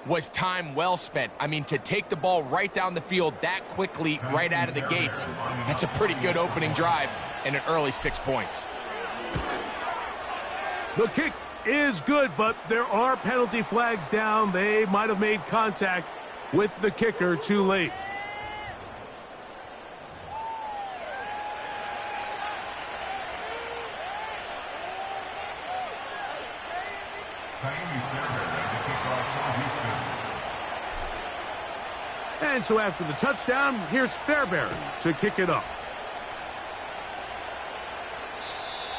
was time well spent. I mean, to take the ball right down the field that quickly, right out of the gates, that's a pretty good opening drive and an early 6 points. The kick is good, but there are penalty flags down. They might have made contact with the kicker too late. And so after the touchdown, here's Fairbairn to kick it off.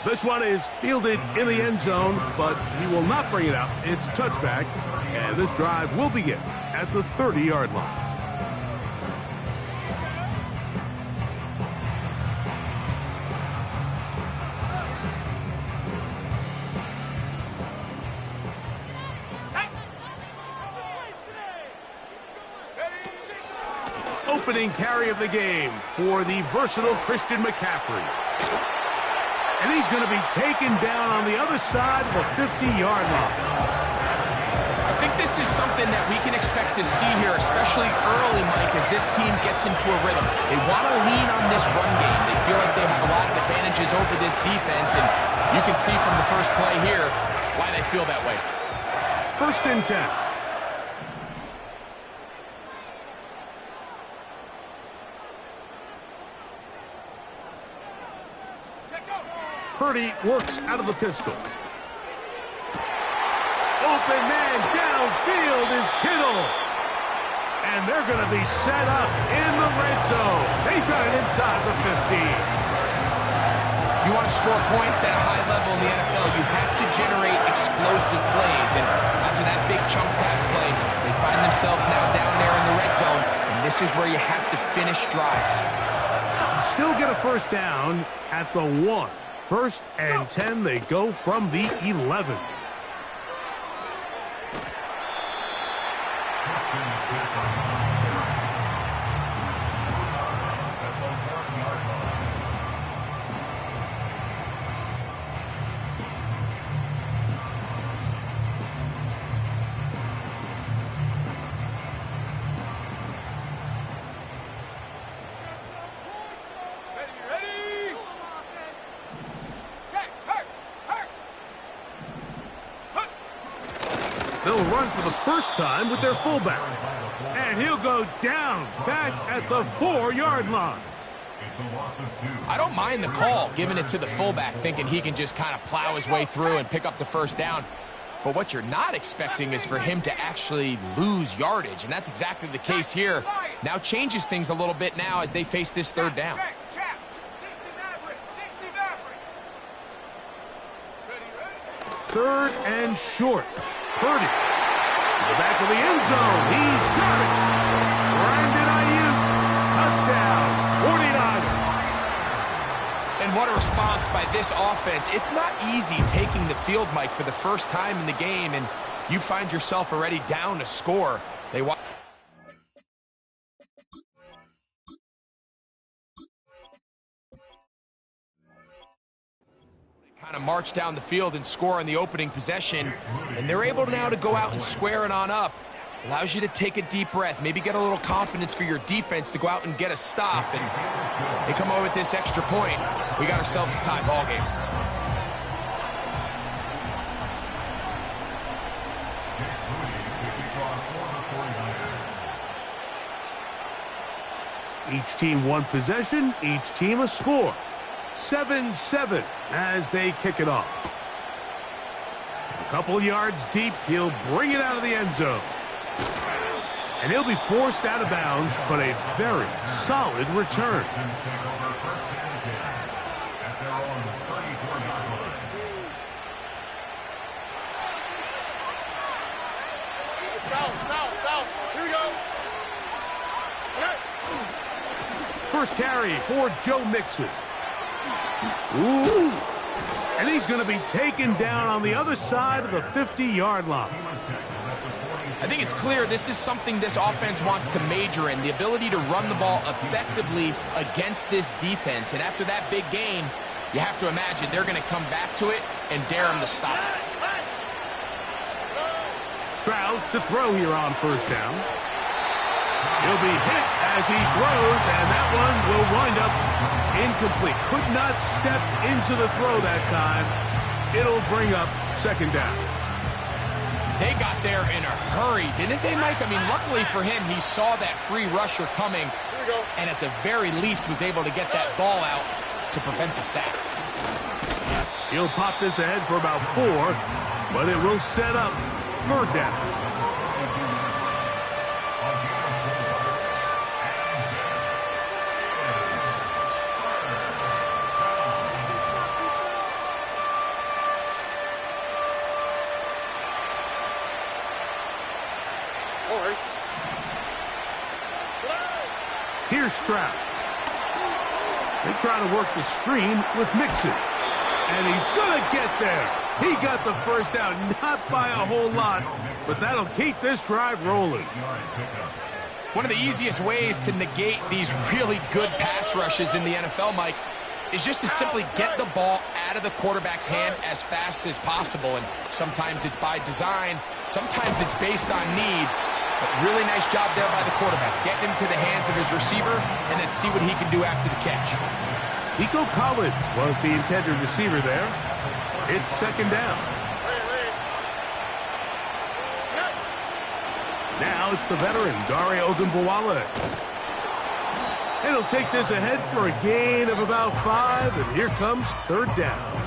This one is fielded in the end zone, but he will not bring it out. It's touchback, and this drive will begin at the 30-yard line. Opening carry of the game for the versatile Christian McCaffrey. And he's going to be taken down on the other side of the 50-yard line. I think this is something that we can expect to see here, especially early, Mike, as this team gets into a rhythm. They want to lean on this run game. They feel like they have a lot of advantages over this defense, and you can see from the first play here why they feel that way. 1st and 10. Purdy works out of the pistol. Open man downfield is Kittle. And they're going to be set up in the red zone. They've got it inside the 50. If you want to score points at a high level in the NFL, you have to generate explosive plays. And after that big chunk pass play, they find themselves now down there in the red zone. And this is where you have to finish drives. Still get a first down at the 1. 1st and 10, they go from the 11. They'll run for the first time with their fullback. And he'll go down back at the 4-yard line. I don't mind the call, giving it to the fullback, thinking he can just kind of plow his way through and pick up the first down. But what you're not expecting is for him to actually lose yardage, and that's exactly the case here. Now changes things a little bit now as they face this 3rd down. 3rd and short. Purdy to the back of the end zone. He's got it. Brandon Ayuk. Touchdown. 49ers. And what a response by this offense. It's not easy taking the field, Mike, for the first time in the game, and you find yourself already down to score. They kind of march down the field and score in the opening possession, and they're able now to go out and square it on up. Allows you to take a deep breath, maybe get a little confidence for your defense to go out and get a stop, and they come over with this extra point. We got ourselves a tie ball game. Each team one possession, each team a score. 7-7 as they kick it off. A couple yards deep, he'll bring it out of the end zone. And he'll be forced out of bounds, but a very solid return. Here we go. First carry for Joe Mixon. Ooh. And he's going to be taken down on the other side of the 50-yard line. I think it's clear this is something this offense wants to major in, the ability to run the ball effectively against this defense. And after that big game, you have to imagine they're going to come back to it and dare him to stop. Stroud to throw here on first down. He'll be hit as he throws, and that one will wind up incomplete. Could not step into the throw that time. It'll bring up second down. They got there in a hurry, didn't they, Mike? I mean, luckily for him, he saw that free rusher coming, and at the very least was able to get that ball out to prevent the sack. He'll pop this ahead for about 4, but it will set up third down. Here's Stroud. They try to work the screen with Mixon. And he's going to get there. He got the first down, not by a whole lot, but that'll keep this drive rolling. One of the easiest ways to negate these really good pass rushes in the NFL, Mike, is just to simply get the ball out of the quarterback's hand as fast as possible. And sometimes it's by design, sometimes it's based on need. But really nice job there by the quarterback, getting into the hands of his receiver and then see what he can do after the catch. Nico Collins was the intended receiver there. It's second down. Now it's the veteran, Dare Ogunbowale. And he'll take this ahead for a gain of about 5, and here comes third down.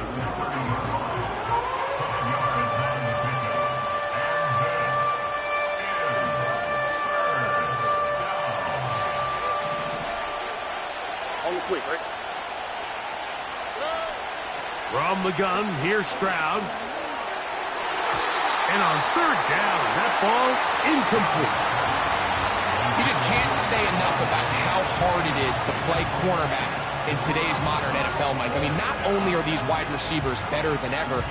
Quick, right? From the gun, here's Stroud. And on third down, that ball incomplete. You just can't say enough about how hard it is to play cornerback in today's modern NFL, Mike. I mean, not only are these wide receivers better than ever,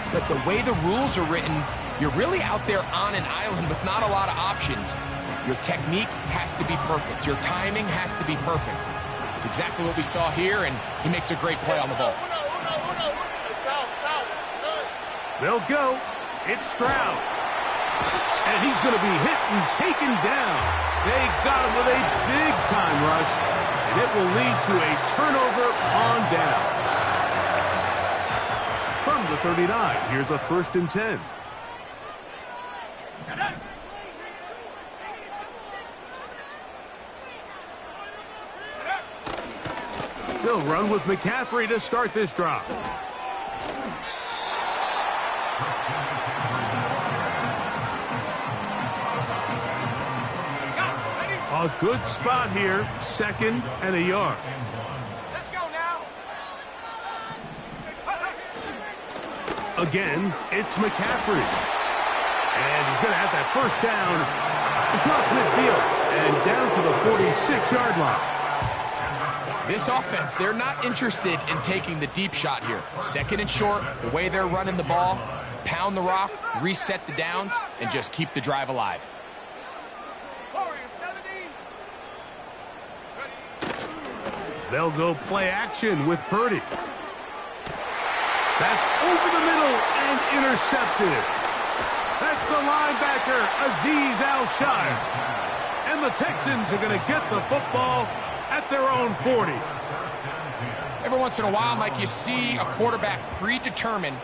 but the way the rules are written, you're really out there on an island with not a lot of options. Your technique has to be perfect. Your timing has to be perfect. It's exactly what we saw here, and he makes a great play on the ball. They'll go. It's Stroud. And he's going to be hit and taken down. They got him with a big-time rush, and it will lead to a turnover on downs. From the 39, here's a 1st and 10. They'll run with McCaffrey to start this drive. A good spot here, 2nd and a yard. Let's go now. Again, it's McCaffrey. And he's going to have that first down across midfield and down to the 46-yard line. This offense, they're not interested in taking the deep shot here. 2nd and short, the way they're running the ball, pound the rock, reset the downs, and just keep the drive alive. They'll go play action with Purdy. That's over the middle and intercepted. That's the linebacker, Azeez Al-Shire. And the Texans are going to get the football at their own 40. Every once in a while, Mike, you see a quarterback predetermine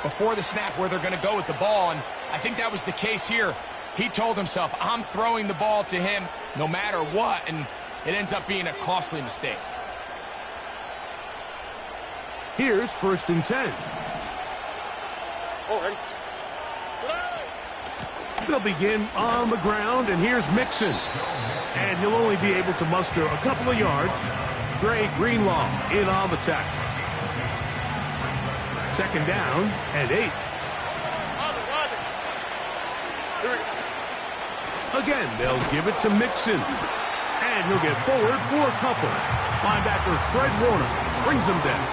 before the snap where they're going to go with the ball, and I think that was the case here. He told himself, I'm throwing the ball to him no matter what, and it ends up being a costly mistake. Here's 1st and 10. All right. They'll begin on the ground, and here's Mixon. And he'll only be able to muster a couple of yards. Dre Greenlaw in on the tackle. 2nd down and 8. Again, they'll give it to Mixon. And he'll get forward for a couple. Linebacker Fred Warner brings him down.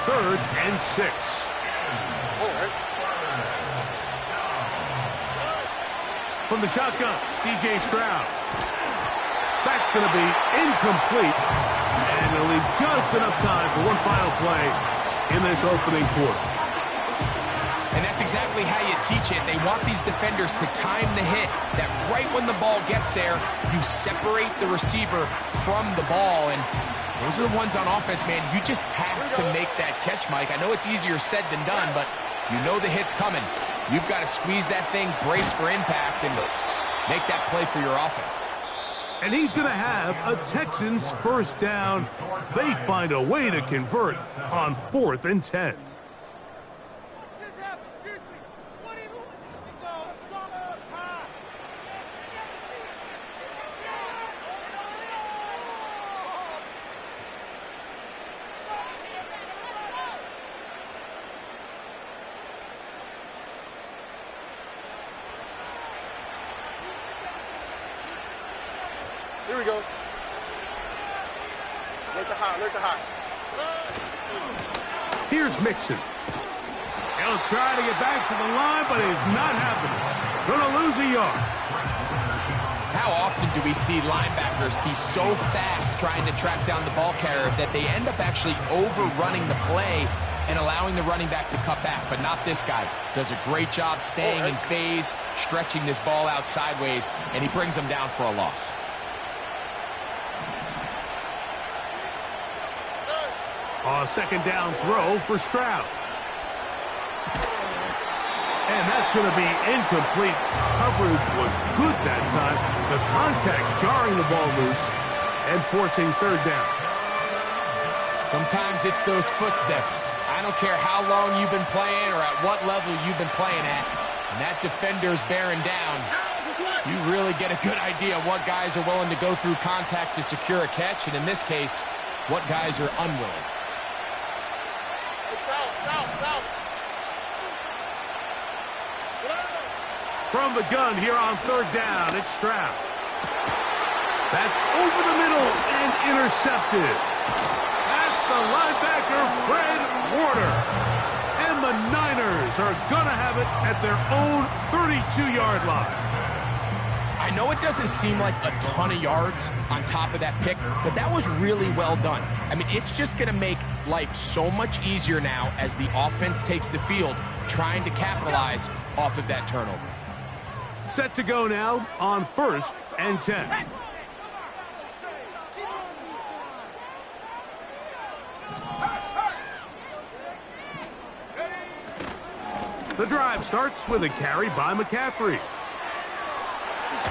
3rd and 6. All right. From the shotgun, C.J. Stroud. That's going to be incomplete. And it'll leave just enough time for one final play in this opening quarter. And that's That's exactly how you teach it. They want these defenders to time the hit, that right when the ball gets there, you separate the receiver from the ball. And those are the ones on offense, man. You just have to make that catch, Mike. I know it's easier said than done, but you know the hit's coming. You've got to squeeze that thing, brace for impact, and make that play for your offense. And he's going to have a Texans first down. They find a way to convert on 4th and 10. Here we go. Alert the high, alert the high. Here's Mixon. He'll try to get back to the line, but it's not happening. Going to lose a yard. How often do we see linebackers be so fast trying to track down the ball carrier that they end up actually overrunning the play and allowing the running back to cut back? But not this guy. Does a great job staying in phase, stretching this ball out sideways, and he brings them down for a loss. A second down throw for Stroud. And that's going to be incomplete. Coverage was good that time. The contact jarring the ball loose and forcing third down. Sometimes it's those footsteps. I don't care how long you've been playing or at what level you've been playing at. And that defender's bearing down. You really get a good idea of what guys are willing to go through contact to secure a catch. And in this case, what guys are unwilling. From the gun here on third down, it's Stroud. That's over the middle and intercepted. That's the linebacker, Fred Warner. And the Niners are going to have it at their own 32-yard line. I know it doesn't seem like a ton of yards on top of that pick, but that was really well done. I mean, it's just going to make life so much easier now as the offense takes the field, trying to capitalize off of that turnover. Set to go now on 1st and 10. The drive starts with a carry by McCaffrey.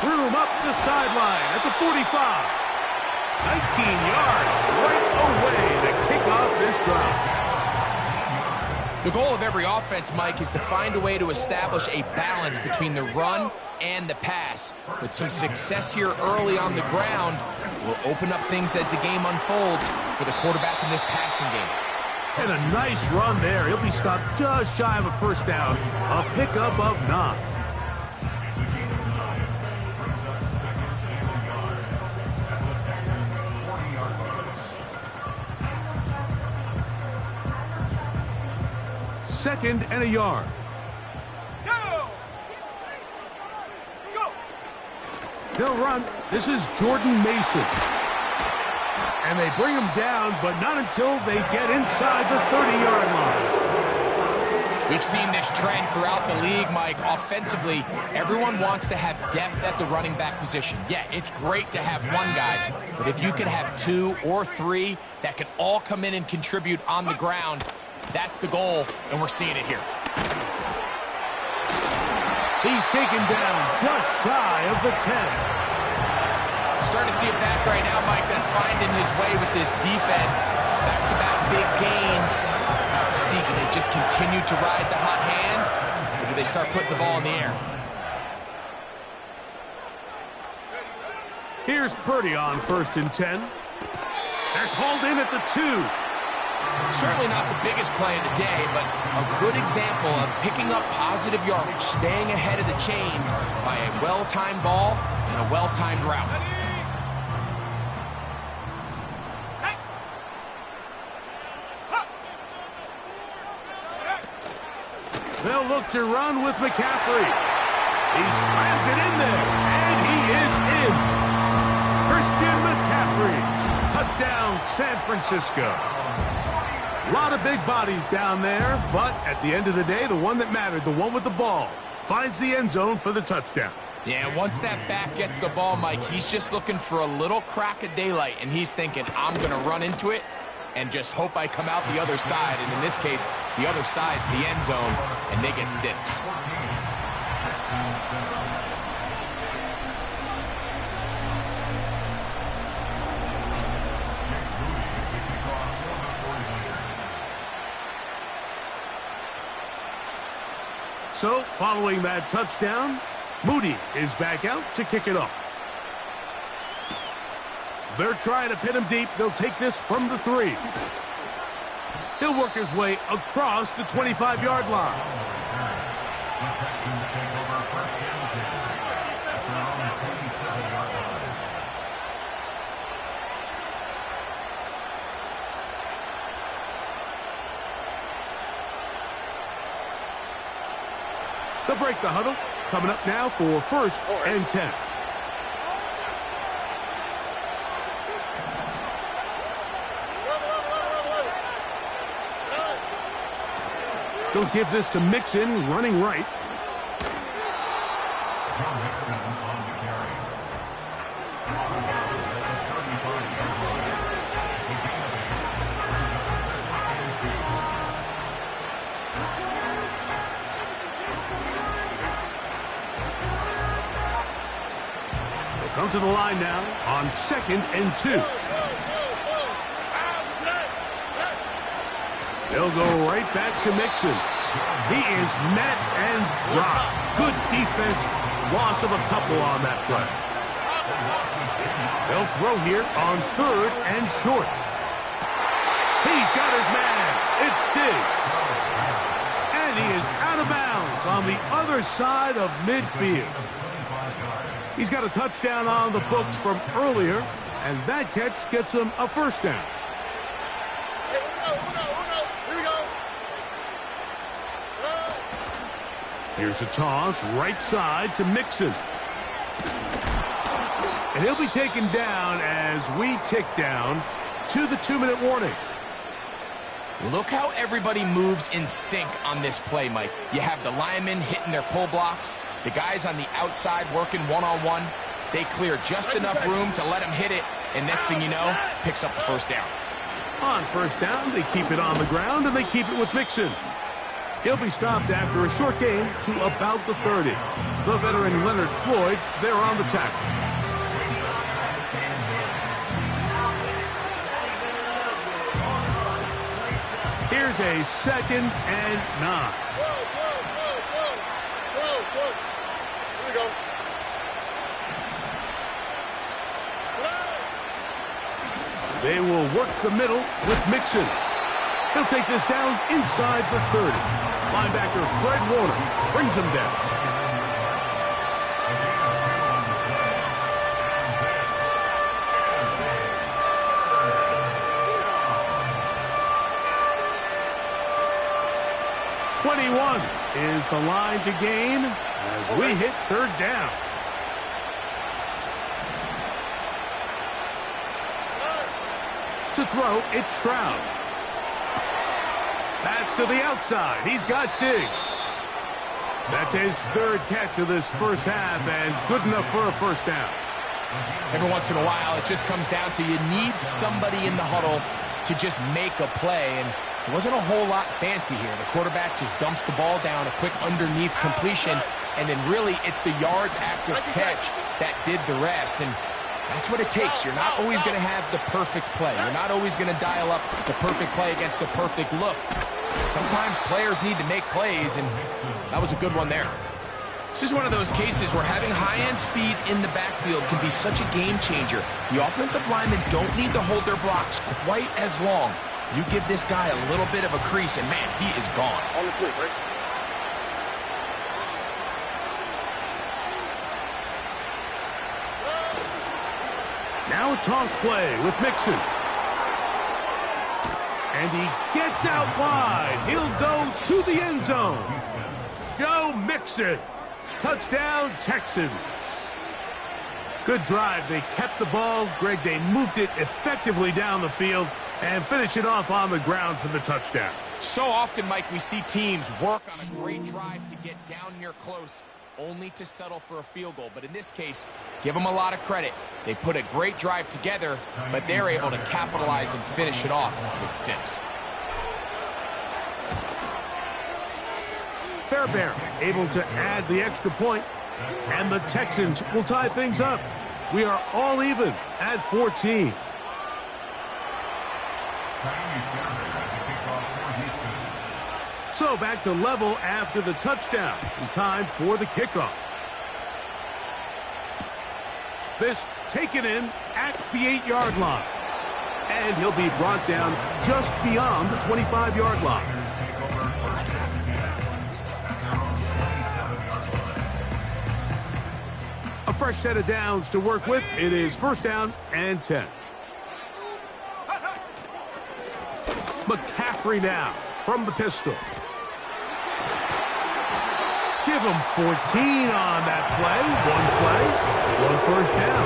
Threw him up the sideline at the 45. 19 yards right away to kick off this drive. The goal of every offense, Mike, is to find a way to establish a balance between the run and the pass. With some success here early on the ground, will open up things as the game unfolds for the quarterback in this passing game. And a nice run there. He'll be stopped just shy of a first down. A pickup of 9. Second and a yard. He'll run. This is Jordan Mason. And they bring him down, but not until they get inside the 30-yard line. We've seen this trend throughout the league, Mike. Offensively, everyone wants to have depth at the running back position. Yeah, it's great to have one guy, but if you could have 2 or 3 that could all come in and contribute on the ground, that's the goal, and we're seeing it here. He's taken down just shy of the 10. You're starting to see it back right now, Mike. That's finding his way with this defense. Back-to-back big gains. Have to see, do they just continue to ride the hot hand, or do they start putting the ball in the air? Here's Purdy on 1st and 10. That's hauled in at the 2. Certainly not the biggest play of the day, but a good example of picking up positive yardage, staying ahead of the chains by a well-timed ball and a well-timed route. They'll look to run with McCaffrey. He slams it in there, and he is in. Christian McCaffrey. Touchdown, San Francisco. A lot of big bodies down there, but at the end of the day, the one that mattered, the one with the ball, finds the end zone for the touchdown. Yeah, once that back gets the ball, Mike, he's just looking for a little crack of daylight, and he's thinking, I'm going to run into it and just hope I come out the other side. And in this case, the other side's the end zone, and they get 6. So, following that touchdown, Moody is back out to kick it off. They're trying to pin him deep. They'll take this from the 3. He'll work his way across the 25-yard line. They'll break the huddle. Coming up now for 1st and 10. They'll give this to Mixon, running right. Come to the line now on 2nd and 2. They'll go right back to Mixon. He is met and dropped. Good defense. Loss of a couple on that play. They'll throw here on 3rd and short. He's got his man. It's Diggs. And he is out of bounds on the other side of midfield. He's got a touchdown on the books from earlier, and that catch gets him a 1st down. Here we go. Here's a toss right side to Mixon. And he'll be taken down as we tick down to the 2-minute warning. Look how everybody moves in sync on this play, Mike. You have the linemen hitting their pull blocks. The guys on the outside working one-on-one. They clear just enough room to let him hit it, and next thing you know, picks up the 1st down. On 1st down, they keep it on the ground, and they keep it with Mixon. He'll be stopped after a short gain to about the 30. The veteran Leonard Floyd, they're on the tackle. Here's a 2nd and 9. Here we go. They will work the middle with Mixon. He'll take this down inside the 30. Linebacker Fred Warner brings him down. Is the line to gain as we hit 3rd down. To throw, it's Stroud. Back to the outside. He's got Diggs. That's his 3rd catch of this 1st half, and good enough for a 1st down. Every once in a while, it just comes down to you need somebody in the huddle to just make a play, and it wasn't a whole lot fancy here. The quarterback just dumps the ball down, a quick underneath completion, and then really it's the yards after catch that did the rest. And that's what it takes. You're not always going to have the perfect play. You're not always going to dial up the perfect play against the perfect look. Sometimes players need to make plays, and that was a good one there. This is one of those cases where having high-end speed in the backfield can be such a game changer. The offensive linemen don't need to hold their blocks quite as long. You give this guy a little bit of a crease, and man, he is gone. On the clip, right? Now a toss play with Mixon. And he gets out wide. He'll go to the end zone. Joe Mixon. Touchdown, Texans. Good drive. They kept the ball. Greg, they moved it effectively down the field. And finish it off on the ground for the touchdown. So often, Mike, we see teams work on a great drive to get down here close, only to settle for a field goal. But in this case, give them a lot of credit. They put a great drive together, but they're able to capitalize and finish it off with 6. Fairbairn able to add the extra point, and the Texans will tie things up. We are all even at 14. So back to level after the touchdown. And time for the kickoff. This taken in at the 8-yard line. And he'll be brought down just beyond the 25-yard line. A fresh set of downs to work with. It is 1st down and 10. McCaffrey now from the pistol. Give him 14 on that play. One 1 first down.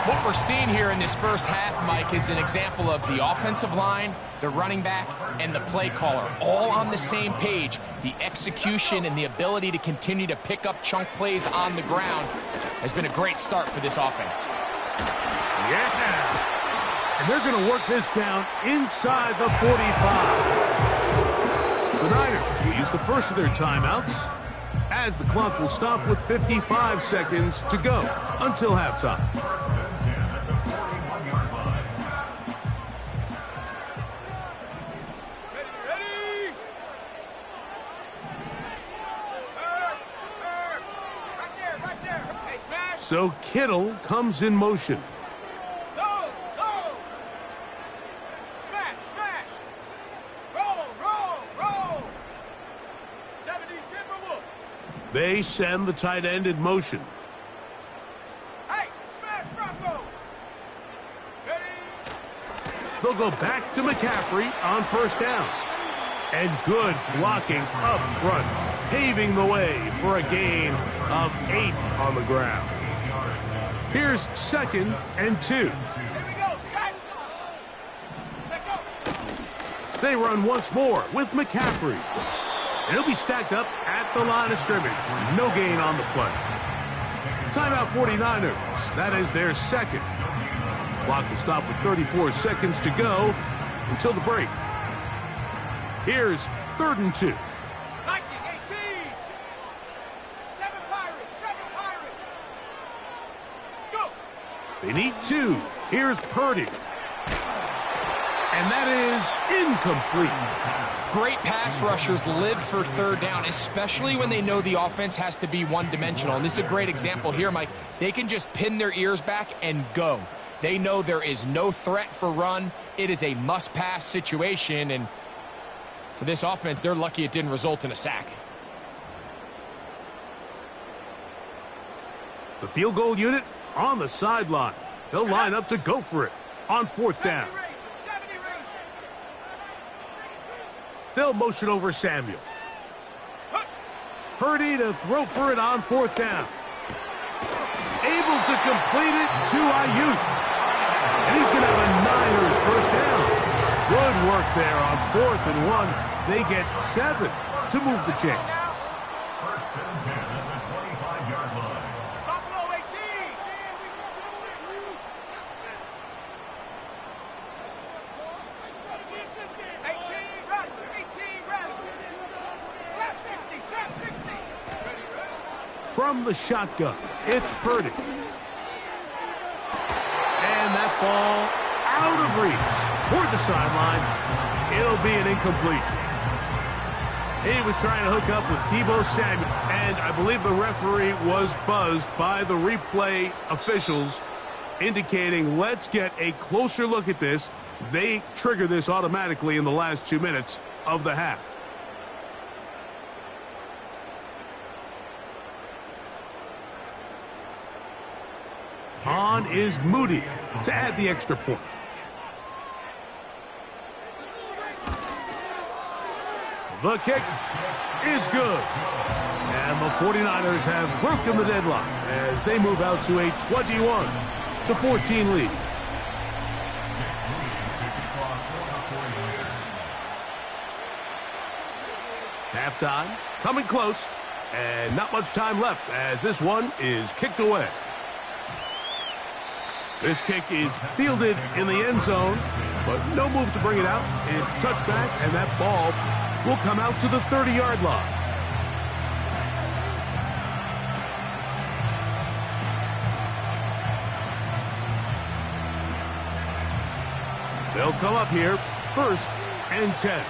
What we're seeing here in this first half, Mike, is an example of the offensive line, the running back, and the play caller all on the same page. The execution and the ability to continue to pick up chunk plays on the ground has been a great start for this offense. Yeah. And they're going to work this down inside the 45. The Niners will use the first of their timeouts as the clock will stop with 55 seconds to go until halftime. So Kittle comes in motion. They send the tight end in motion. Hey, smash Bronco. They'll go back to McCaffrey on 1st down. And good blocking up front, paving the way for a gain of 8 on the ground. Here's 2nd and 2. Here we go, set. Check up. They run once more with McCaffrey. And he'll be stacked up at the line of scrimmage. No gain on the play. Timeout 49ers. That is their 2nd. Clock will stop with 34 seconds to go until the break. Here's 3rd and 2. 19, 18. 7 Pirates, 7 Pirates. Go. They need 2. Here's Purdy. And that is incomplete. Great pass rushers live for 3rd down, especially when they know the offense has to be one-dimensional. And this is a great example here, Mike. They can just pin their ears back and go. They know there is no threat for run. It is a must-pass situation, and for this offense, they're lucky it didn't result in a sack. The field goal unit on the sideline. They'll line up to go for it on 4th down. They'll motion over Samuel. Purdy to throw for it on 4th down. Able to complete it to Ayuk. And he's going to have a Niners 1st down. Good work there on 4th and 1. They get 7 to move the chains. From the shotgun, it's Purdy. And that ball out of reach toward the sideline. It'll be an incompletion. He was trying to hook up with Deebo Samuel, and I believe the referee was buzzed by the replay officials, indicating let's get a closer look at this. They trigger this automatically in the last 2 minutes of the half. On is Moody to add the extra point. The kick is good. And the 49ers have broken the deadlock as they move out to a 21-14 lead. Halftime, coming close, and not much time left as this one is kicked away. This kick is fielded in the end zone, but no move to bring it out. It's touchback, and that ball will come out to the 30-yard line. They'll come up here, 1st and 10.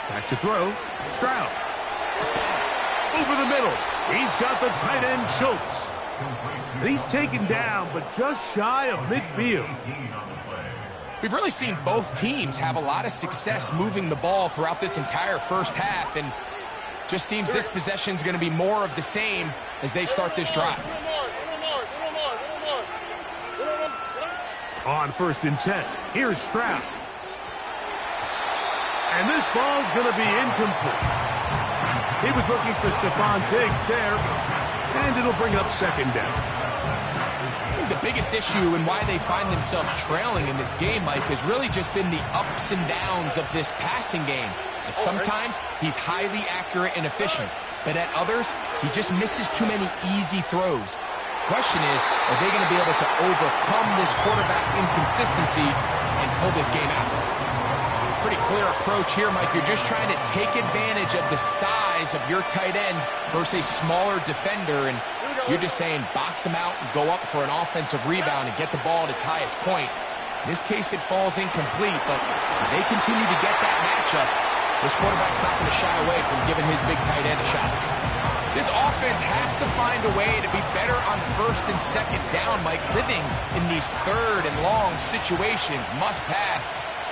Back to throw, Stroud. Over the middle, he's got the tight end Schultz. And he's taken down, but just shy of midfield. We've really seen both teams have a lot of success moving the ball throughout this entire first half, and just seems this possession's going to be more of the same as they start this drive. On 1st and 10, here's Stroud. And this ball's going to be incomplete. He was looking for Stephon Diggs there, and it'll bring up 2nd down. I think the biggest issue and why they find themselves trailing in this game, Mike, has really just been the ups and downs of this passing game. And sometimes he's highly accurate and efficient, but at others, he just misses too many easy throws. Question is, are they going to be able to overcome this quarterback inconsistency and pull this game out? Pretty clear approach here, Mike. You're just trying to take advantage of the size of your tight end versus a smaller defender, and you're just saying box him out and go up for an offensive rebound and get the ball at its highest point. In this case, it falls incomplete, but if they continue to get that matchup, this quarterback's not going to shy away from giving his big tight end a shot. This offense has to find a way to be better on 1st and 2nd down, Mike. Living in these 3rd and long situations, must pass,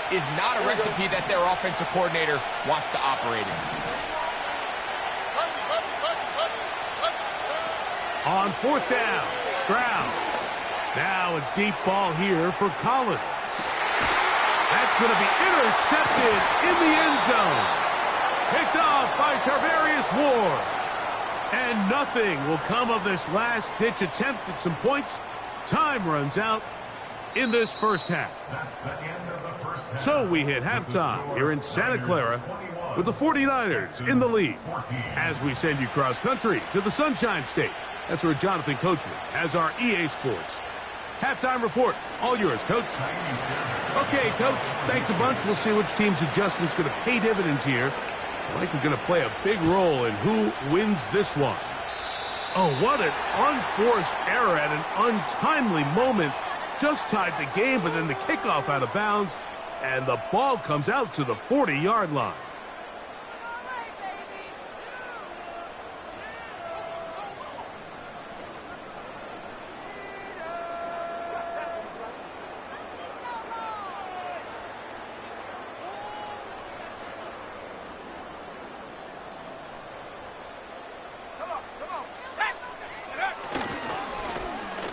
is not a recipe that their offensive coordinator wants to operate in. On 4th down, Stroud. Now a deep ball here for Collins. That's going to be intercepted in the end zone. Picked off by Charvarius Ward. And nothing will come of this last-ditch attempt at some points. Time runs out in this first half. So we hit halftime here in Santa Clara with the 49ers in the lead. As we send you cross-country to the Sunshine State. That's where Jonathan Coachman has our EA Sports halftime report. All yours, Coach. Okay, Coach, thanks a bunch. We'll see which team's adjustment's going to pay dividends here. I think we're going to play a big role in who wins this one. Oh, what an unforced error at an untimely moment. Just tied the game, but then the kickoff out of bounds, and the ball comes out to the 40-yard line.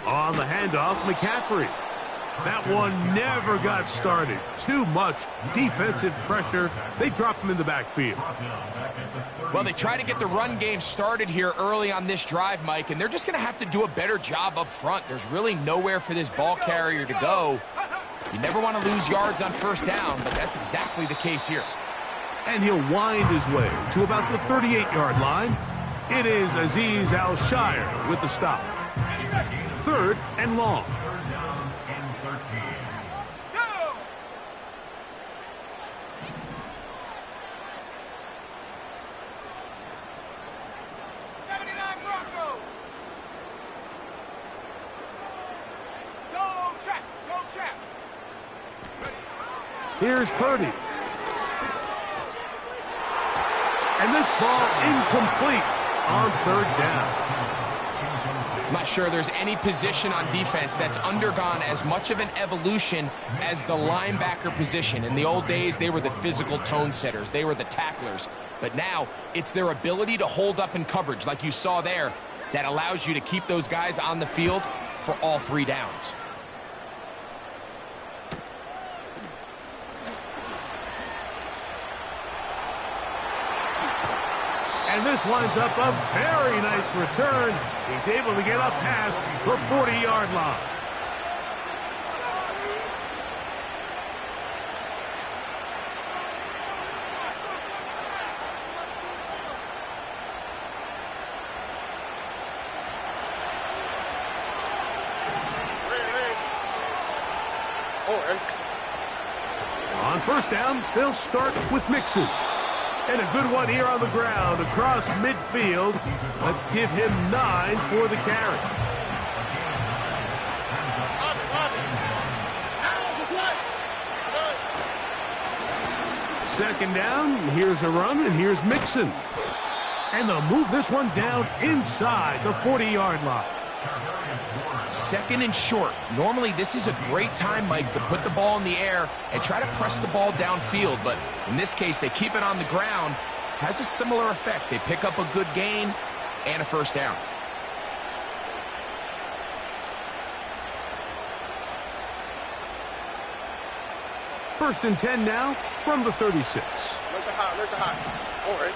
On the handoff, McCaffrey. That one never got started. Too much defensive pressure. They drop him in the backfield. Well, they try to get the run game started here early on this drive, Mike, and they're just going to have to do a better job up front. There's really nowhere for this ball carrier to go. You never want to lose yards on 1st down, but that's exactly the case here. And he'll wind his way to about the 38-yard line. It is Azeez Al-Shire with the stop. 3rd and long. Here's Purdy. And this ball incomplete on 3rd down. I'm not sure there's any position on defense that's undergone as much of an evolution as the linebacker position. In the old days, they were the physical tone setters. They were the tacklers. But now, it's their ability to hold up in coverage, like you saw there, that allows you to keep those guys on the field for all 3 downs. And this winds up a very nice return. He's able to get up past the 40-yard line. first down, they'll start with Mixon. And a good one here on the ground across midfield. Let's give him 9 for the carry. Second down, here's a run, and here's Mixon. And they'll move this one down inside the 40-yard line. Second and short. Normally, this is a great time, Mike, to put the ball in the air and try to press the ball downfield. But in this case, they keep it on the ground. Has a similar effect. They pick up a good gain and a first down. First and 10 now from the 36. Look the high. All right.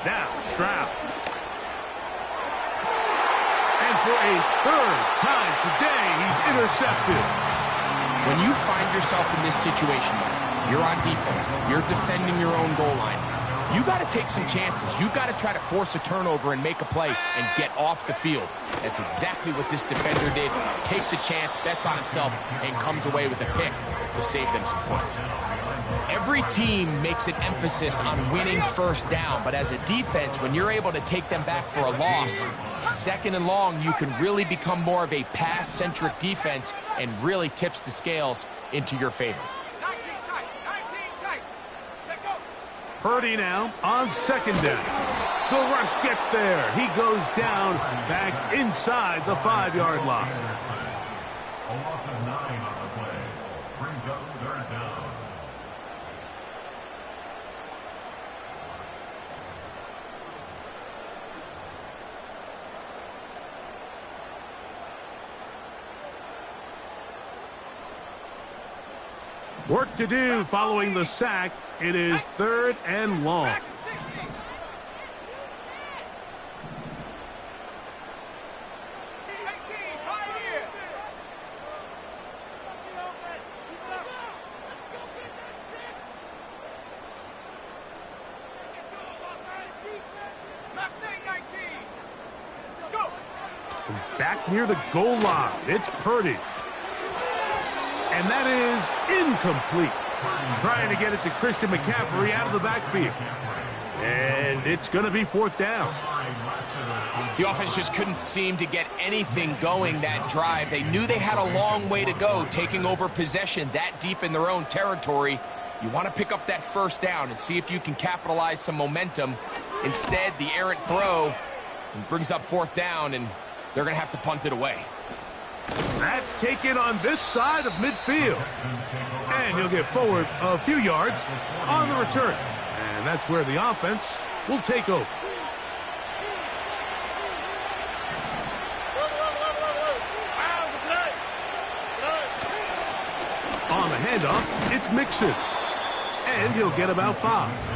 Now, Stroud. And for a third time today, he's intercepted. When you find yourself in this situation, Mike, you're on defense, you're defending your own goal line, you got to take some chances. You got to try to force a turnover and make a play and get off the field. That's exactly what this defender did. Takes a chance, bets on himself, and comes away with a pick to save them some points. Every team makes an emphasis on winning first down, but as a defense, when you're able to take them back for a loss, second and long, you can really become more of a pass-centric defense and really tips the scales into your favor. 19 tight. Check go. Purdy now on second down. The rush gets there. He goes down back inside the 5-yard line. A loss of 9 on the play. Brings up third down. Work to do following the sack. It is third and long. Back to 60. 18, right here. Mustang 19. Go. From back near the goal line, it's Purdy. And that is incomplete. Trying to get it to Christian McCaffrey out of the backfield. And it's going to be fourth down. The offense just couldn't seem to get anything going that drive. They knew they had a long way to go, taking over possession that deep in their own territory. You want to pick up that first down and see if you can capitalize some momentum. Instead, the errant throw brings up fourth down, and they're going to have to punt it away. That's taken on this side of midfield. And he'll get forward a few yards on the return. And that's where the offense will take over. On the handoff, it's Mixon. And he'll get about 5.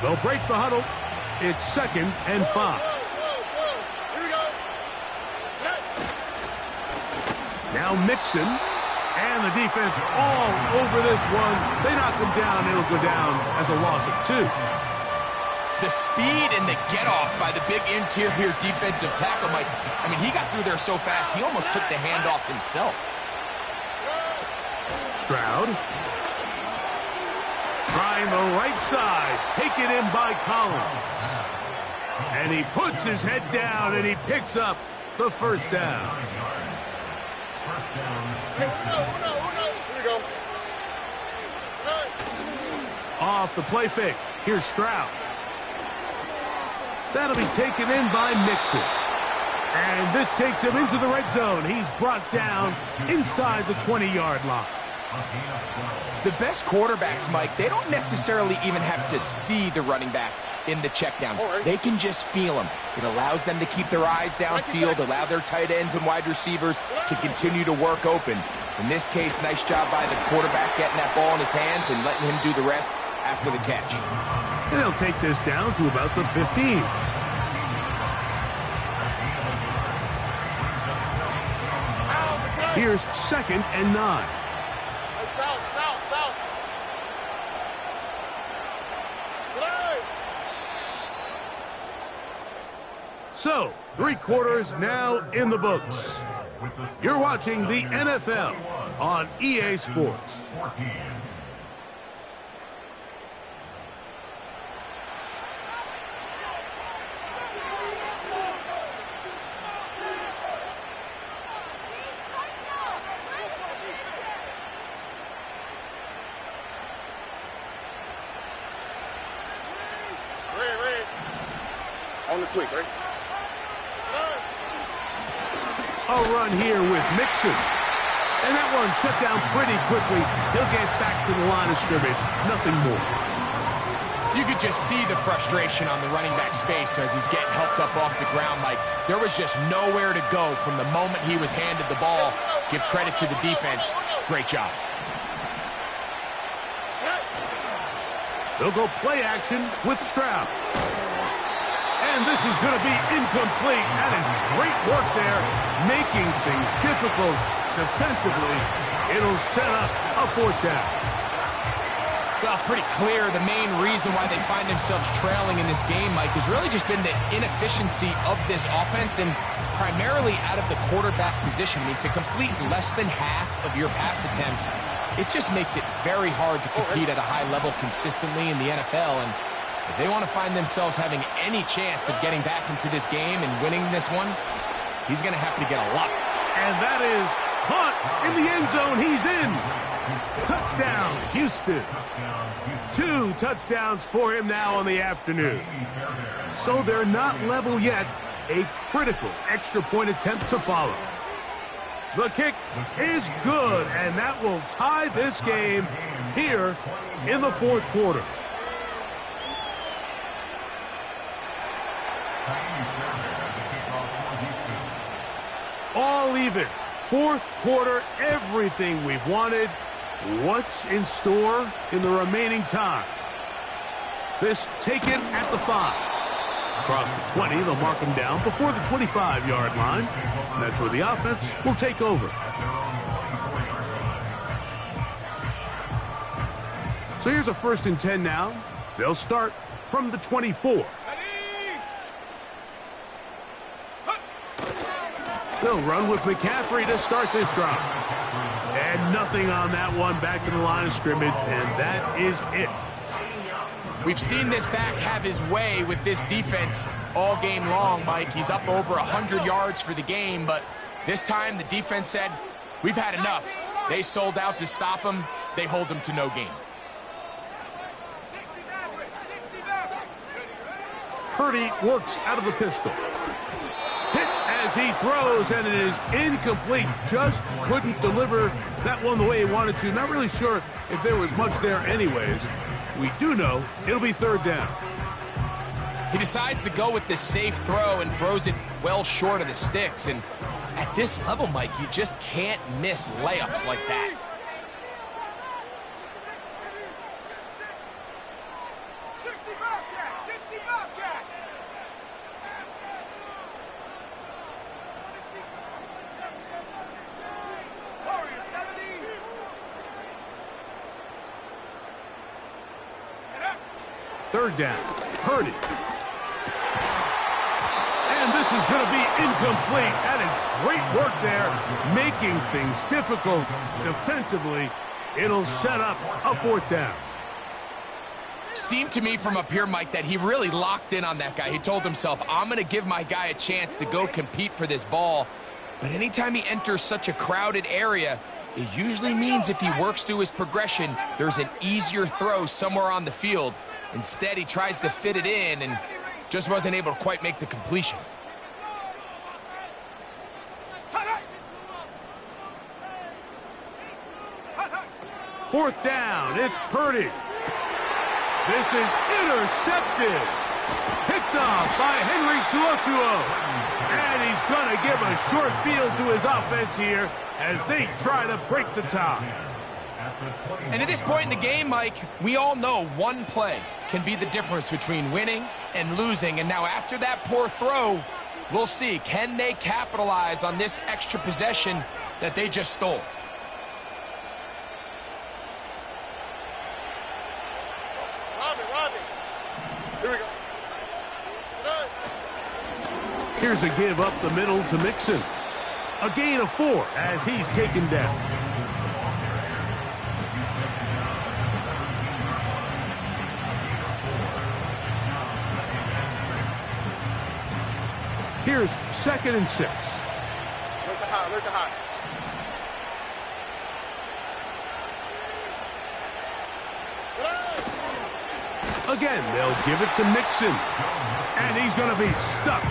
They'll break the huddle. It's second and 5. Here we go. Now Mixon. And the defense all over this one. They knock him down. It'll go down as a loss of 2. The speed and the get-off by the big interior defensive tackle, Mike. I mean, he got through there so fast, he almost took the handoff himself. Stroud. Trying the right side. Taken in by Collins. And he puts his head down and he picks up the first down. Here we go. Off the play fake. Here's Stroud. That'll be taken in by Mixon. And this takes him into the red zone. He's brought down inside the 20-yard line. The best quarterbacks, Mike, they don't necessarily even have to see the running back in the check down. They can just feel him. It allows them to keep their eyes downfield, allow their tight ends and wide receivers to continue to work open. In this case, nice job by the quarterback getting that ball in his hands and letting him do the rest after the catch. And he'll take this down to about the 15. Here's 2nd and 9. So, 3 quarters now in the books. You're watching the NFL on EA Sports. On the quick, right? A run here with Mixon. And that one shut down pretty quickly. He'll get back to the line of scrimmage. Nothing more. You could just see the frustration on the running back's face as he's getting helped up off the ground, Mike. There was just nowhere to go from the moment he was handed the ball. Give credit to the defense. Great job. They'll go play action with Stroud. And this is going to be incomplete. That is great work there, making things difficult defensively. It'll set up a 4th down. Well, it's pretty clear the main reason why they find themselves trailing in this game, Mike, has really just been the inefficiency of this offense and primarily out of the quarterback position. I mean, to complete less than half of your pass attempts, it just makes it very hard to compete at a high level consistently in the NFL. And if they want to find themselves having any chance of getting back into this game and winning this one, he's going to have to get a lot. And that is caught in the end zone. He's in. Touchdown, Houston. 2 touchdowns for him now on the afternoon. So they're not level yet. A critical extra point attempt to follow. The kick is good, and that will tie this game here in the 4th quarter. All even. 4th quarter, everything we've wanted. What's in store in the remaining time? This taken at the 5. Across the 20, they'll mark him down before the 25-yard line. And that's where the offense will take over. So here's a 1st and 10 now. They'll start from the 24. They'll run with McCaffrey to start this drive. And nothing on that one, back to the line of scrimmage, and that is it. We've seen this back have his way with this defense all game long, Mike. He's up over 100 yards for the game, but this time the defense said, we've had enough. They sold out to stop him. They hold him to no gain. Purdy works out of the pistol. Hit as he throws, and it is incomplete. Just couldn't deliver that one the way he wanted to. Not really sure if there was much there anyways. We do know it'll be 3rd down. He decides to go with the safe throw and throws it well short of the sticks. And at this level, Mike, you just can't miss layups like that. Third down, Purdy. And this is going to be incomplete. That is great work there, making things difficult defensively. It'll set up a 4th down. Seemed to me from up here, Mike, that he really locked in on that guy. He told himself, I'm going to give my guy a chance to go compete for this ball. But anytime he enters such a crowded area, it usually means if he works through his progression, there's an easier throw somewhere on the field. Instead, he tries to fit it in and just wasn't able to quite make the completion. Fourth down, it's Purdy. This is intercepted. Picked off by Henry Tuotuo. And he's going to give a short field to his offense here as they try to break the tie. And at this point in the game, Mike, we all know one play can be the difference between winning and losing. And now after that poor throw, we'll see, can they capitalize on this extra possession that they just stole? Here we go. Here's a give up the middle to Mixon. A gain of 4 as he's taken down. Here's 2nd and 6. Look the high, look the high. Again, they'll give it to Mixon. And he's going to be stuck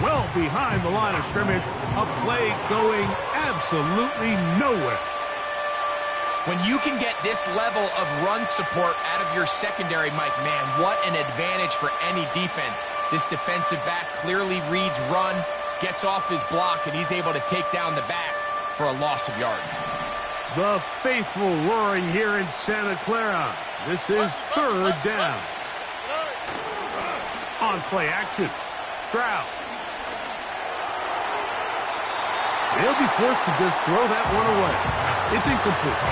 well behind the line of scrimmage. A play going absolutely nowhere. When you can get this level of run support out of your secondary, Mike, man, what an advantage for any defense. This defensive back clearly reads run, gets off his block, and he's able to take down the back for a loss of yards. The faithful roaring here in Santa Clara. This is 3rd down. On play action, Stroud. They'll be forced to just throw that one away. It's incomplete.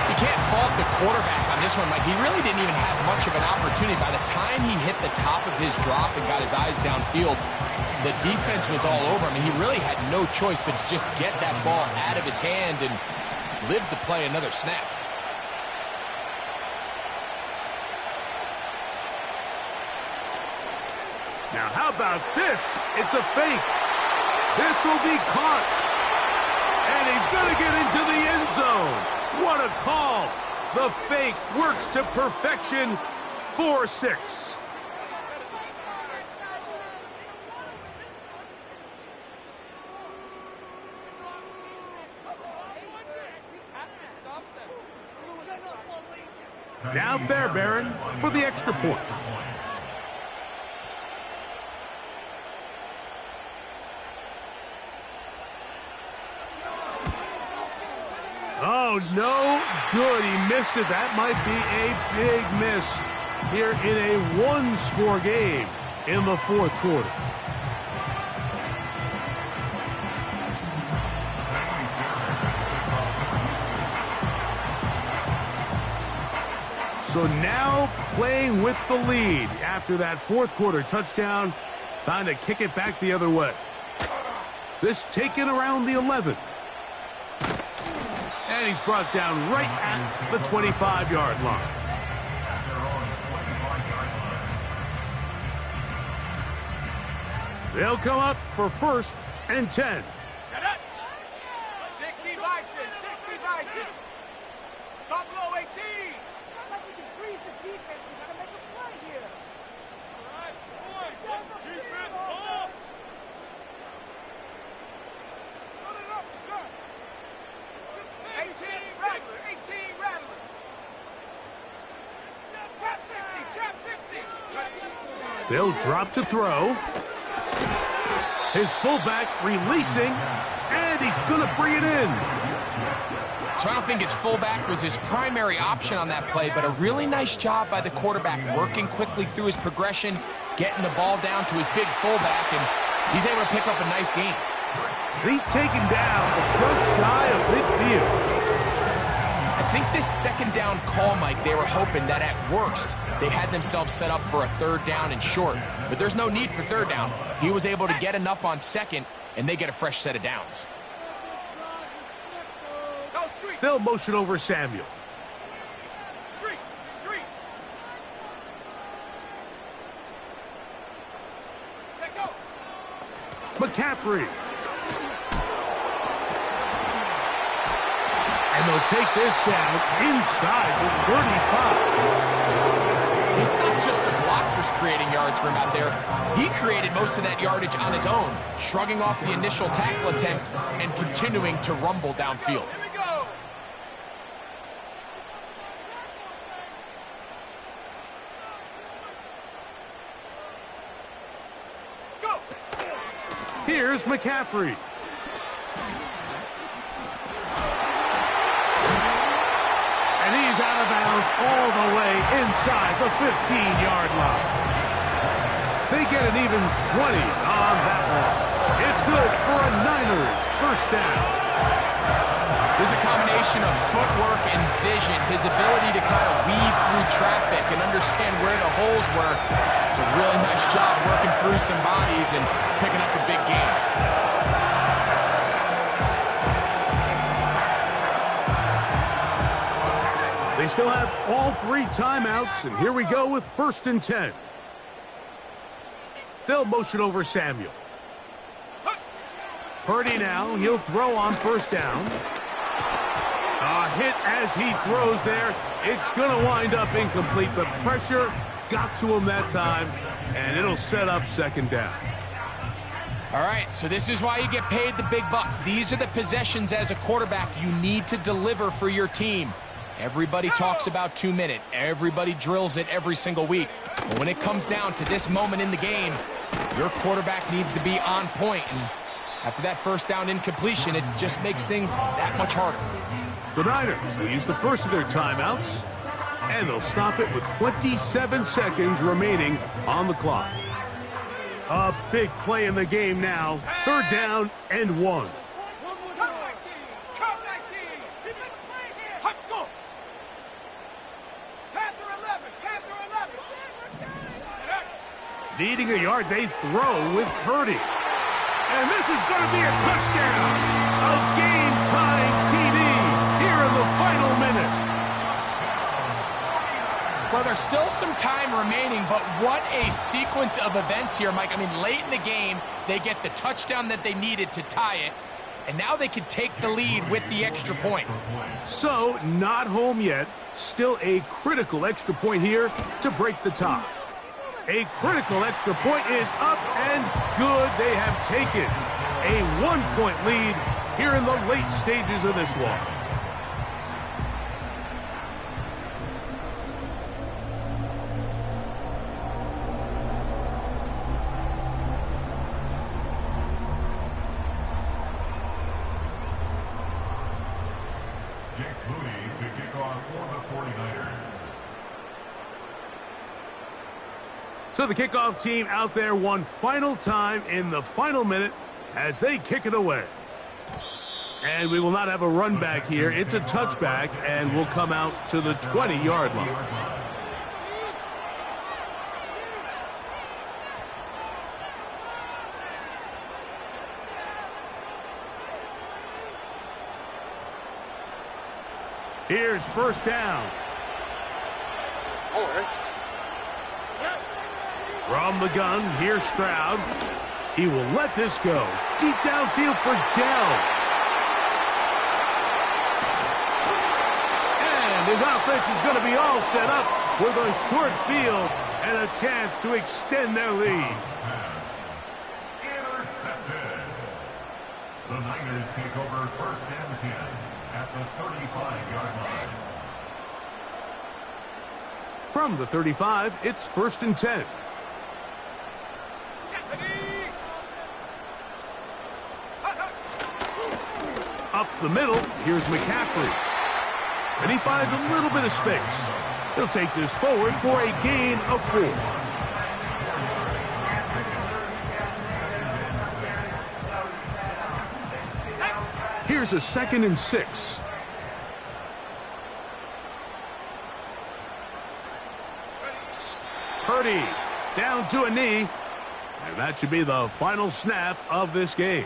You can't fault the quarterback on this one, Mike. He really didn't even have much of an opportunity. By the time he hit the top of his drop and got his eyes downfield, the defense was all over him. And he really had no choice but to just get that ball out of his hand and live to play another snap. Now, how about this? It's a fake. This will be caught. And he's going to get into the end zone. What a call. The fake works to perfection. 4-6. Now Fairbairn for the extra point. Oh, no good. He missed it. That might be a big miss here in a one-score game in the 4th quarter. So now playing with the lead after that 4th quarter touchdown. Time to kick it back the other way. This taken around the 11. And he's brought down right at the 25-yard line. They'll come up for 1st and 10. 60 Bison, 60 Bison. Buffalo 18. We can freeze the defense. We gotta make a play here. All right, boys, let's keep it up. Put it up, the cut. 18 Rattler, 18 Rattler. Trap 60, trap 60. They'll drop to throw. His fullback releasing, and he's going to bring it in. So I don't think his fullback was his primary option on that play, but a really nice job by the quarterback working quickly through his progression, getting the ball down to his big fullback, and he's able to pick up a nice gain. He's taken down just shy of midfield. I think this 2nd down call, Mike, they were hoping that at worst they had themselves set up for a 3rd down and short. But there's no need for 3rd down. He was able to get enough on 2nd, and they get a fresh set of downs. They'll motion over Samuel. Street, street. Check go. McCaffrey. And they'll take this down inside the 35. It's not just the blockers creating yards for him out there. He created most of that yardage on his own, shrugging off the initial tackle attempt and continuing to rumble downfield. Here we go. Go. Here's McCaffrey. all the way inside the 15-yard line. They get an even 20 on that one. It's good for a Niners first down. There's a combination of footwork and vision, his ability to kind of weave through traffic and understand where the holes were. It's a really nice job working through some bodies and picking up a big gain. They still have all 3 timeouts, and here we go with 1st and 10. They'll motion over Samuel. Purdy now, he'll throw on 1st down. A hit as he throws there. It's going to wind up incomplete. The pressure got to him that time, and it'll set up 2nd down. All right, so this is why you get paid the big bucks. These are the possessions as a quarterback you need to deliver for your team. Everybody talks about 2-minute. Everybody drills it every single week. But when it comes down to this moment in the game, your quarterback needs to be on point. And after that 1st down incompletion, it just makes things that much harder. The Niners will use the first of their timeouts, and they'll stop it with 27 seconds remaining on the clock. A big play in the game now. 3rd down and 1. Needing a yard, they throw with Purdy. And this is going to be a touchdown. A game-tying TD here in the final minute. Well, there's still some time remaining, but what a sequence of events here, Mike. I mean, late in the game, they get the touchdown that they needed to tie it, and now they can take the lead with the extra point. So, not home yet. Still a critical extra point here to break the tie. A critical extra point is up and good. They have taken a 1-point lead here in the late stages of this one. To kick off for the 49ers. So the kickoff team out there one final time in the final minute as they kick it away. And we will not have a run back here. It's a touchback, and we'll come out to the 20-yard line. Here's 1st down. From the gun, here's Stroud. He will let this go. Deep downfield for Dell. And his offense is going to be all set up with a short field and a chance to extend their lead. Intercepted. The Niners take over 1st and 10 at the 35-yard line. From the 35, it's 1st and 10. Up the middle, here's McCaffrey. And he finds a little bit of space. He'll take this forward for a gain of 4. Here's a 2nd and 6. Purdy down to a knee. And that should be the final snap of this game.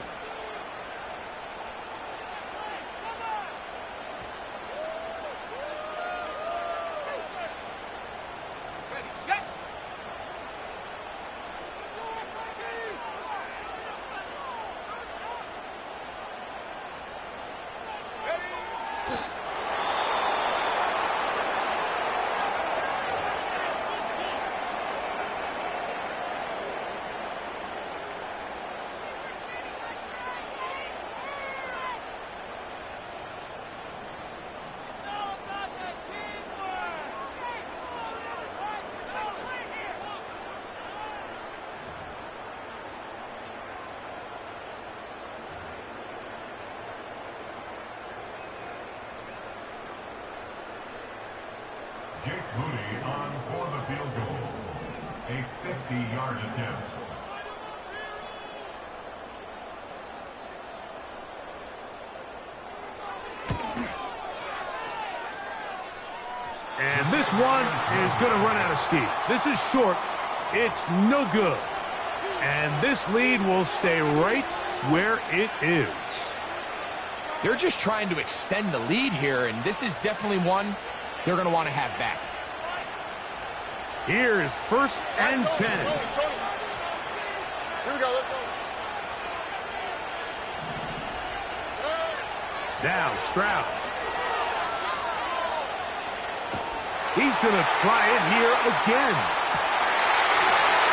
A 50-yard attempt. And this one is going to run out of steam. This is short. It's no good. And this lead will stay right where it is. They're just trying to extend the lead here, and this is definitely one they're going to want to have back. Here's 1st and 10. Here we go, let's go. Now Stroud. He's going to try it here again.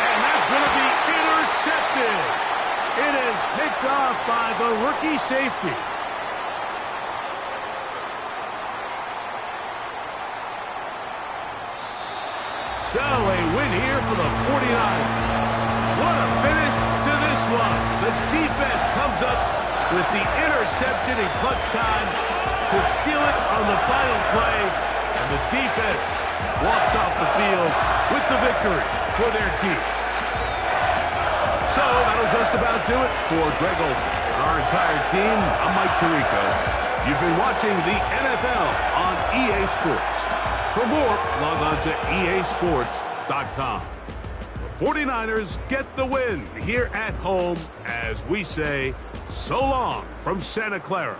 And that's going to be intercepted. It is picked off by the rookie safety. So a win here for the 49ers. What a finish to this one. The defense comes up with the interception in clutch time to seal it on the final play. And the defense walks off the field with the victory for their team. So that'll just about do it for Greg Olsen and our entire team. I'm Mike Tirico. You've been watching the NFL on EA Sports. For more, log on to easports.com. The 49ers get the win here at home as we say so long from Santa Clara.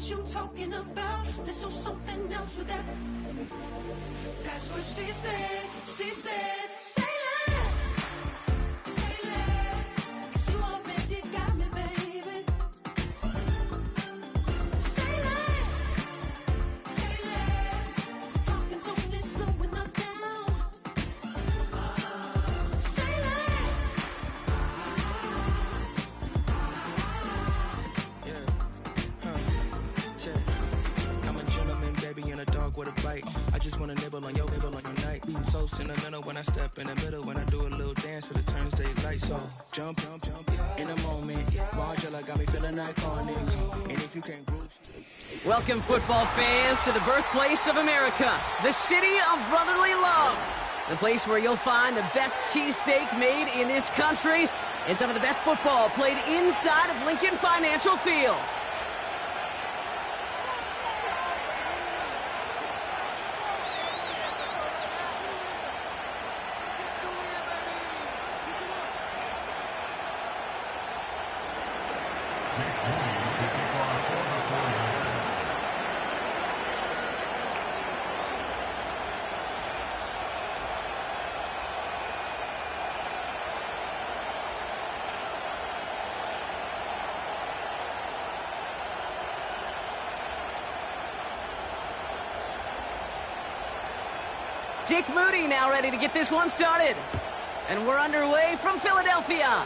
You talking about? Let's do something else with that. That's what she said. She said, say less. Say less. 'Cause you already got me, baby. Say less. Say less. Talking's only slowing us down. Say less. I'm a gentleman, baby, and a dog with a bite. I just wanna nibble on your night. Be so sentimental when I step in the middle. When I do a little dance to the turns daylight. So jump in a moment. Margella got me feeling iconic. And if you can't groove. Welcome, football fans, to the birthplace of America, the city of brotherly love. The place where you'll find the best cheesesteak made in this country and some of the best football played inside of Lincoln Financial Field. Jake Moody now ready to get this one started. And we're underway from Philadelphia.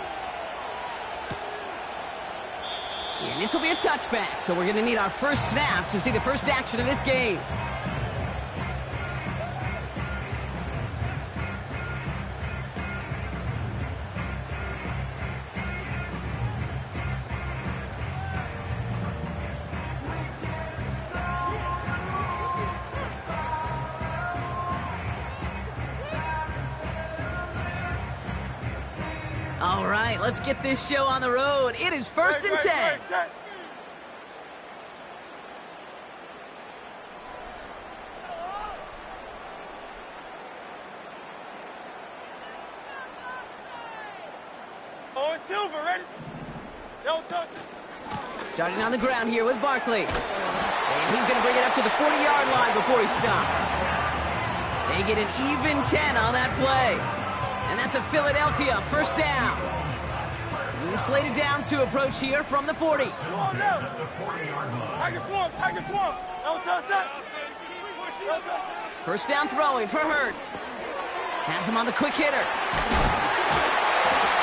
And this will be a touchback, so we're going to need our first snap to see the first action of this game. All right, let's get this show on the road. It is 1st and 10. Oh, it's Silver, ready? Don't touch it. Starting on the ground here with Barkley. And he's going to bring it up to the 40-yard line before he's stopped. They get an even 10 on that play. And that's a Philadelphia first down. New slated downs to approach here from the 40. Go on now. Tiger swarm. Don't touch that. Don't touch that. First down throwing for Hurts. Has him on the quick hitter.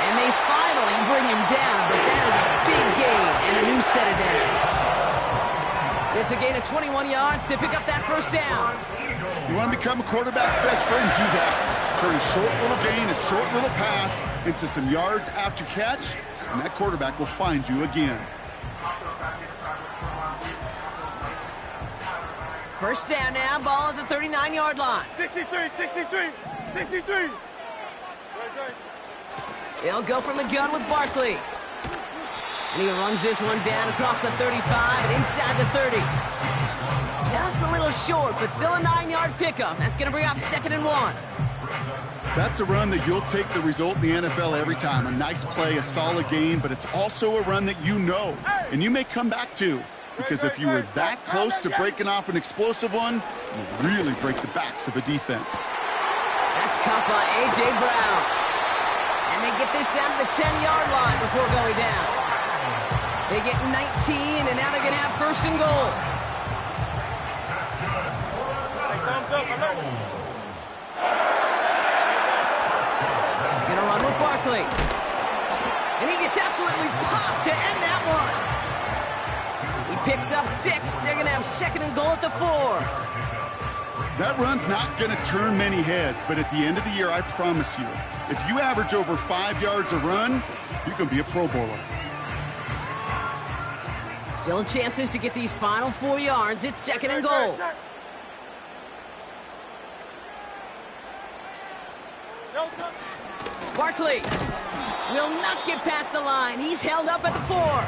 And they finally bring him down, but that is a big gain and a new set of downs. It's a gain of 21 yards to pick up that first down. You want to become a quarterback's best friend, do that. Turn a short little gain, a short little pass into some yards after catch, and that quarterback will find you again. First down now, ball at the 39-yard line. 63. Right. He'll go from the gun with Barkley. And he runs this one down across the 35 and inside the 30. Just a little short, but still a 9-yard pickup. That's going to bring up 2nd and 1. That's a run that you'll take the result in the NFL every time. A nice play, a solid gain, but it's also a run that you know, and you may come back to. Because if you were that close to breaking off an explosive one, you really break the backs of a defense. That's caught by A.J. Brown. And they get this down to the 10-yard line before going down. They get 19, and now they're going to have 1st and goal. Going to run with Barkley. And he gets absolutely popped to end that one. He picks up 6. They're going to have 2nd and goal at the 4. That run's not going to turn many heads, but at the end of the year, I promise you, if you average over 5 yards a run, you can be a Pro Bowler. Still chances to get these final 4 yards. It's 2nd and goal. Barkley will not get past the line. He's held up at the 4.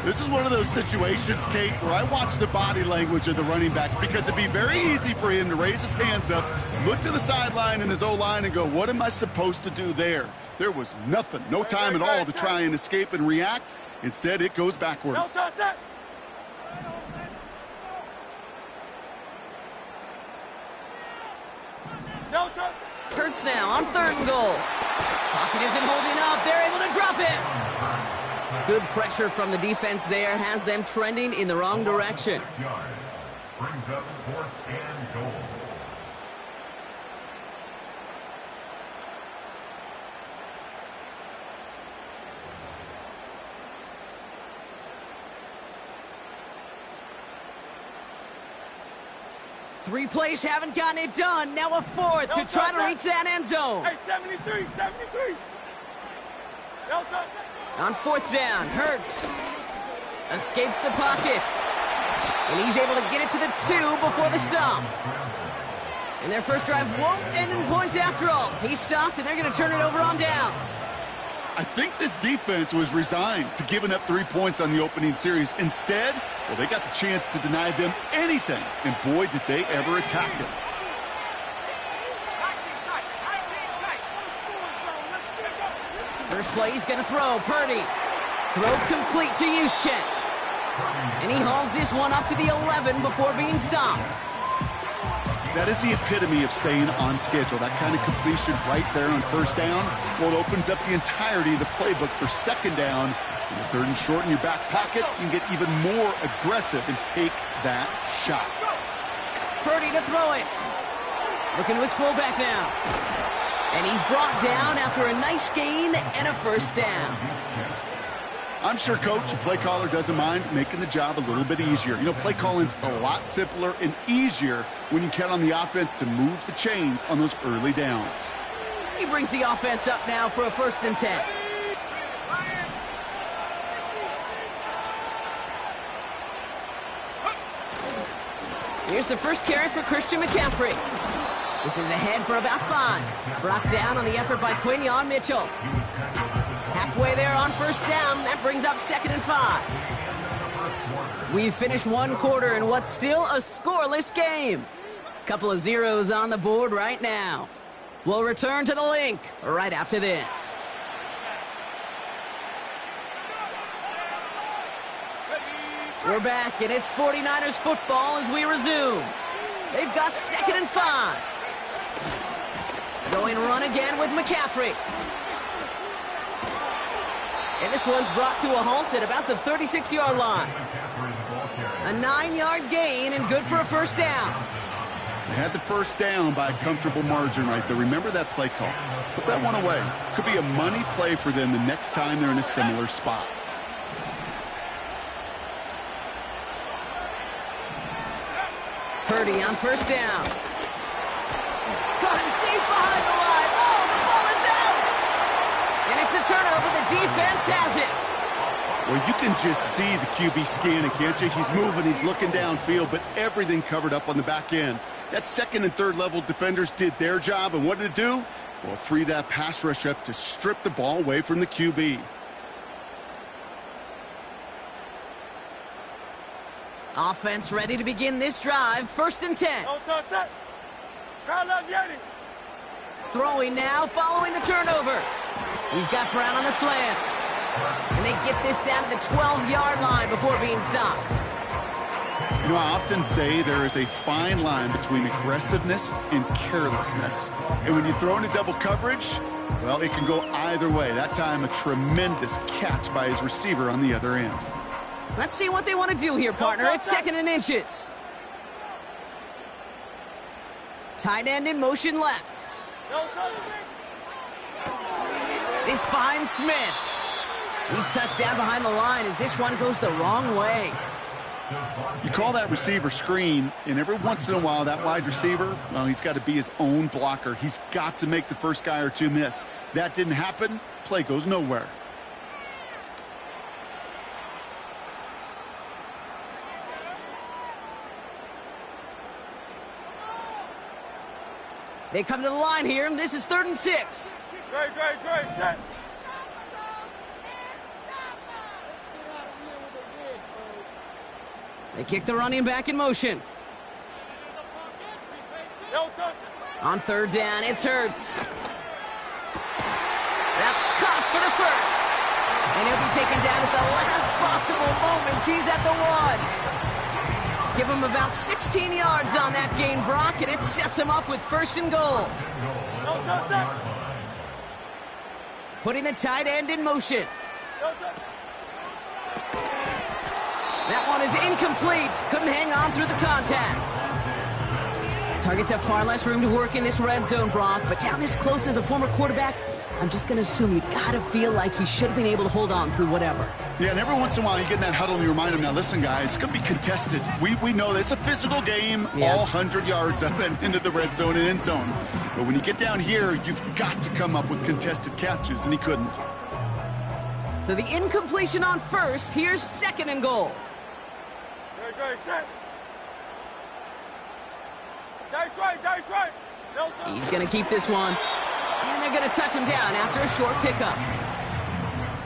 This is one of those situations, Kate, where I watch the body language of the running back because it'd be very easy for him to raise his hands up, look to the sideline in his O-line and go, what am I supposed to do there? There was nothing, no time at all to try and escape and react. Instead, it goes backwards. Hurts now on 3rd and goal. Pocket isn't holding up. They're able to drop it. Good pressure from the defense there has them trending in the wrong direction. Brings up 4th and goal. Three plays haven't gotten it done. Now a 4th to try to reach that end zone. Hey, 73. On 4th down, Hurts escapes the pocket. And he's able to get it to the 2 before the stop. And their first drive won't end in points after all. He stopped, and they're going to turn it over on downs. I think this defense was resigned to giving up 3 points on the opening series. Instead, well, they got the chance to deny them anything. And boy, did they ever attack it. First play, he's going to throw. Purdy. Throw complete to Juszczyk. And he hauls this one up to the 11 before being stopped. That is the epitome of staying on schedule. That kind of completion right there on 1st down. Well, it opens up the entirety of the playbook for 2nd down. In the 3rd and short in your back pocket, you can get even more aggressive and take that shot. Purdy to throw it. Looking to his fullback now. And he's brought down after a nice gain and a 1st down. I'm sure Coach, the play caller, doesn't mind making the job a little bit easier. You know, play calling's a lot simpler and easier when you count on the offense to move the chains on those early downs. He brings the offense up now for a 1st and 10. Here's the first carry for Christian McCaffrey. This is ahead for about 5. Brought down on the effort by Quinyon Mitchell. halfway there on first down. That brings up 2nd and 5. We've finished one quarter in what's still a scoreless game. Couple of zeros on the board right now. We'll return to the link right after this. We're back, and it's 49ers football as we resume. They've got 2nd and 5. Going run again with McCaffrey. And this one's brought to a halt at about the 36-yard line. A 9-yard gain and good for a first down. They had the first down by a comfortable margin right there. Remember that play call. Put that one away. Could be a money play for them the next time they're in a similar spot. Purdy on first down. Caught deep behind the line. Oh, the ball is out! And it's a turnover. The defense has it. Well, you can just see the QB scanning, can't you? He's moving, he's looking downfield, but everything covered up on the back end. That second and third level defenders did their job, and what did it do? Well, free that pass rush up to strip the ball away from the QB. Offense ready to begin this drive. 1st and 10. Throwing now following the turnover. He's got Brown on the slant. And they get this down to the 12-yard line before being stopped. You know, I often say there is a fine line between aggressiveness and carelessness. And when you throw into double coverage, well, it can go either way. That time, a tremendous catch by his receiver on the other end. Let's see what they want to do here, partner. It's 2nd and inches. Tight end in motion left. This finds Smith. He's touched down behind the line as this one goes the wrong way. You call that receiver screen, and every once in a while, that wide receiver, well, he's got to be his own blocker. He's got to make the first guy or two miss. That didn't happen. Play goes nowhere. They come to the line here, and this is 3rd and 6. Great. Set. They kick the running back in motion. On 3rd down, it's Hurts. That's caught for the first. And he'll be taken down at the last possible moment. He's at the 1. Give him about 16 yards on that gain, Brock, and it sets him up with 1st and goal. Putting the tight end in motion. That one is incomplete. Couldn't hang on through the contact. Targets have far less room to work in this red zone, Brock, but down this close as a former quarterback, I'm just going to assume you got to feel like he should have been able to hold on through whatever. Yeah, and every once in a while you get in that huddle and you remind him, now listen, guys, it's going to be contested. We know this. It's a physical game, all 100 yards up and into the red zone and end zone. But when you get down here, you've got to come up with contested catches, and he couldn't. So the incompletion on 1st. Here's 2nd and goal. Great, set. Dice right. He's going to keep this one. And they're going to touch him down after a short pickup.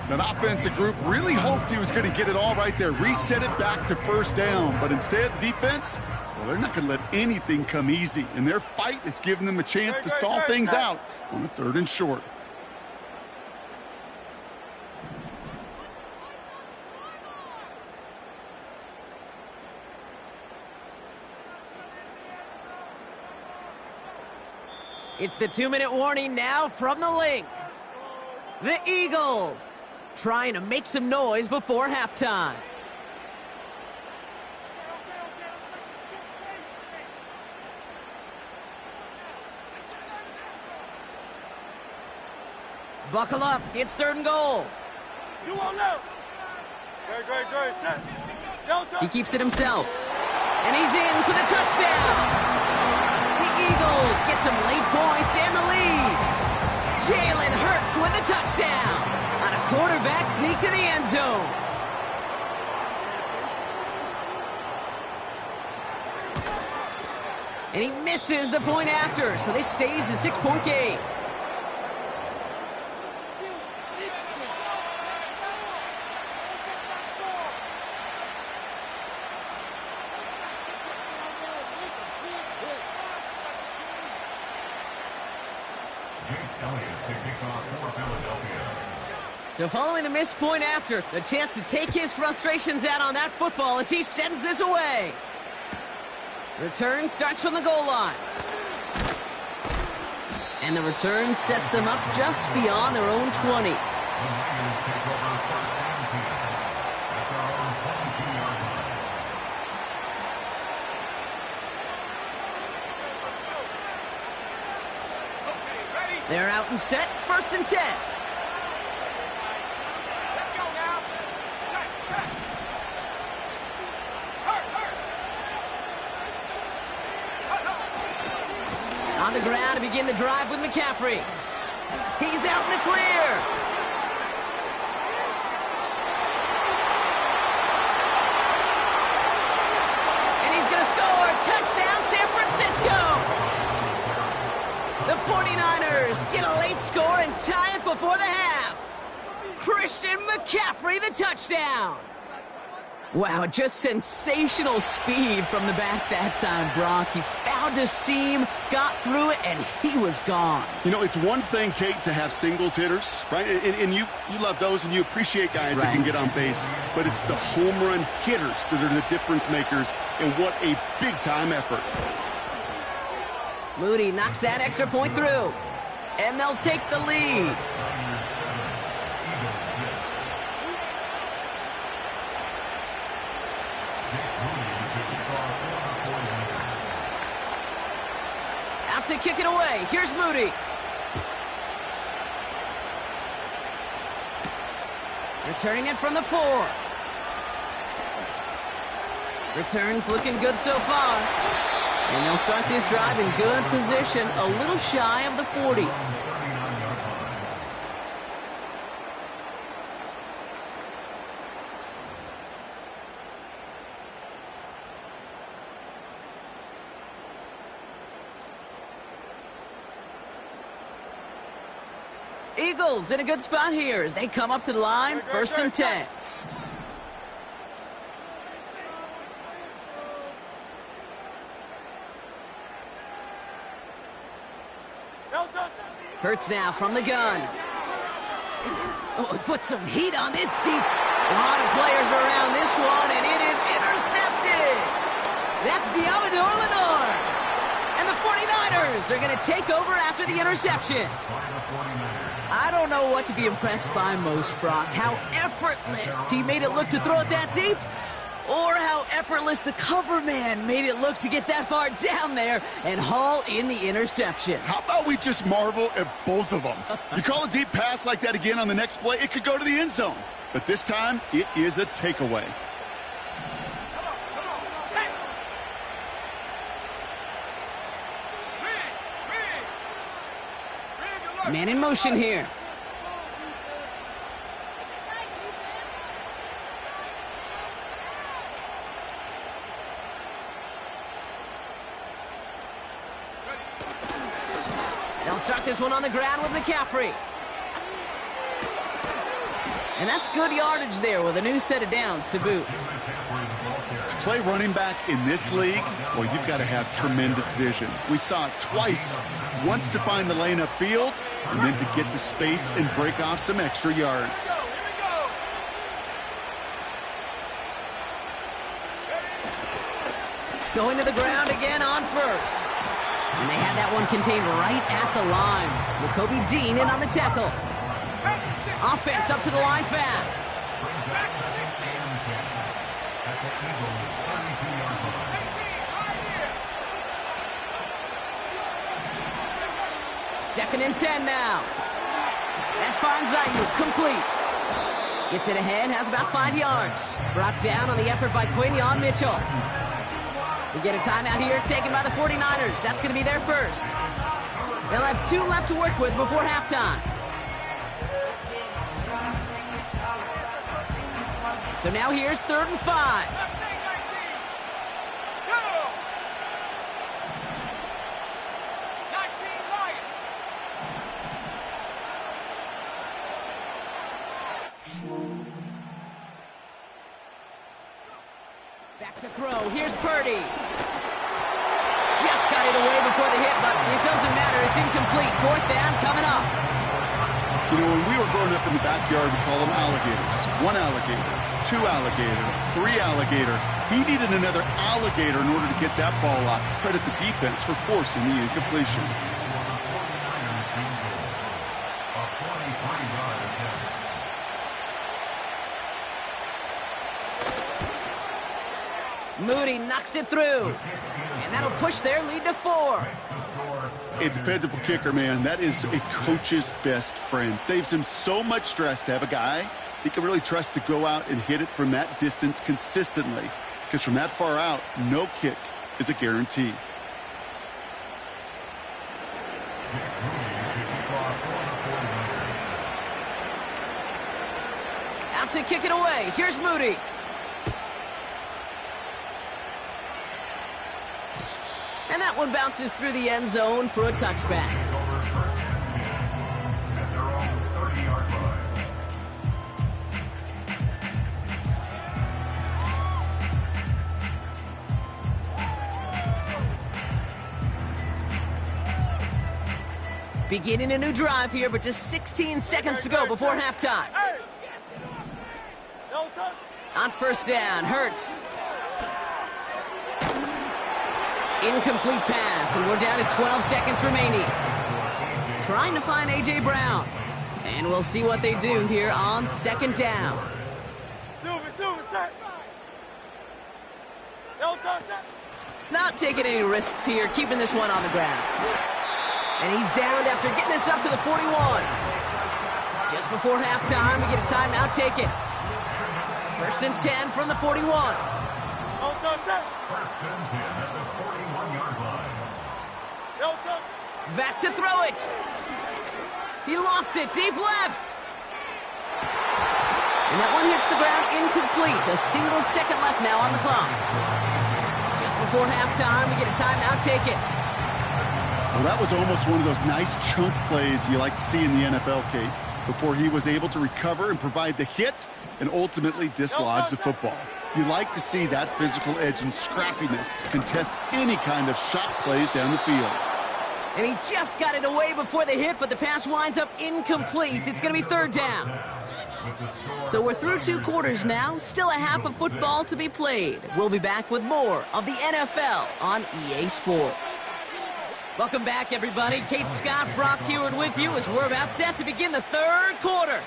That offensive group really hoped he was going to get it all right there, reset it back to 1st down. But instead, the defense, well, they're not going to let anything come easy. And their fight is giving them a chance to stall things out on a 3rd and short. It's the 2-minute warning now from the link. The Eagles trying to make some noise before halftime. Buckle up. It's 3rd and goal. You won't know. Great. Set. He keeps it himself. And he's in for the touchdown. The Eagles get some late points and the lead. Jalen Hurts with the touchdown on a quarterback sneak to the end zone. And he misses the point after, so this stays a 6-point game. So following the missed point after, the chance to take his frustrations out on that football as he sends this away. Return starts from the goal line. And the return sets them up just beyond their own 20. They're out and set, 1st and 10. Let's go now. Check. On the ground to begin the drive with McCaffrey. He's out in the clear. And he's going to score. Touchdown, San Francisco. The 49ers get a late score and tie it before the half. Christian McCaffrey, the touchdown. Wow, just sensational speed from the back that time, Brock. He found a seam, got through it, and he was gone. You know, it's one thing, Kate, to have singles hitters, right? And you love those, and you appreciate guys that can get on base. But it's the home run hitters that are the difference makers, and what a big-time effort. Moody knocks that extra point through, and they'll take the lead. Out to kick it away. Here's Moody. Returning it from the 4. Returns looking good so far. And they'll start this drive in good position, a little shy of the 40. Eagles in a good spot here as they come up to the line, 1st and 10. Hurts now from the gun. Oh, put some heat on this deep. A lot of players around this one, and it is intercepted. That's Diamador Lenore. And the 49ers are going to take over after the interception. I don't know what to be impressed by most, Brock. How effortless he made it look to throw it that deep, or how effortless the cover man made it look to get that far down there and haul in the interception. How about we just marvel at both of them? You call a deep pass like that again on the next play, it could go to the end zone. But this time, it is a takeaway. Man in motion here. They'll start this one on the ground with McCaffrey. And that's good yardage there with a new set of downs to boot. To play running back in this league, well, you've got to have tremendous vision. We saw it twice. Once to find the lane upfield, and then to get to space and break off some extra yards. Going to the ground again on 1st. And they had that one contained right at the line. Jacoby Dean in on the tackle. Offense up to the line fast. Second and 10 now. That finds Ayuk complete. Gets it ahead, has about 5 yards. Brought down on the effort by Quinion Mitchell. We get a timeout here taken by the 49ers. That's going to be their first. They'll have 2 left to work with before halftime. So now here's 3rd and 5. Back to throw. Here's Purdy. Just got it away before the hit, but it doesn't matter. It's incomplete. 4th down coming up. You know, when we were growing up in the backyard, we call them alligators. 1 alligator, 2 alligator, 3 alligator. He needed another alligator in order to get that ball off. Credit the defense for forcing the incompletion. Moody knocks it through. And that'll push their lead to 4. A dependable kicker, man. That is a coach's best friend. Saves him so much stress to have a guy he can really trust to go out and hit it from that distance consistently. Because from that far out, no kick is a guarantee. Out to kick it away. Here's Moody. And that one bounces through the end zone for a touchback. Beginning a new drive here, but just 16 seconds to go before halftime. On first down, Hurts. Incomplete pass, and we're down to 12 seconds remaining. Trying to find A.J. Brown. And we'll see what they do here on second down. Not taking any risks here, keeping this one on the ground. And he's downed after getting this up to the 41. Just before halftime, we get a timeout taken. First and 10 from the 41. Back to throw it. He lofts it deep left. And that one hits the ground incomplete. A single second left now on the clock. Just before halftime, we get a timeout taken. Well, that was almost one of those nice chunk plays you like to see in the NFL, Kate, before he was able to recover and provide the hit and ultimately dislodge the football. You like to see that physical edge and scrappiness to contest any kind of shot plays down the field. And he just got it away before the hit, but the pass winds up incomplete. It's going to be third down. So we're through 2 quarters now. Still a half of football to be played. We'll be back with more of the NFL on EA Sports. Welcome back, everybody. Kate Scott, Brock Heward with you as we're about set to begin the third quarter.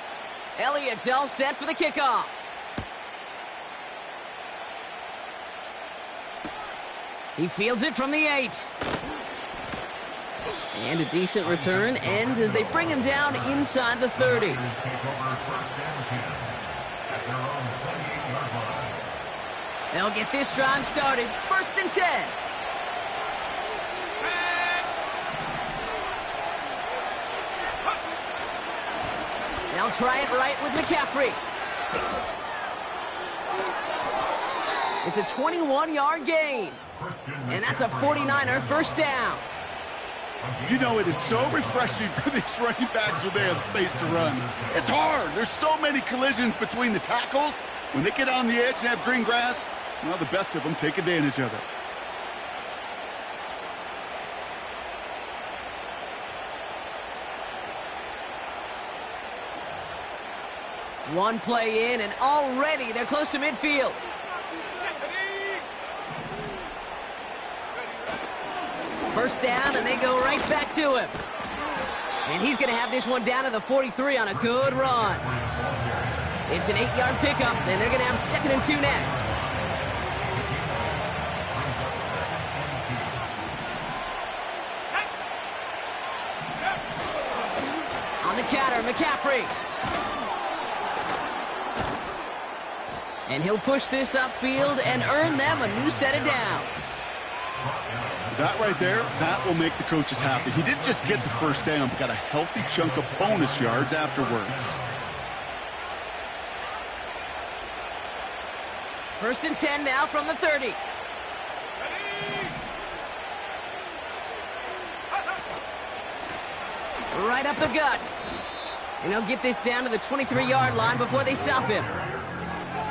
Elliott's all set for the kickoff. He fields it from the 8. And a decent return ends as they bring him down inside the 30. They'll get this drive started. First and 10. They'll try it right with McCaffrey. It's a 21-yard gain. And that's a 49er first down. You know, it is so refreshing for these running backs when they have space to run. It's hard. There's so many collisions between the tackles. When they get on the edge and have green grass, well, the best of them take advantage of it. One play in, and already they're close to midfield. First down, and they go right back to him. And he's going to have this one down to the 43 on a good run. It's an 8-yard pickup, and they're going to have 2nd and 2 next. On the counter, McCaffrey. And he'll push this upfield and earn them a new set of downs. That right there, that will make the coaches happy. He didn't just get the first down, but got a healthy chunk of bonus yards afterwards. First and 10 now from the 30. Right up the gut. And he'll get this down to the 23-yard line before they stop him.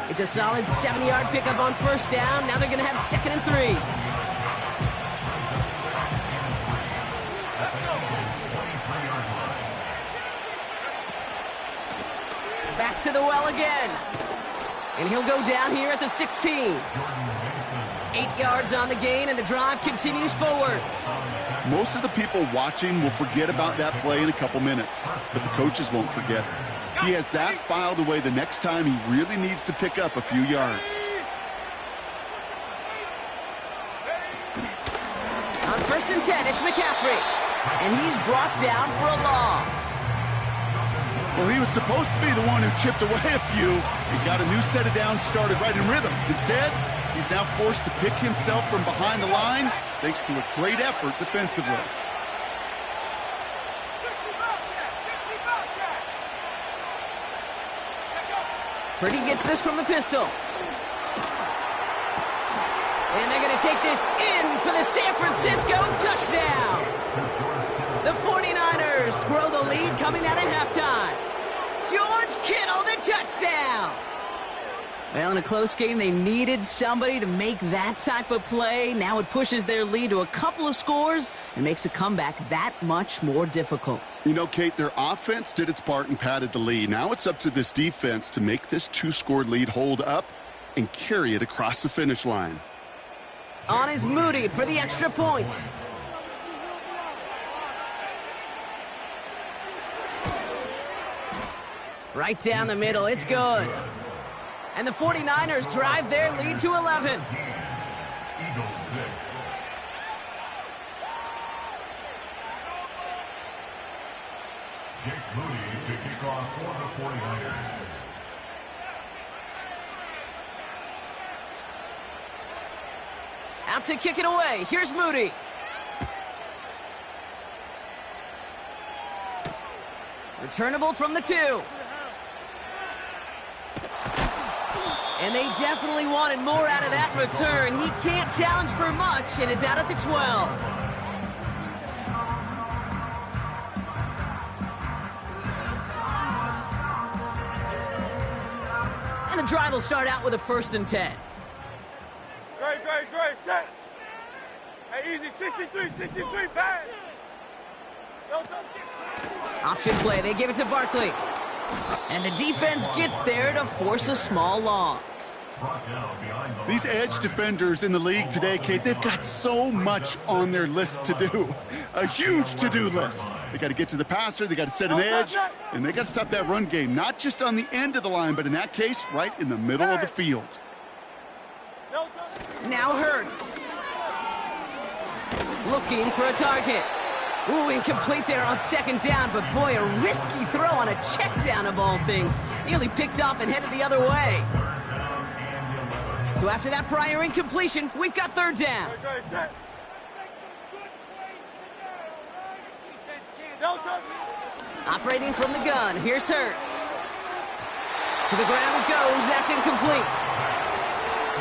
It's a solid 7-yard pickup on first down. Now they're going to have 2nd and 3. back to the well again. And he'll go down here at the 16. 8 yards on the gain, and the drive continues forward. Most of the people watching will forget about that play in a couple minutes, but the coaches won't forget. He has that filed away the next time he really needs to pick up a few yards. On 1st and 10, it's McCaffrey. And he's brought down for a loss. Well, he was supposed to be the one who chipped away a few and got a new set of downs started right in rhythm. Instead, he's now forced to pick himself from behind the line thanks to a great effort defensively. Purdy gets this from the pistol. And they're going to take this in for the San Francisco touchdown. The 49ers grow the lead coming out of halftime. George Kittle, the touchdown. Well, in a close game, they needed somebody to make that type of play. Now it pushes their lead to a couple of scores and makes a comeback that much more difficult. You know, Kate, their offense did its part and padded the lead. Now it's up to this defense to make this 2-score lead hold up and carry it across the finish line. On is Moody for the extra point. Right down the middle, it's good. And the 49ers drive their lead to 11. Eagles 6. Jake Moody to kick off for the 49ers. Out to kick it away. Here's Moody. Returnable from the 2. And they definitely wanted more out of that return. He can't challenge for much and is out at the 12. And the drive will start out with a 1st and 10. Great, set. Hey, easy, 63, pass. Option play, they give it to Barkley. And the defense gets there to force a small loss. These edge defenders in the league today, Kate, they've got so much on their list to do. A huge to-do list. They got to get to the passer, they got to set an edge, and they got to stop that run game, not just on the end of the line, but in that case, right in the middle of the field. Now Hurts. Looking for a target. Ooh, incomplete there on 2nd down, but boy, a risky throw on a check down of all things. Nearly picked off and headed the other way. So after that prior incompletion, we've got 3rd down. Operating from the gun, here's Hurts. To the ground it goes, that's incomplete.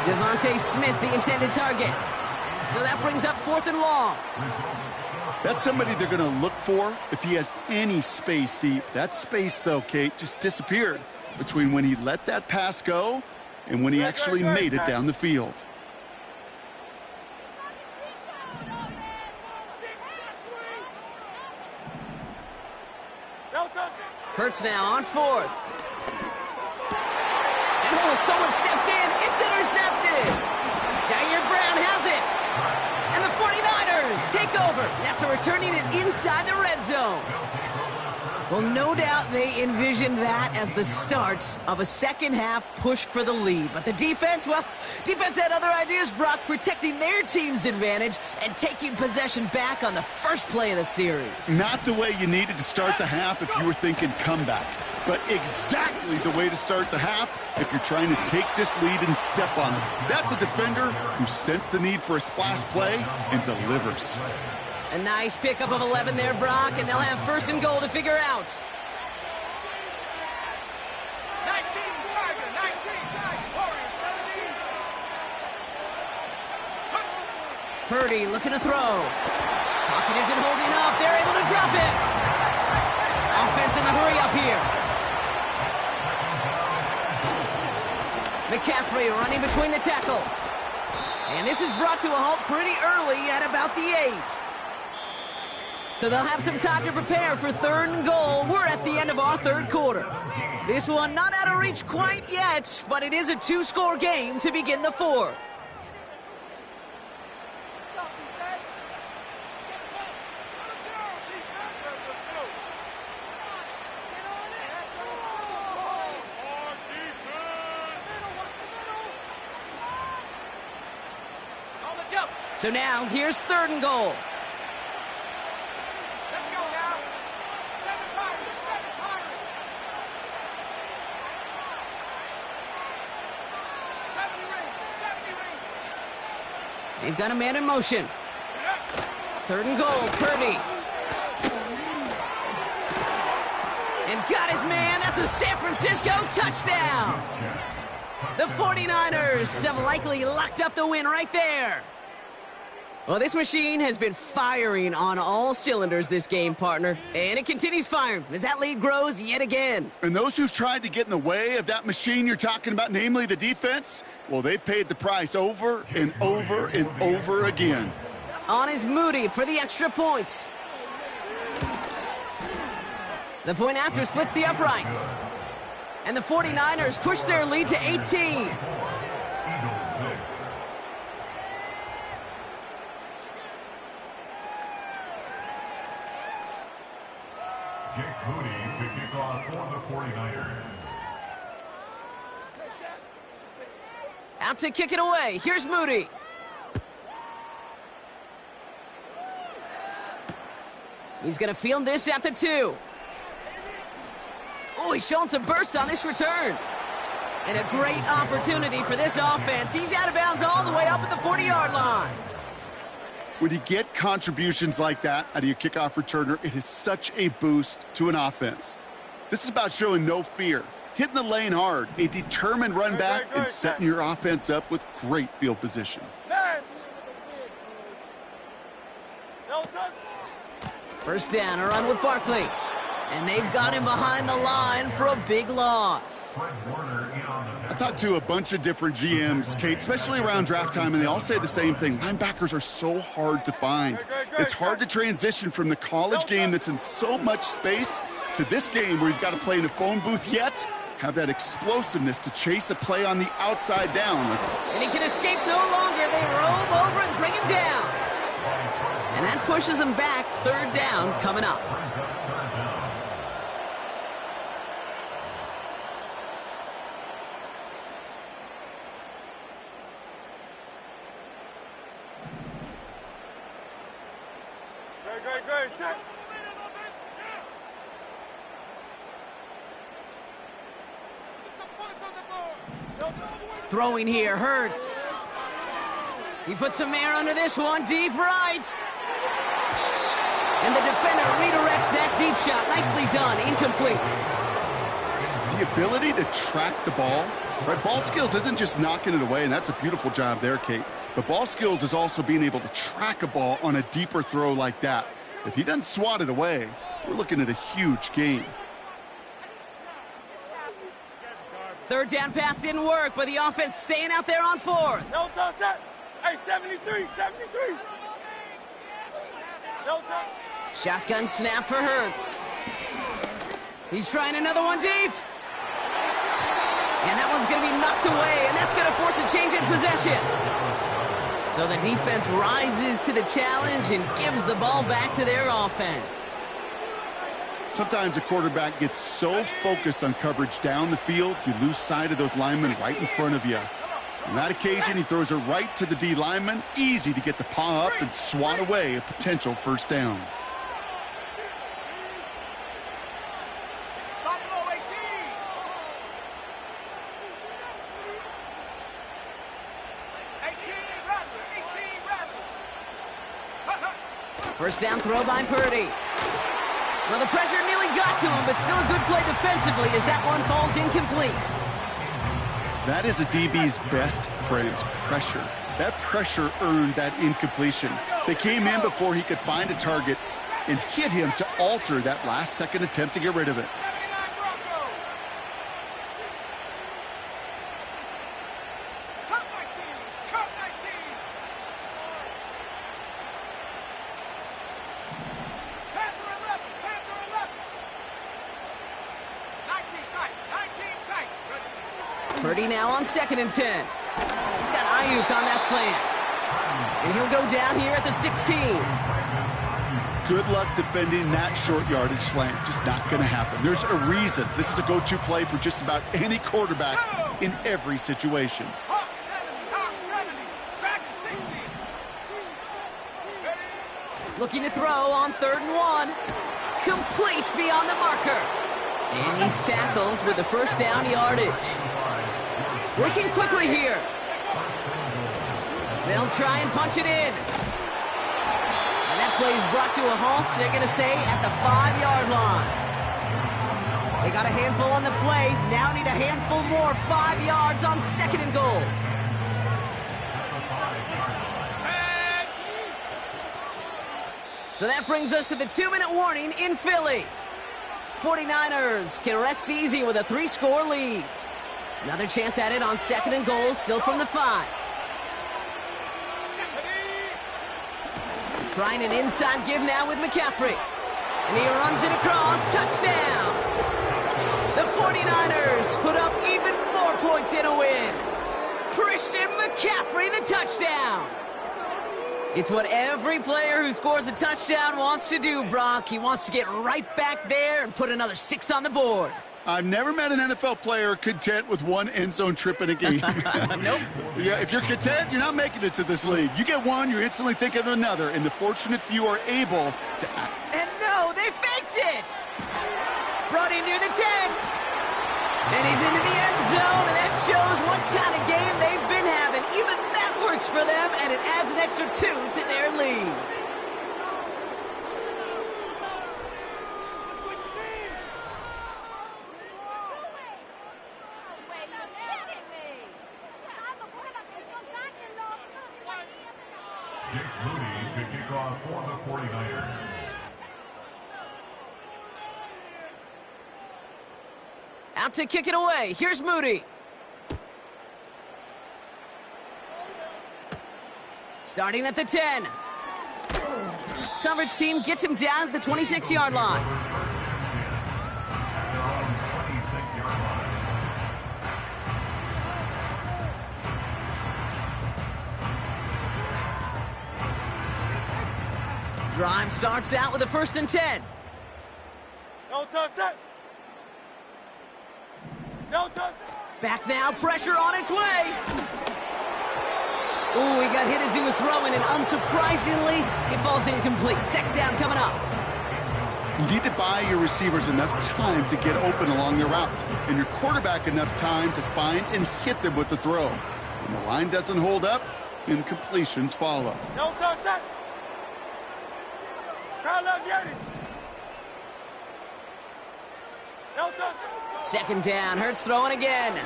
Devontae Smith, the intended target. So that brings up 4th and long. That's somebody they're going to look for if he has any space deep. That space, though, Kate, just disappeared between when he let that pass go and when he actually made it down the field. Hurts now on 4th. And oh, someone stepped in. It's intercepted. Jair Brown has it. And the 49ers take over after returning it inside the red zone. Well, no doubt they envisioned that as the start of a second-half push for the lead. But the defense, well, defense had other ideas, Brock, protecting their team's advantage and taking possession back on the first play of the series. Not the way you needed to start the half if you were thinking comeback, but exactly the way to start the half if you're trying to take this lead and step on it. That's a defender who sensed the need for a splash play and delivers. A nice pickup of 11 there, Brock, and they'll have 1st and goal to figure out. 19, Tiger, Warriors, 17. Purdy looking to throw. Pocket isn't holding up. They're able to drop it. Offense in the hurry up here. McCaffrey running between the tackles. And this is brought to a halt pretty early at about the 8. So they'll have some time to prepare for 3rd and goal. We're at the end of our 3rd quarter. This one not out of reach quite yet, but it is a two-score game to begin the fourth. So now, here's 3rd and goal. Let's go now. 7 Pirates, 7 Pirates. 70 rings, 70 rings. They've got a man in motion. 3rd and goal, Purdy. And got his man. That's a San Francisco touchdown. The 49ers have likely locked up the win right there. Well, this machine has been firing on all cylinders this game, partner. And it continues firing as that lead grows yet again. And those who've tried to get in the way of that machine you're talking about, namely the defense, well, they've paid the price over and over and over again. On is Moody for the extra point. The point after splits the uprights. And the 49ers push their lead to 18. Jake Moody to kick off for the 49ers. Out to kick it away. Here's Moody. He's going to field this at the 2. Oh, he's showing some burst on this return. And a great opportunity for this offense. He's out of bounds all the way up at the 40-yard line. When you get contributions like that out of your kickoff returner, it is such a boost to an offense. This is about showing no fear, hitting the lane hard, a determined run back, and setting your offense up with great field position. First down, a run with Barkley. And they've got him behind the line for a big loss. I talked to a bunch of different GMs, Kate, especially around draft time, and they all say the same thing. Linebackers are so hard to find. It's hard to transition from the college game that's in so much space to this game where you've got to play in a phone booth yet have that explosiveness to chase a play on the outside down. And he can escape no longer. They roam over and bring him down. And that pushes him back. 3rd down coming up. Great, check. Throwing here hurts. He puts some air under this one, deep right. And the defender redirects that deep shot. Nicely done, incomplete. The ability to track the ball, right? Ball skills isn't just knocking it away, and that's a beautiful job there, Kate. But ball skills is also being able to track a ball on a deeper throw like that. If he doesn't swat it away, we're looking at a huge game. 3rd down pass didn't work, but the offense staying out there on 4th. No touch that. Hey, 73, 73. No touch. Shotgun snap for Hurts. He's trying another one deep. And that one's going to be knocked away, and that's going to force a change in possession. So the defense rises to the challenge and gives the ball back to their offense. Sometimes a quarterback gets so focused on coverage down the field, you lose sight of those linemen right in front of you. On that occasion, he throws it right to the D lineman. Easy to get the paw up and swat away a potential first down. First down throw by Purdy. Well, the pressure nearly got to him, but still a good play defensively as that one falls incomplete. That is a DB's best friend, pressure. That pressure earned that incompletion. They came in before he could find a target and hit him to alter that last-second attempt to get rid of it. Purdy now on 2nd and 10. He's got Ayuk on that slant. And he'll go down here at the 16. Good luck defending that short yardage slant. Just not going to happen. There's a reason this is a go-to play for just about any quarterback in every situation. Looking to throw on 3rd and 1. Complete beyond the marker. And he's tackled with the first down yardage. Working quickly here. They'll try and punch it in. And that play is brought to a halt, so they're going to say at the 5-yard line. They got a handful on the play. Now need a handful more. 5 yards on 2nd and goal. So that brings us to the 2-minute warning in Philly. 49ers can rest easy with a 3-score lead. Another chance at it on 2nd and goal, still from the 5. Trying an inside give now with McCaffrey. And he runs it across. Touchdown! The 49ers put up even more points in a win. Christian McCaffrey, the touchdown! It's what every player who scores a touchdown wants to do, Brock. He wants to get right back there and put another 6 on the board. I've never met an NFL player content with one end zone trip in a game. Nope. Yeah, if you're content, you're not making it to this league. You get one, you're instantly thinking of another, and the fortunate few are able to act. And no, they faked it! Brought in near the 10. And he's into the end zone, and that shows what kind of game they've been having. Even that works for them, and it adds an extra 2 to their lead. Jake Moody to kick off for the 49ers. Out to kick it away. Here's Moody. Starting at the 10. Coverage team gets him down at the 26-yard line. At their own 26-yard line. Drive starts out with a 1st and 10. No touch that. No touch. Back now, pressure on its way. Ooh, he got hit as he was throwing, and unsurprisingly, it falls incomplete. 2nd down coming up. You need to buy your receivers enough time to get open along their route, and your quarterback enough time to find and hit them with the throw. When the line doesn't hold up, incompletions follow. No touch that. Crowd love Yeti. No touch. 2nd down, Hurts throwing again.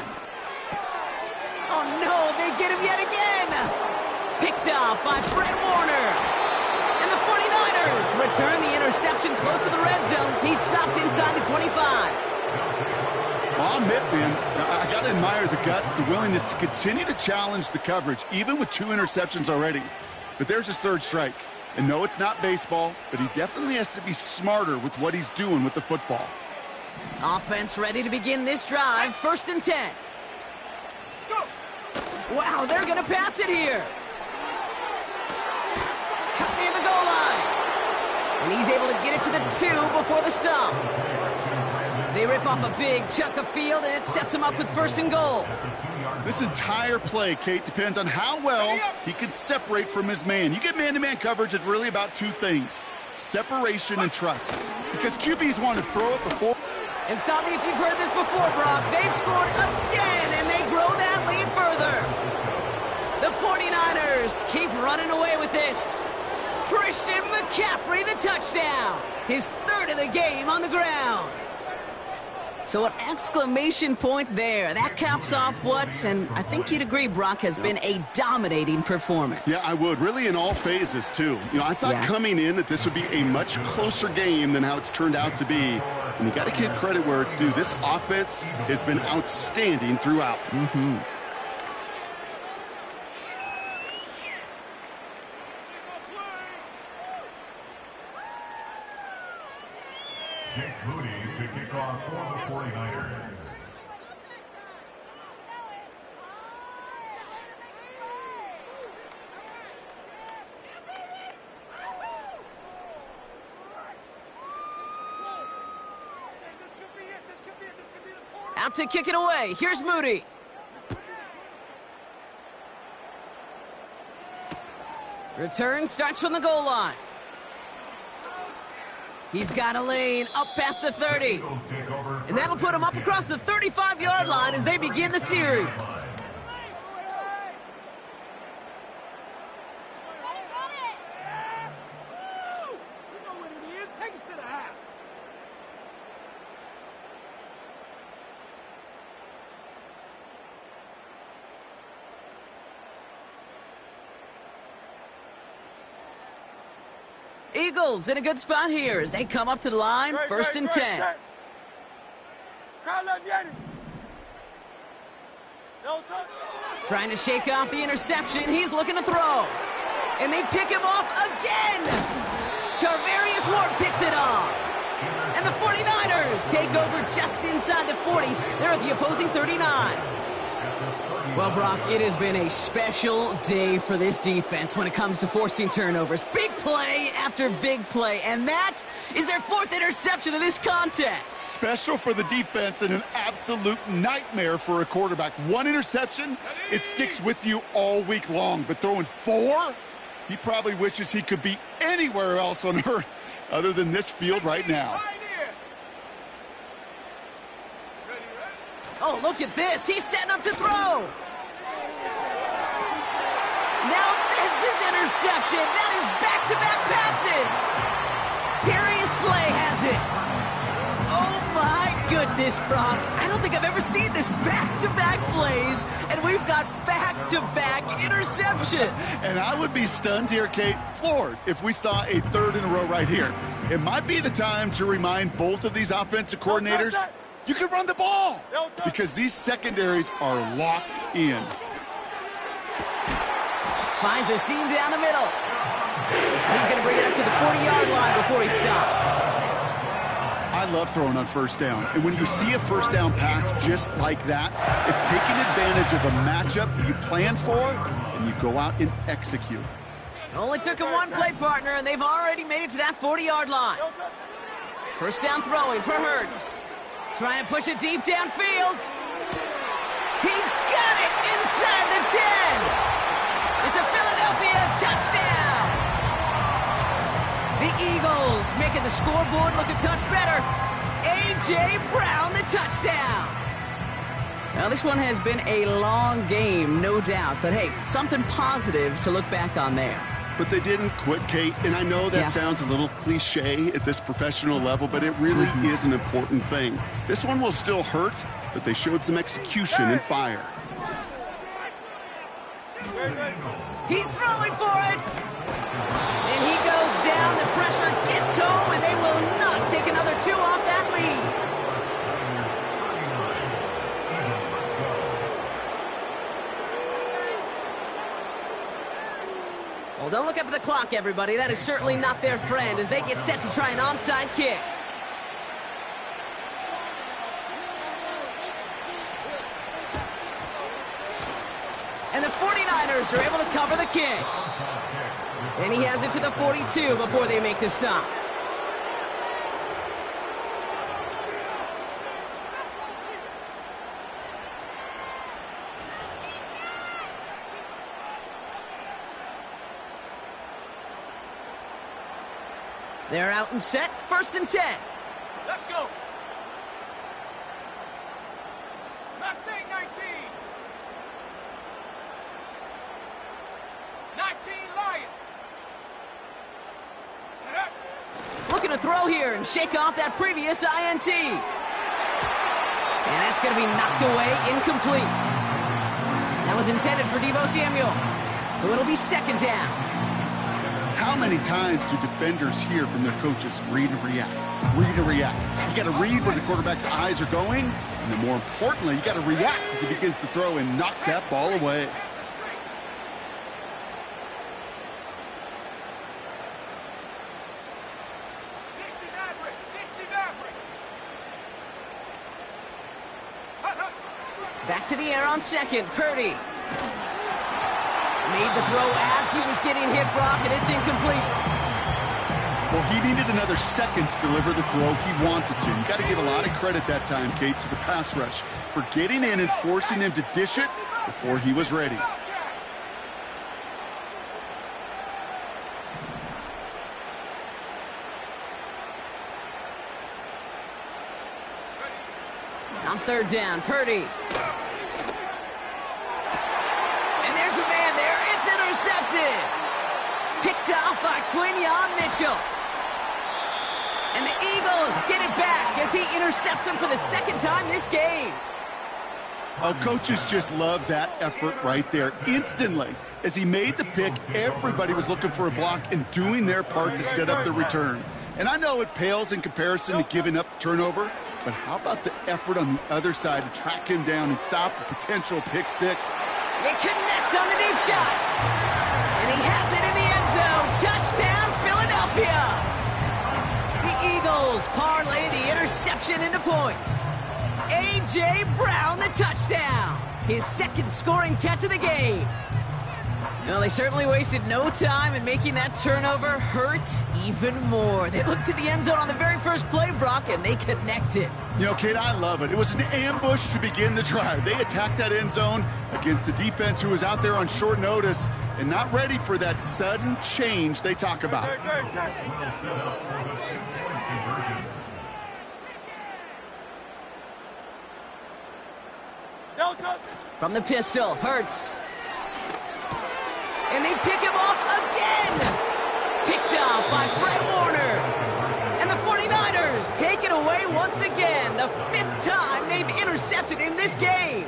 Oh no, they get him yet again. Picked off by Fred Warner. And the 49ers return the interception close to the red zone. He's stopped inside the 25. Well, I'll admit, man, I got to admire the guts, the willingness to continue to challenge the coverage, even with 2 interceptions already. But there's his 3rd strike. And no, it's not baseball, but he definitely has to be smarter with what he's doing with the football. Offense ready to begin this drive. 1st and 10. Wow, they're going to pass it here. Cut near the goal line. And he's able to get it to the 2 before the stop. They rip off a big chunk of field, and it sets him up with 1st and goal. This entire play, Kate, depends on how well he can separate from his man. You get man-to-man coverage, it's really about 2 things: separation and trust. Because QBs want to throw it before. And stop me if you've heard this before, Brock. They've scored again, and they grow that lead further. The 49ers keep running away with this. Christian McCaffrey, the touchdown. His 3rd of the game on the ground. So an exclamation point there. That caps off what, and I think you'd agree, Brock, has been a dominating performance. Yeah, I would. Really in all phases, too. You know, I thought coming in that this would be a much closer game than how it's turned out to be. And you got to give credit where it's due. This offense has been outstanding throughout. Jake Moody to kick off for the 49ers. Out to kick it away. Here's Moody. Return starts from the goal line. He's got a lane up past the 30. And that'll put him up across the 35-yard line as they begin the series. Eagles in a good spot here as they come up to the line, first and 10. Trying to shake off the interception. He's looking to throw. And they pick him off again. Charvarius Ward picks it off. And the 49ers take over just inside the 40. They're at the opposing 39. Well, Brock, it has been a special day for this defense when it comes to forcing turnovers. Big play after big play, and that is their 4th interception of this contest. Special for the defense and an absolute nightmare for a quarterback. 1 interception, it sticks with you all week long, but throwing 4, he probably wishes he could be anywhere else on earth other than this field right now. Oh, look at this. He's setting up to throw. Now this is intercepted. That is back-to-back passes. Darius Slay has it. Oh, my goodness, Brock. I don't think I've ever seen this back-to-back plays, and we've got back-to-back interceptions. And I would be stunned here, Kate, floored, if we saw a 3rd in a row right here. It might be the time to remind both of these offensive coordinators, you can run the ball because these secondaries are locked in. Finds a seam down the middle. He's going to bring it up to the 40-yard line before he stops. I love throwing on first down. And when you see a first down pass just like that, it's taking advantage of a matchup you plan for, and you go out and execute. Only took him 1 play, partner, and they've already made it to that 40-yard line. First down throwing for Hurts. Trying to push it deep downfield. He's got it inside the 10. It's a Philadelphia touchdown. The Eagles making the scoreboard look a touch better. A.J. Brown, the touchdown. Now, this one has been a long game, no doubt. But, hey, something positive to look back on there. But they didn't quit, Kate, and I know that sounds a little cliche at this professional level, but it really is an important thing. This one will still hurt, but they showed some execution and fire. He's throwing for it! And he goes down, the pressure gets home, and they will not take another 2 off that lead. Well, don't look up at the clock, everybody. That is certainly not their friend as they get set to try an onside kick. And the 49ers are able to cover the kick. And he has it to the 42 before they make the stop. They're out and set, first and 10. Let's go. Mustang 19. 19 Lion. Looking to throw here and shake off that previous INT. And that's going to be knocked away, incomplete. That was intended for Deebo Samuel. So it'll be second down. How many times do defenders hear from their coaches, read and react, read and react? You got to read where the quarterback's eyes are going, and then more importantly, you got to react as he begins to throw and knock that ball away. Back to the air on second, Purdy. Made the throw as he was getting hit, Brock, and it's incomplete. Well, he needed another second to deliver the throw he wanted to. You got to give a lot of credit that time, Kate, to the pass rush for getting in and forcing him to dish it before he was ready. On third down, Purdy. And there's a man there. It's intercepted. Picked off by Quinyon Mitchell. And the Eagles get it back as he intercepts him for the second time this game. Oh, coaches just love that effort right there. Instantly, as he made the pick, everybody was looking for a block and doing their part to set up the return. And I know it pales in comparison to giving up the turnover, but how about the effort on the other side to track him down and stop the potential pick six? They connect on the deep shot. And he has it in the end zone. Touchdown, Philadelphia. The Eagles parlay the interception into points. A.J. Brown, the touchdown. His second scoring catch of the game. Well, they certainly wasted no time in making that turnover hurt even more. They looked to the end zone on the very first play, Brock, and they connected. You know, Kate, I love it. It was an ambush to begin the drive. They attacked that end zone against a defense who was out there on short notice and not ready for that sudden change they talk about. From the pistol, Hurts. And they pick him off again. Picked off by Fred Warner. And the 49ers take it away once again. The fifth time they've intercepted him this game.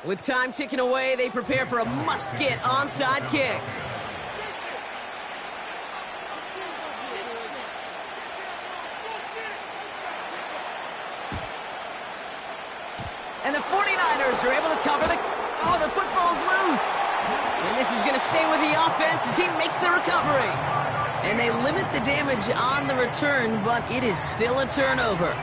With time ticking away, they prepare for a must-get onside kick. And the 49ers are able to cover the... Oh, the football's loose. And this is going to stay with the offense as he makes the recovery. And they limit the damage on the return, but it is still a turnover.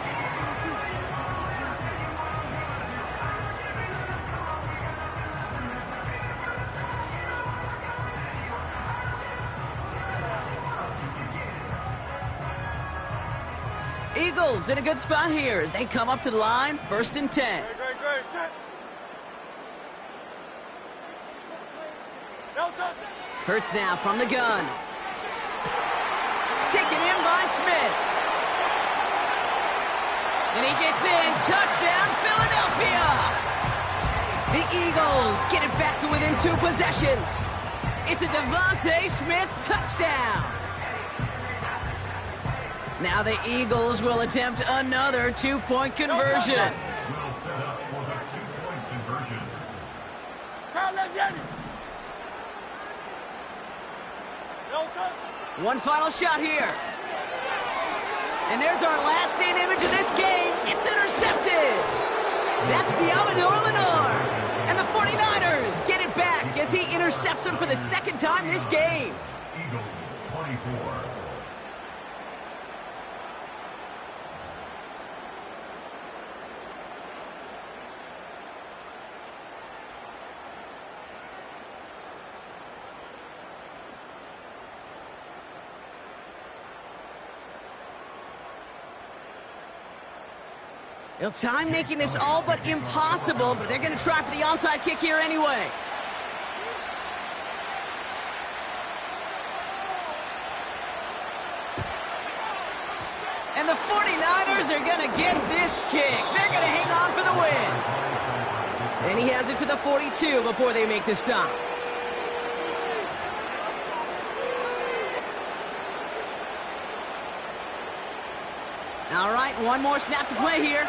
Eagles in a good spot here as they come up to the line, 1st and 10. Hurts now from the gun. Taken in by Smith. And he gets in. Touchdown, Philadelphia. The Eagles get it back to within 2 possessions. It's a Devontae Smith touchdown. Now the Eagles will attempt another 2-point conversion. Will set up for the 2-point conversion. One final shot here. And there's our last-in image of this game. It's intercepted. That's Diamador Lenore. And the 49ers get it back as he intercepts him for the second time this game. Eagles 24. Time making this all but impossible, but they're going to try for the onside kick here anyway. And the 49ers are going to get this kick. They're going to hang on for the win. And he has it to the 42 before they make the stop. All right, one more snap to play here.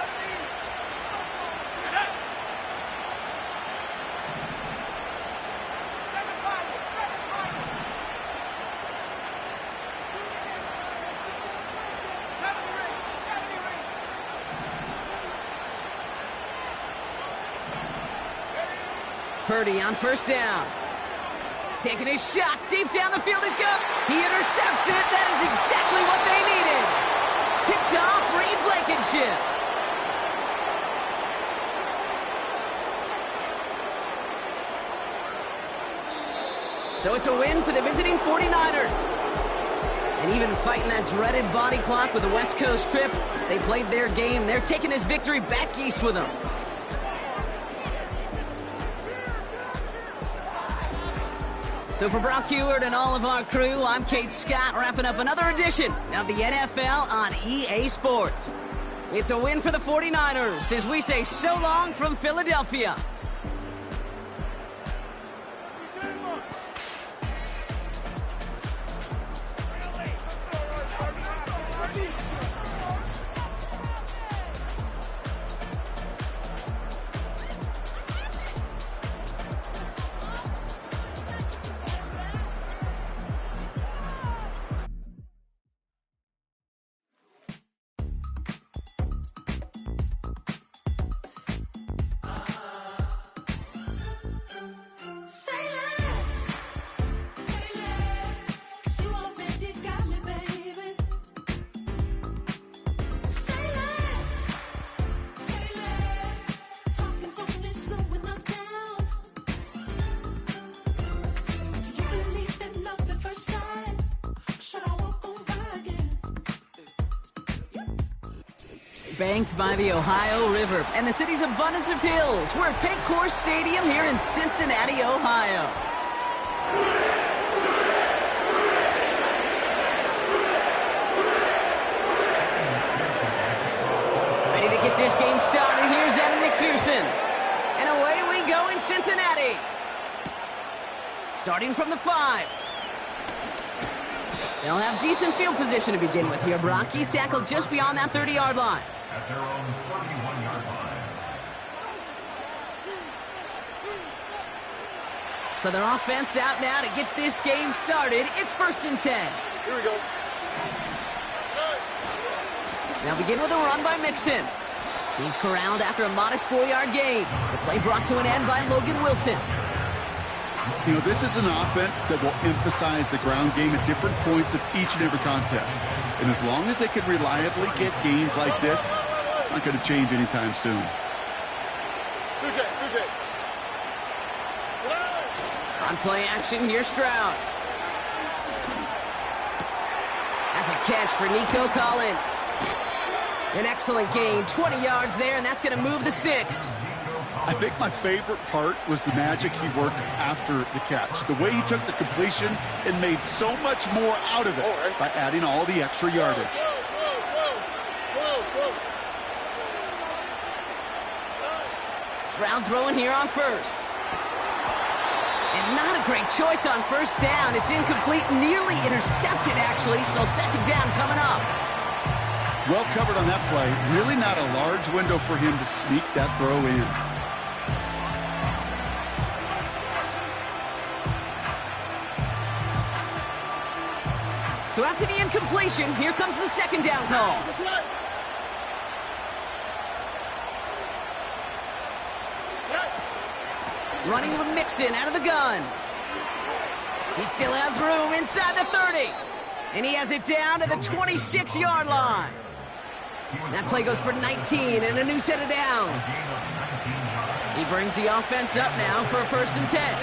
Purdy on 1st down. Taking his shot deep down the field and go. He intercepts it. That is exactly what they needed. Picked off Reed Blankenship. So it's a win for the visiting 49ers. And even fighting that dreaded body clock with a West Coast trip, they played their game. They're taking this victory back east with them. So for Brock Heward and all of our crew, I'm Kate Scott, wrapping up another edition of the NFL on EA Sports. It's a win for the 49ers as we say so long from Philadelphia. Banked by the Ohio River and the city's abundance of hills. We're at Paycor Stadium here in Cincinnati, Ohio. Ready to get this game started. Here's Evan McPherson. And away we go in Cincinnati. Starting from the 5. They'll have decent field position to begin with here. Brock, he's tackled just beyond that 30-yard line. At their own 31-yard line. So their offense out now to get this game started. It's 1st and 10. Here we go. Now begin with a run by Mixon. He's corralled after a modest 4-yard gain. The play brought to an end by Logan Wilson. You know, this is an offense that will emphasize the ground game at different points of each and every contest. And as long as they can reliably get gains like this, it's not going to change anytime soon. On play action, here's Stroud. That's a catch for Nico Collins. An excellent gain, 20 yards there, and that's going to move the sticks. I think my favorite part was the magic he worked after the catch. The way he took the completion and made so much more out of it by adding all the extra yardage. Stroud throwing here on 1st. And not a great choice on 1st down. It's incomplete, nearly intercepted actually, so 2nd down coming up. Well covered on that play. Really not a large window for him to sneak that throw in. So after the incompletion, here comes the 2nd down call. Running with Mixon out of the gun. He still has room inside the 30. And he has it down to the 26-yard line. That play goes for 19 and a new set of downs. He brings the offense up now for a 1st and 10.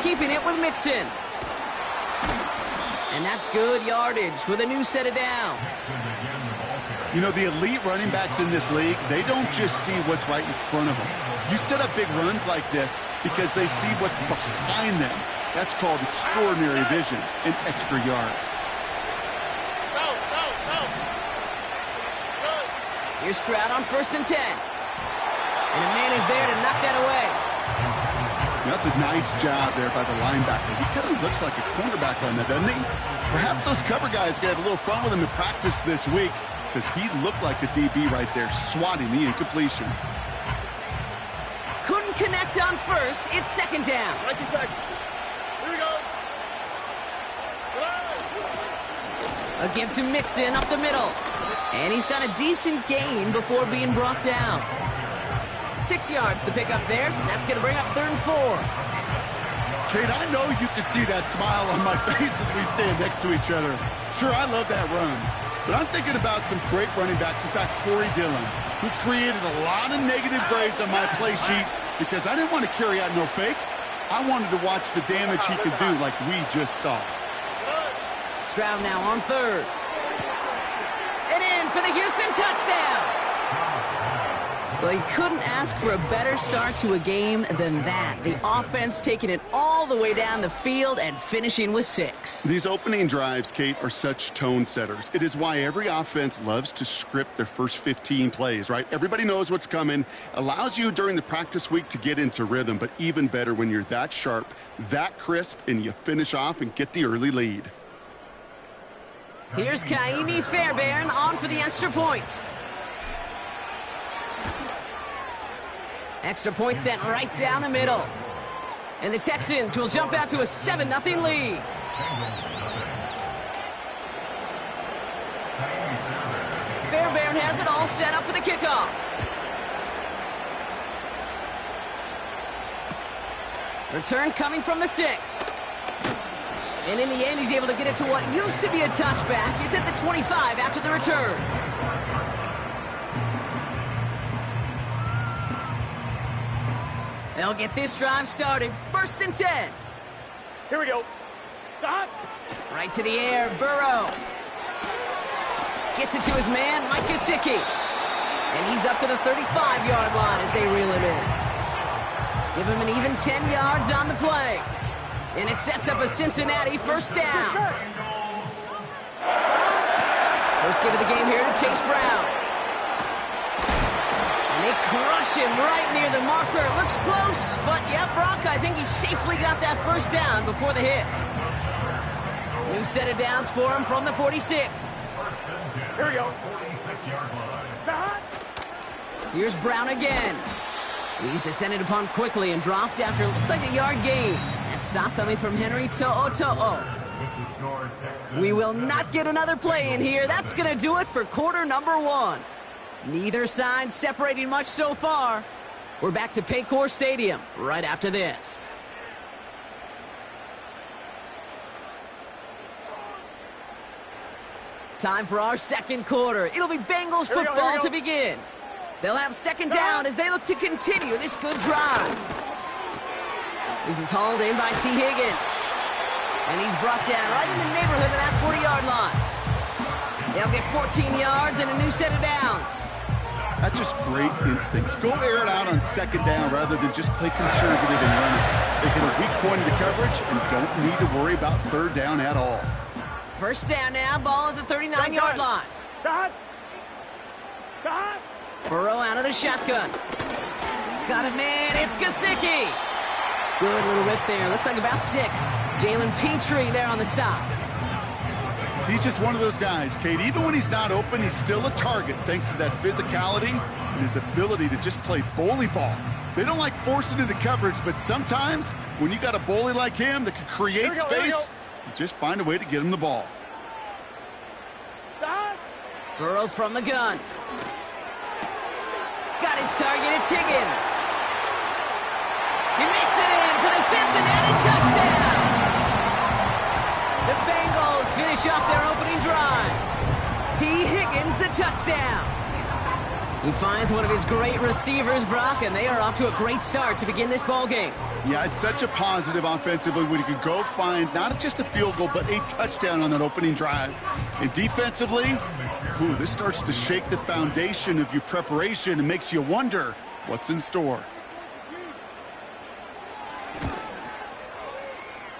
Keeping it with Mixon. And that's good yardage with a new set of downs. You know, the elite running backs in this league, they don't just see what's right in front of them. You set up big runs like this because they see what's behind them. That's called extraordinary vision and extra yards. Here's Stroud on 1st and 10. And a man is there to knock that away. That's a nice job there by the linebacker. He kind of looks like a cornerback on that, doesn't he? Perhaps those cover guys are going to have a little fun with him in practice this week because he looked like a DB right there, swatting the incompletion. Couldn't connect on 1st. It's 2nd down. Here we go. A give to Mixon up the middle. And he's got a decent gain before being brought down. 6 yards the pick up there. That's going to bring up 3rd and 4. Kate, I know you can see that smile on my face as we stand next to each other. Sure, I love that run. But I'm thinking about some great running backs. In fact, Corey Dillon, who created a lot of negative grades on my play sheet because I didn't want to carry out no fake. I wanted to watch the damage he could do like we just saw. Stroud now on third. And in for the Houston touchdown. Well, you couldn't ask for a better start to a game than that. The offense taking it all the way down the field and finishing with 6. These opening drives, Kate, are such tone setters. It is why every offense loves to script their first 15 plays, right? Everybody knows what's coming. Allows you during the practice week to get into rhythm, but even better when you're that sharp, that crisp, and you finish off and get the early lead. Here's Kaimi Fairbairn on for the extra point. Extra point sent right down the middle. And the Texans will jump out to a 7-0 lead. Fairbairn has it all set up for the kickoff. Return coming from the 6. And in the end, he's able to get it to what used to be a touchback. It's at the 25 after the return. They'll get this drive started. 1st and 10. Here we go. Stop. Right to the air, Burrow. Gets it to his man, Mike Gesicki. And he's up to the 35-yard line as they reel him in. Give him an even 10 yards on the play. And it sets up a Cincinnati 1st down. First give of the game here to Chase Brown. And they crush him right near the marker. Looks close, but yeah, Brock, I think he safely got that 1st down before the hit. New set of downs for him from the 46. Here we go. Here's Brown again. He's descended upon quickly and dropped after looks like a yard gain. That stop coming from Henry To'o. We will not get another play in here. That's going to do it for quarter number 1. Neither side separating much so far. We're back to Paycor Stadium right after this. Time for our 2nd quarter. It'll be Bengals football to begin. They'll have 2nd down as they look to continue this good drive. This is hauled in by T. Higgins. And he's brought down right in the neighborhood of that 40-yard line. They'll get 14 yards and a new set of downs. That's just great instincts. Go air it out on 2nd down rather than just play conservative and run it. They get a weak point in the coverage and don't need to worry about 3rd down at all. 1st down now, ball at the 39-yard line. Stop. Burrow out of the shotgun. Got it, man. It's Gesicki. Good little rip there. Looks like about 6. Jalen Petrie there on the stop. He's just one of those guys, Kate. Even when he's not open, he's still a target thanks to that physicality and his ability to just play bully ball. They don't like forcing into coverage, but sometimes when you got a bully like him that can create space, you just find a way to get him the ball. Burrow from the gun. Got his target, it's Higgins. He makes it in for the Cincinnati touchdown. The Bengals finish off their opening drive. T. Higgins, the touchdown. He finds one of his great receivers, Brock, and they are off to a great start to begin this ball game. Yeah, it's such a positive offensively when you can go find not just a field goal, but a touchdown on that opening drive. And defensively, this starts to shake the foundation of your preparation and makes you wonder what's in store.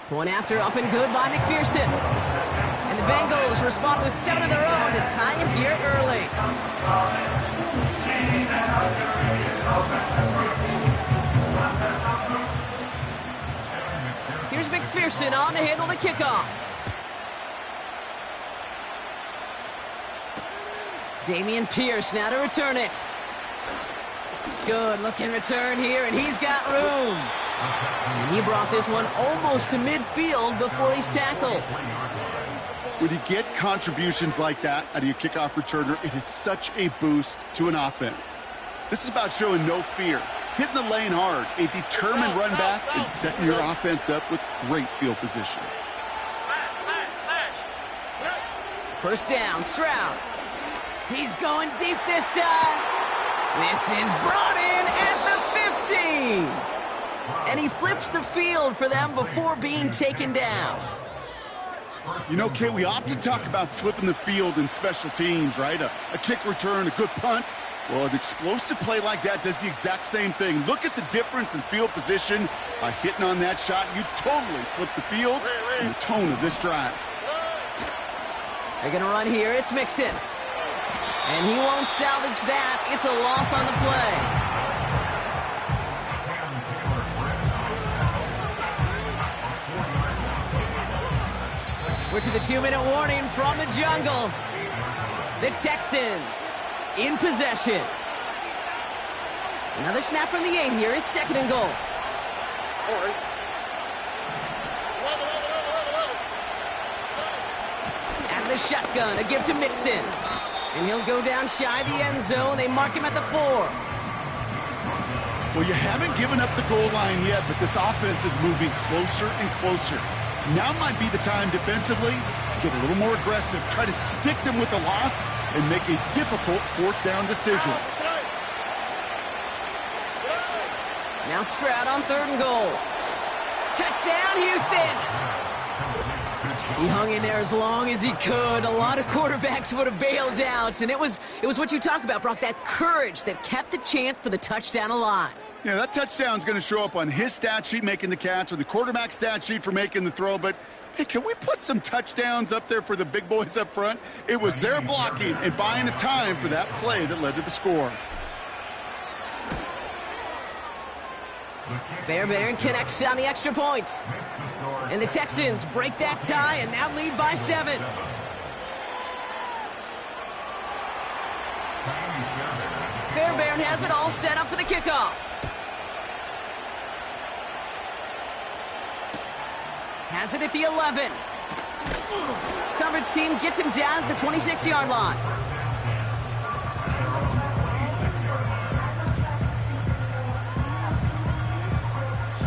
Point after up and good by McPherson. And the Bengals respond with 7 of their own to tie it here early. Here's McPherson on to handle the kickoff. Dameon Pierce now to return it. Good looking return here, and he's got room. And he brought this one almost to midfield before he's tackled. When you get contributions like that out of your kickoff returner, it is such a boost to an offense. This is about showing no fear, hitting the lane hard, a determined run back, and setting your offense up with great field position. 1st down, Stroud. He's going deep this time. This is brought in at the 15. clean. And he flips the field for them before being taken down. You know, Kay, we often talk about flipping the field in special teams, right? A kick return, a good punt. Well, an explosive play like that does the exact same thing. Look at the difference in field position. By hitting on that shot, you've totally flipped the field and the tone of this drive. They're going to run here. It's Mixon. And he won't salvage that. It's a loss on the play. We're to the 2-minute warning from the jungle. The Texans in possession. Another snap from the 8 here. It's 2nd and goal. Out of the shotgun, a give to Mixon. And he'll go down shy of the end zone. They mark him at the 4. Well, you haven't given up the goal line yet, but this offense is moving closer and closer. Now might be the time defensively to get a little more aggressive, try to stick them with the loss, and make a difficult 4th down decision. Now Stroud on 3rd and goal. Touchdown, Houston! He hung in there as long as he could. A lot of quarterbacks would have bailed out, and it was what you talk about, Brock, that courage that kept the chance for the touchdown alive. Yeah, that touchdown's going to show up on his stat sheet making the catch or the quarterback stat sheet for making the throw, but hey, can we put some touchdowns up there for the big boys up front? It was their blocking and buying of time for that play that led to the score. Fairbairn connects on the extra point. And the Texans break that tie and now lead by 7. Fairbairn has it all set up for the kickoff. Has it at the 11. Coverage team gets him down at the 26-yard line.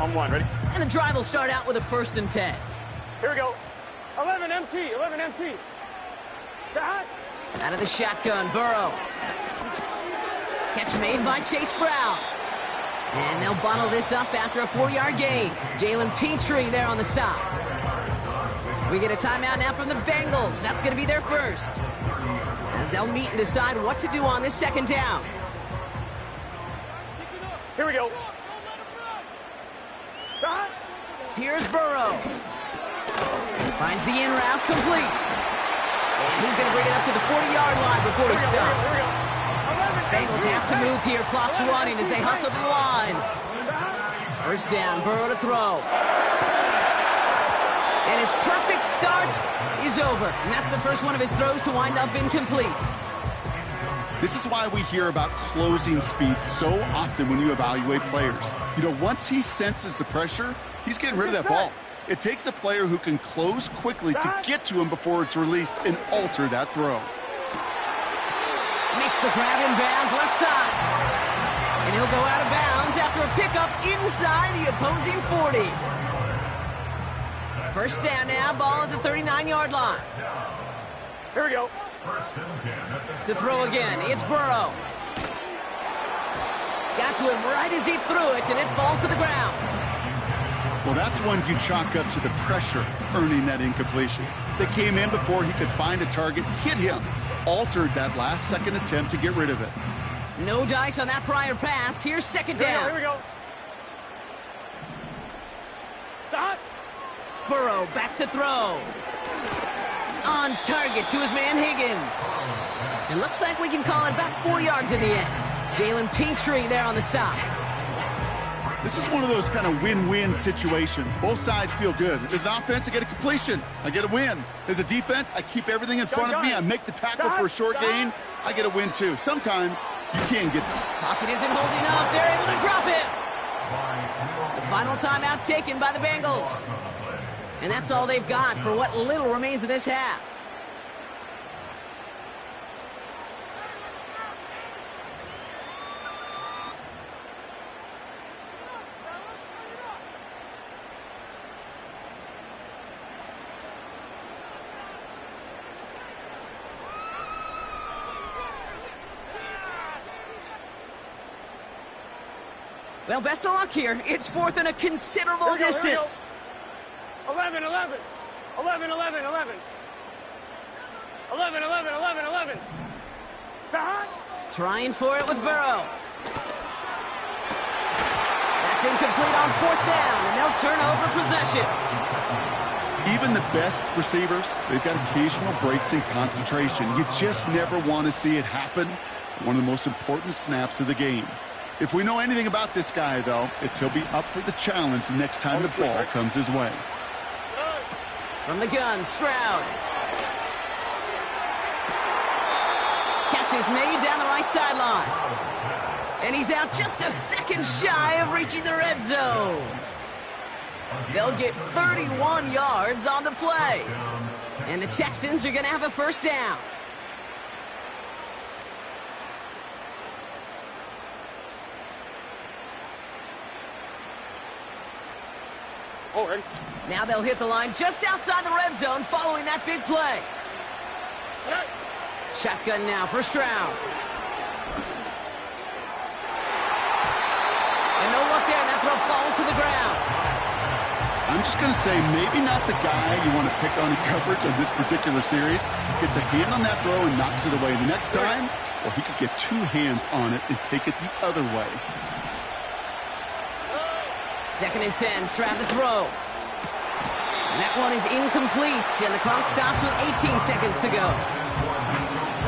On 1, ready? And the drive will start out with a 1st and 10. Here we go. 11 MT, 11 MT. That. Out of the shotgun, Burrow. Catch made by Chase Brown. And they'll bottle this up after a 4-yard gain. Jalen Petrie there on the stop. We get a timeout now from the Bengals. That's going to be their first, as they'll meet and decide what to do on this 2nd down. Here we go. Here's Burrow. Finds the in route complete. And he's going to bring it up to the 40-yard line before he stops. Bengals have to move here. Clock's running as they hustle to the line. 1st down, Burrow to throw. And his perfect start is over. And that's the first one of his throws to wind up incomplete. This is why we hear about closing speed so often when you evaluate players. You know, once he senses the pressure, he's getting rid of that ball. It takes a player who can close quickly to get to him before it's released and alter that throw. Makes the grab in bounds left side. And he'll go out of bounds after a pickup inside the opposing 40. 1st down now, ball at the 39-yard line. Here we go. To throw again, it's Burrow. Got to him right as he threw it, and it falls to the ground. Well, that's one you chalk up to the pressure earning that incompletion. They came in before he could find a target, hit him, altered that last-second attempt to get rid of it. No dice on that prior pass. Here's 2nd down. Here we go. Stop. Burrow back to throw. On target to his man Higgins. It looks like we can call it about 4 yards in the end. Jalen Petrie there on the stop. This is one of those kind of win-win situations. Both sides feel good. As an offense, I get a completion. I get a win. As a defense, I keep everything in front of me. I make the tackle for a short gain. I get a win, too. Sometimes you can get them. Pocket isn't holding up. They're able to drop it. The final timeout taken by the Bengals. And that's all they've got for what little remains of this half. Well, best of luck here. It's fourth and a considerable distance. 11, 11. 11, 11, 11. 11, 11, 11, 11. Behind. Trying for it with Burrow. That's incomplete on fourth down, and they'll turn over possession. Even the best receivers, they've got occasional breaks in concentration. You just never want to see it happen. One of the most important snaps of the game. If we know anything about this guy, though, it's he'll be up for the challenge the next time the ball comes his way. From the gun, Stroud. Catch is made down the right sideline. And he's out just a second shy of reaching the red zone. They'll get 31 yards on the play. And the Texans are going to have a first down. Now they'll hit the line just outside the red zone following that big play. Shotgun now for Stroud. And no look there. That throw falls to the ground. I'm just going to say maybe not the guy you want to pick on in coverage on this particular series. Gets a hand on that throw and knocks it away the next time, or he could get two hands on it and take it the other way. 2nd and 10, Stroud the throw. And that one is incomplete, and the clock stops with 18 seconds to go.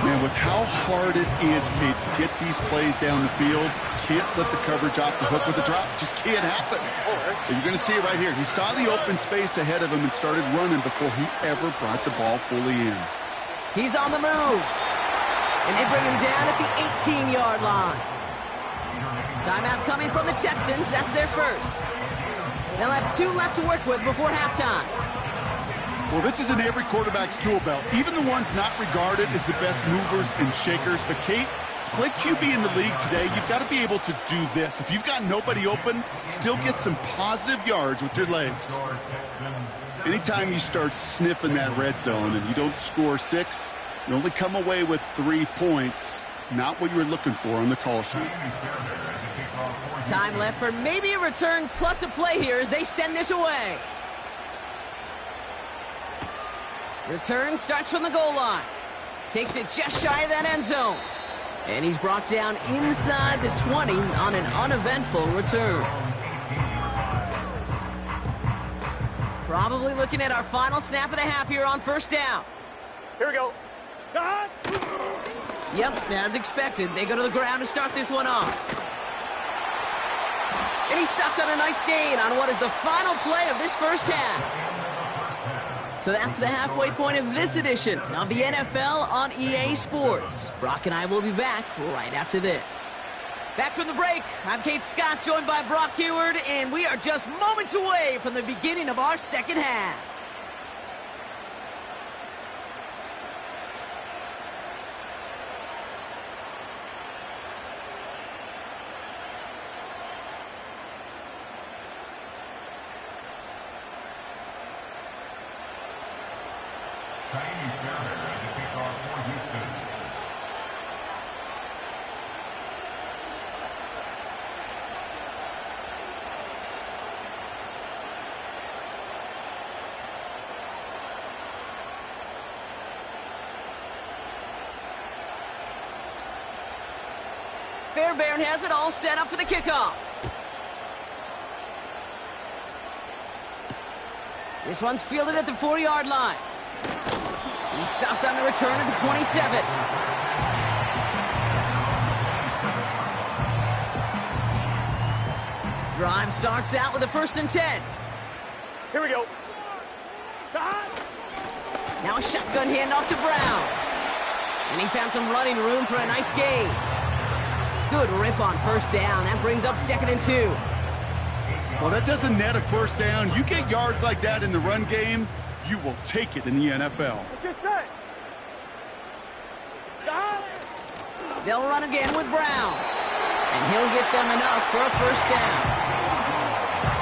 Man, with how hard it is, Kate, to get these plays down the field, can't let the coverage off the hook with a drop. Just can't happen. But you're going to see it right here. He saw the open space ahead of him and started running before he ever brought the ball fully in. He's on the move. And they bring him down at the 18-yard line. Timeout coming from the Texans. That's their first. They'll have 2 left to work with before halftime. Well, this is in every quarterback's tool belt, even the ones not regarded as the best movers and shakers. But, Kate, to play QB in the league today, you've got to be able to do this. If you've got nobody open, still get some positive yards with your legs. Anytime you start sniffing that red zone and you don't score 6, you only come away with 3 points. Not what you were looking for on the call sheet. Time left for maybe a return plus a play here as they send this away. Return starts from the goal line. Takes it just shy of that end zone. And he's brought down inside the 20 on an uneventful return. Probably looking at our final snap of the half here on first down. Here we go. God. Yep, as expected, they go to the ground to start this one off. And he stopped on a nice gain on what is the final play of this first half. So that's the halfway point of this edition of the NFL on EA Sports. Brock and I will be back right after this. Back from the break, I'm Kate Scott, joined by Brock Heward, and we are just moments away from the beginning of our second half. Fairbairn has it all set up for the kickoff. This one's fielded at the 4-yard line. He stopped on the return at the 27. Drive starts out with a 1st and 10. Here we go. Now a shotgun handoff to Brown. And he found some running room for a nice gain. Good rip on first down. That brings up 2nd and 2. Well, that doesn't net a first down. You get yards like that in the run game, you will take it in the NFL. Let's get set. They'll run again with Brown. And he'll get them enough for a first down.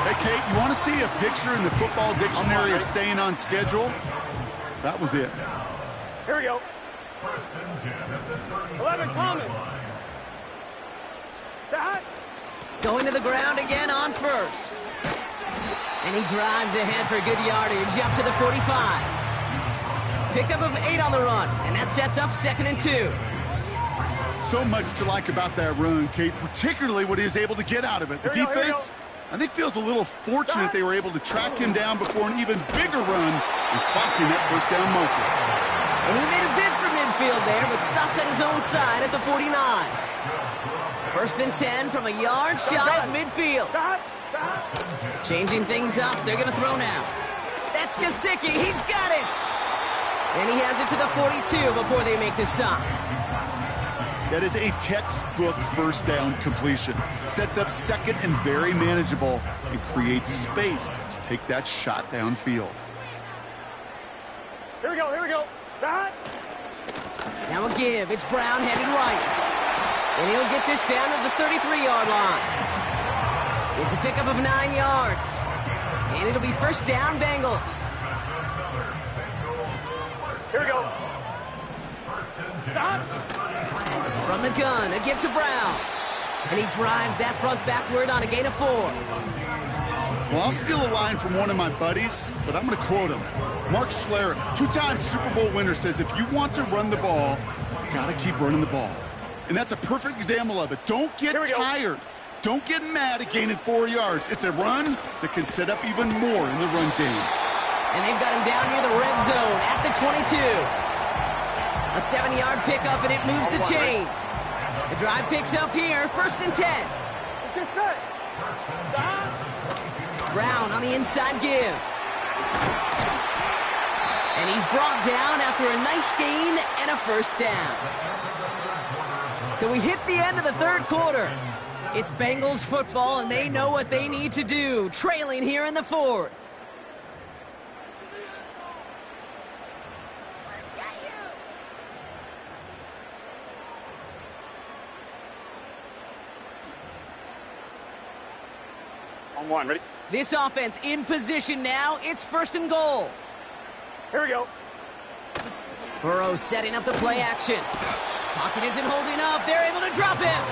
Hey, Kate, you want to see a picture in the football dictionary of staying on schedule? That was it. Here we go. 11, Thomas. Going to the ground again on first. And he drives ahead for good yardage up to the 45. Pickup of 8 on the run, and that sets up 2nd and 2. So much to like about that run, Kate, particularly what he was able to get out of it. The defense, I think, feels a little fortunate they were able to track him down before an even bigger run and crossing that first down marker. And he made a bid for midfield there, but stopped on his own side at the 49. 1st and 10 from a yard shy of midfield. Changing things up, they're going to throw now. That's Gesicki, he's got it! And he has it to the 42 before they make the stop. That is a textbook first down completion. Sets up 2nd and very manageable and creates space to take that shot downfield. Here we go, here we go. Shot. Now a give, it's Brown headed right. And he'll get this down to the 33-yard line. It's a pickup of 9 yards. And it'll be first down, Bengals. Here we go. Stop. From the gun, a give to Brown. And he drives that front backward on a gain of 4. Well, I'll steal a line from one of my buddies, but I'm going to quote him. Mark Schlereth, 2-time Super Bowl winner, says if you want to run the ball, you got to keep running the ball. And that's a perfect example of it. Don't get tired. Don't get mad at gaining 4 yards. It's a run that can set up even more in the run game. And they've got him down near the red zone at the 22. A 7-yard pickup, and it moves the chains. The drive picks up here, 1st and 10. Let's get set. Stop. Brown on the inside give. And he's brought down after a nice gain and a first down. So we hit the end of the 3rd quarter. It's Bengals football, and they know what they need to do, trailing here in the 4th. On 1, ready? This offense in position now. It's 1st and goal. Here we go. Burrow setting up the play action. Pocket isn't holding up. They're able to drop him.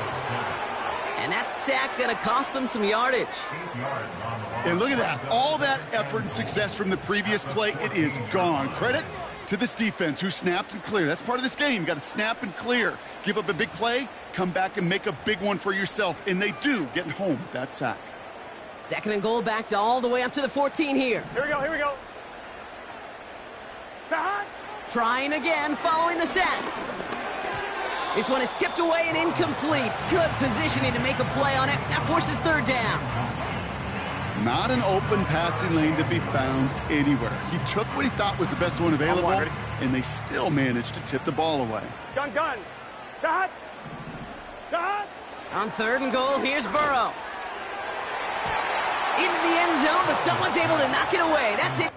And that sack going to cost them some yardage. And look at that. All that effort and success from the previous play, it is gone. Credit to this defense who snapped and cleared. That's part of this game. You got to snap and clear. Give up a big play, come back and make a big one for yourself. And they do, getting home with that sack. 2nd and goal, back to all the way up to the 14 here. Here we go, here we go. Shot. Trying again, following the sack. This one is tipped away and incomplete. Good positioning to make a play on it. That forces 3rd down. Not an open passing lane to be found anywhere. He took what he thought was the best one available, and they still managed to tip the ball away. Gun. Shot. Shot. On 3rd and goal, here's Burrow. Into the end zone, but someone's able to knock it away. That's it.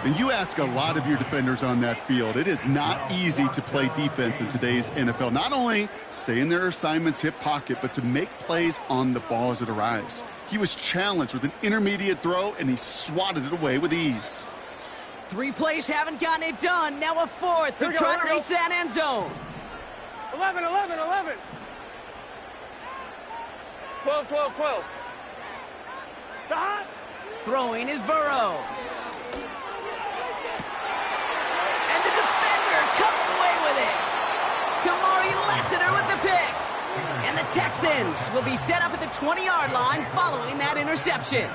And you ask a lot of your defenders on that field. It is not easy to play defense in today's NFL. Not only stay in their assignment's hip pocket, but to make plays on the ball as it arrives. He was challenged with an intermediate throw, and he swatted it away with ease. 3 plays haven't gotten it done. Now a 4th to try to reach that end zone. 11. 12. Shot. Throwing is Burrow. And the defender comes away with it. Kamari Lassiter with the pick. And the Texans will be set up at the 20-yard line following that interception.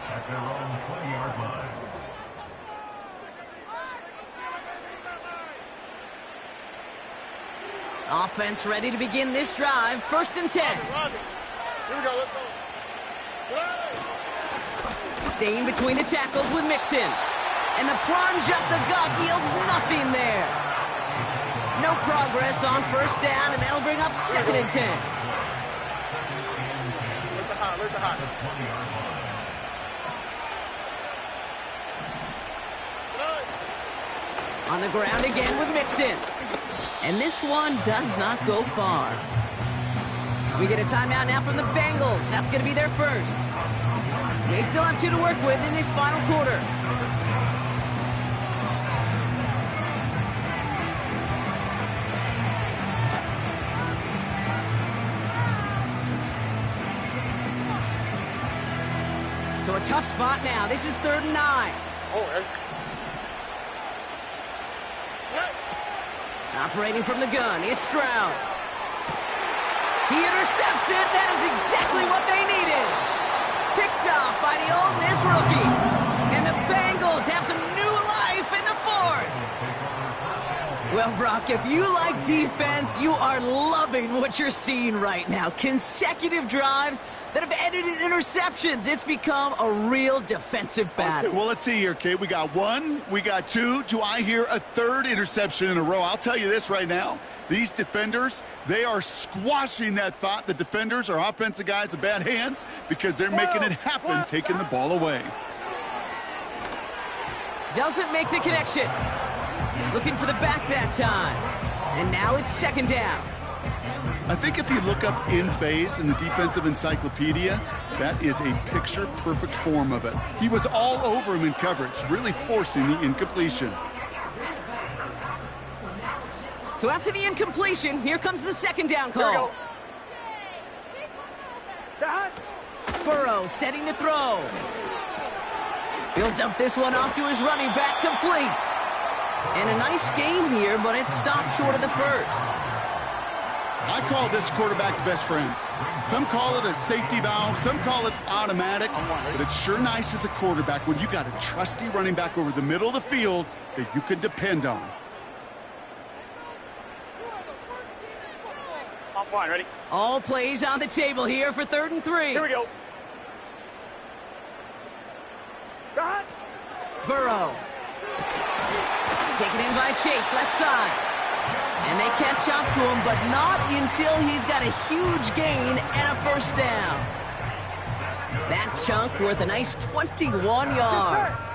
At their own 20-yard line. Offense ready to begin this drive. 1st and 10. Here we go. Let's go. Staying between the tackles with Mixon. And the plunge up the gut yields nothing there. No progress on 1st down, and that'll bring up 2nd and 10. Where's the hot? On the ground again with Mixon. And this one does not go far. We get a timeout now from the Bengals. That's going to be their first. They still have 2 to work with in this final quarter. So a tough spot now. This is 3rd and 9. Operating from the gun, it's Stroud. He intercepts it. That is exactly what they needed. Picked off by the Ole Miss rookie. And the Bengals have some new life in the 4th. Well, Brock, if you like defense, you are loving what you're seeing right now. Consecutive drives that have ended in interceptions. It's become a real defensive battle. Okay, well, let's see here, Kate. We got 1, we got 2. Do I hear a 3rd interception in a row? I'll tell you this right now. These defenders, they are squashing that thought. The defenders are offensive guys with bad hands because they're making it happen, taking the ball away. Doesn't make the connection. Looking for the back that time. And now it's 2nd down. I think if you look up in phase in the defensive encyclopedia, that is a picture-perfect form of it. He was all over him in coverage, really forcing the incompletion. So after the incompletion, here comes the 2nd down call. Burrow setting to throw. He'll dump this one off to his running back, complete. And a nice game here, but it stopped short of the 1st. I call this quarterback's best friend. Some call it a safety valve, some call it automatic, but it's sure nice as a quarterback when you got a trusty running back over the middle of the field that you can depend on. I'm fine, ready? All plays on the table here for 3rd and 3. Here we go. Burrow. Taken in by Chase, left side. And they catch up to him, but not until he's got a huge gain and a 1st down. That chunk worth a nice 21 yards.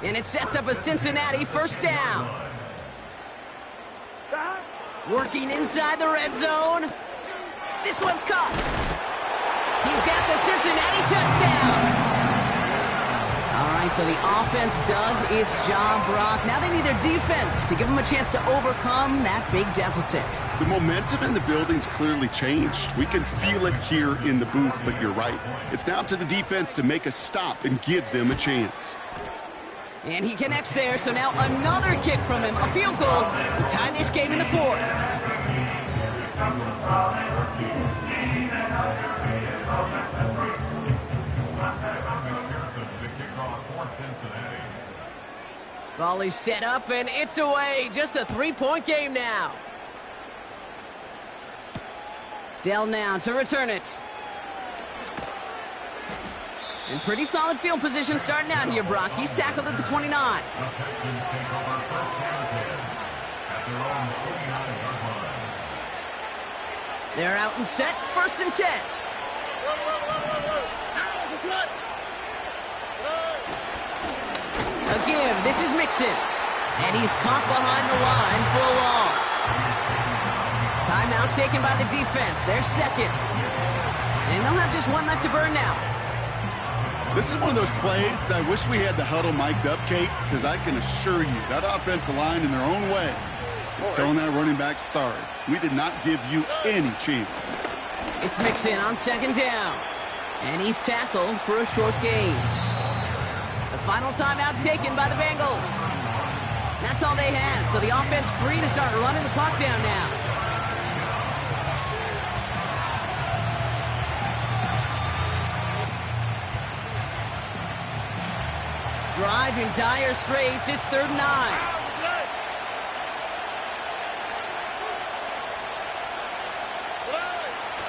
And it sets up a Cincinnati 1st down. Working inside the red zone. This one's caught. He's got the Cincinnati touchdown. All right, so the offense does its job, Brock. Now they need their defense to give them a chance to overcome that big deficit. The momentum in the building's clearly changed. We can feel it here in the booth, but you're right. It's now up to the defense to make a stop and give them a chance. And he connects there, so now another kick from him, a field goal, to tie this game in the 4th. Volley set up, and it's away. Just a 3-point game now. Dell now to return it. And pretty solid field position starting out here, Brock. He's tackled at the 29. They're out and set. 1st and 10. A give. This is Mixon. And he's caught behind the line for a loss. Timeout taken by the defense. Their 2nd. And they'll have just 1 left to burn now. This is one of those plays that I wish we had the huddle mic'd up, Kate, because I can assure you that offensive line in their own way is telling that running back, sorry, we did not give you any chance. It's Mixon on 2nd down. And he's tackled for a short gain. The final timeout taken by the Bengals. That's all they had, so the offense free to start running the clock down now. Drive in dire straits. It's 3rd and 9.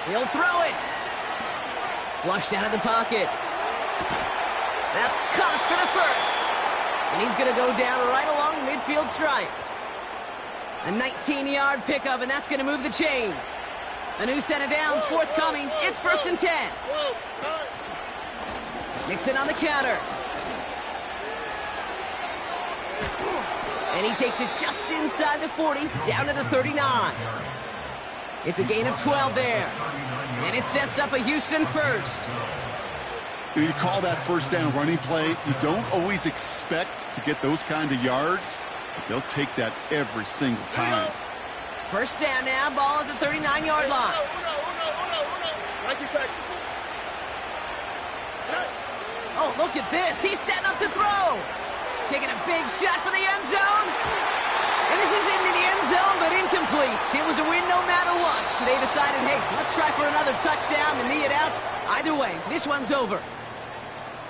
He'll throw it. Flushed out of the pocket. That's caught for the first. And he's going to go down right along the midfield stripe. A 19-yard pickup, and that's going to move the chains. A new set of downs forthcoming. It's 1st and 10. Nixon on the counter. And he takes it just inside the 40, down to the 39. It's a gain of 12 there. And it sets up a Houston first. You call that first down running play. You don't always expect to get those kind of yards, but they'll take that every single time. First down now, ball at the 39-yard line. Oh, look at this. He's setting up to throw. Taking a big shot for the end zone. And this is into the end zone, but incomplete. It was a win no matter what. So they decided, hey, let's try for another touchdown and knee it out. Either way, this one's over.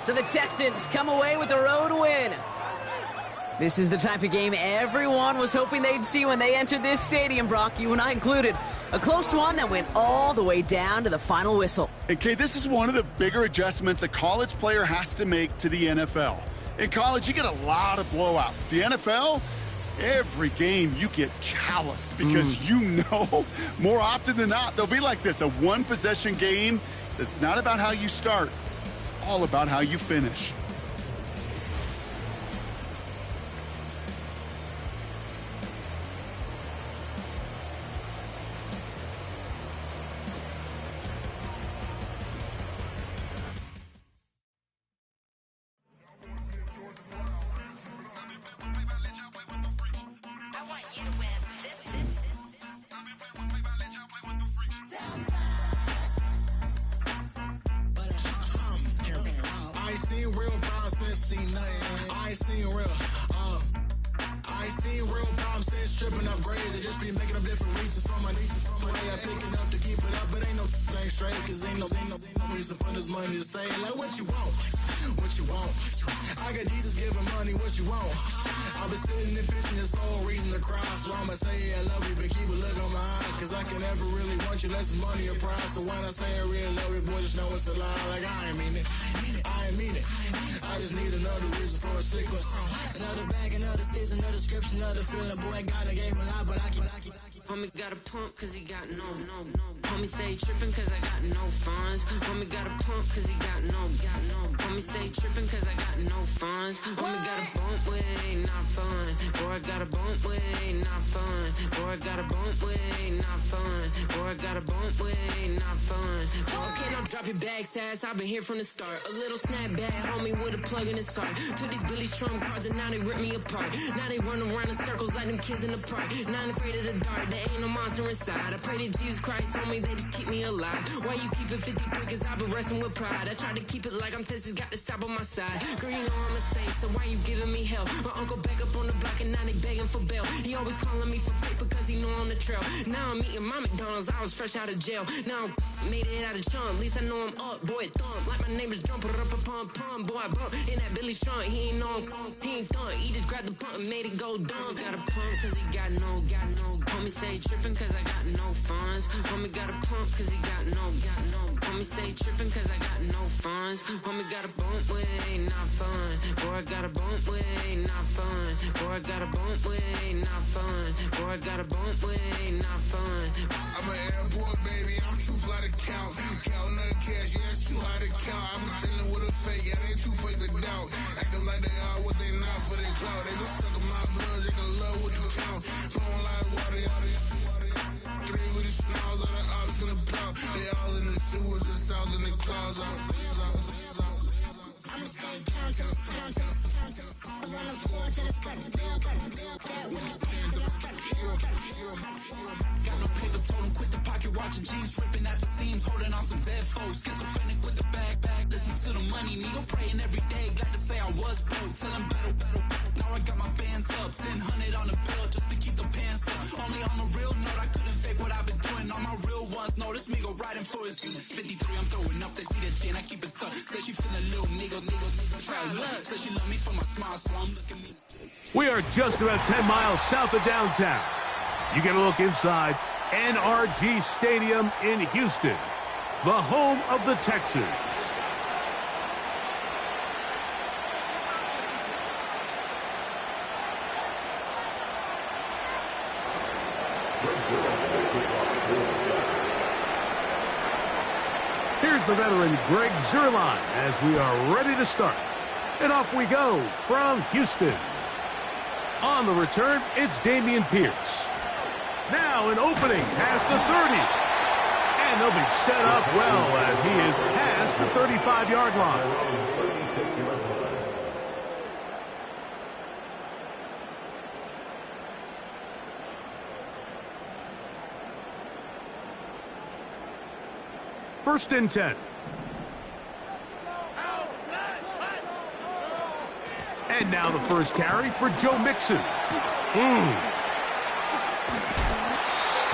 So the Texans come away with a road win. This is the type of game everyone was hoping they'd see when they entered this stadium, Brock, you and I included. A close one that went all the way down to the final whistle. And, Kay, this is one of the bigger adjustments a college player has to make to the NFL. In college, you get a lot of blowouts. The NFL, every game you get calloused because you know more often than not they'll be like this, a one-possession game that's not about how you start. It's all about how you finish. Stripping off grades, I just be making up different reasons for my nieces. From my way I pick enough to keep it up, but ain't no thing straight, cause ain't no reason for this money to stay. Like what you want, what you want. I got Jesus giving money, what you want. I've been sitting and pitching this for a reason to cry, so I'ma say I love you, but keep a look on my eye, cause I can never really want you unless it's money or pride. So when I say I really love you, boy, just know it's a lie. Like I ain't mean it, I ain't mean it. I just need another reason for a sequence. Another bag, another season, another description, another feeling. Boy, God, I gave him a lot, but I keep. Homie got a pump cause he got no. Homie stay trippin' cause I got no funds. Homie got a pump cause he got no. Homie stay trippin' cause I got no funds. Homie got a bump with it ain't not fun. Boy, I got a bump with it ain't not fun. Boy, I got a bump with it ain't not fun. Boy, I got a bump with it ain't not fun. Okay, now drop your bag, sass. I've been here from the start. A little snapback, homie, with a plug in his heart. Took these Billy Strum cards and now they rip me apart. Now they run around in circles like them kids in the park. Not afraid of the dark. There ain't no monster inside. I pray to Jesus Christ, homie, they just keep me alive. Why you keep it 53? Cause I've been wrestling with pride. I try to keep it like I'm Texas, got the stop on my side. Girl, you know I'm a saint, so why you giving me hell? My uncle back up on the block and now they begging for bail. He always calling me for paper cause he know I'm the trail. Now I'm eating my McDonald's, I was fresh out of jail. Now I made it out of chunk, at least I know I'm up. Boy, thump, like my neighbors jump, pum. Boy, I bump in that Billy Strong, he ain't know him. He ain't thump, he just grabbed the pump and made it go dumb. Got a pump cause he got no. Homie stay trippin' cause I got no funds. Homie got a pump cause he got no. Homie stay trippin' cause I got no funds. Homie got a bump with it ain't not fun. Boy, I got a bump with it ain't not fun. Boy, I got a bump with it ain't not fun. Boy, I got a bump with it ain't not fun. I'm an airport baby, I'm too fly to count. Counting the cash, yeah, it's too high to count. I'm dealing with a fake, yeah, they too fake to doubt. Acting like they are what they not for their clout. They just suckin' my blood, they can love what you count. Flowing like water, three with the smiles on the ops gonna plow. They all in the sewers, the south in the clouds. I'ma stay down to the sound, on the floor to the steps, got no paper, told him quit the pocket, watching jeans ripping at the seams, holding on some dead foes, schizophrenic with the bag, listen to the money, nigga praying every day, glad to say I was broke, tell him battle, now I got my bands up, 1000 on the bill, just to keep the pants up, only on the real note, I couldn't fake what I've been doing, all my real ones know this nigga riding for his 53, I'm throwing up, they see the chain, I keep it tough, say she feeling little nigga, try look, say she love me for my smile, so I'm looking me. We are just about 10 miles south of downtown. You get a look inside, NRG Stadium in Houston, the home of the Texans. Here's the veteran Greg Zuerlein as we are ready to start. And off we go from Houston. On the return, it's Dameon Pierce. Now an opening past the 30. And they'll be set up well as he is past the 35-yard line. First and 10. And now the first carry for Joe Mixon.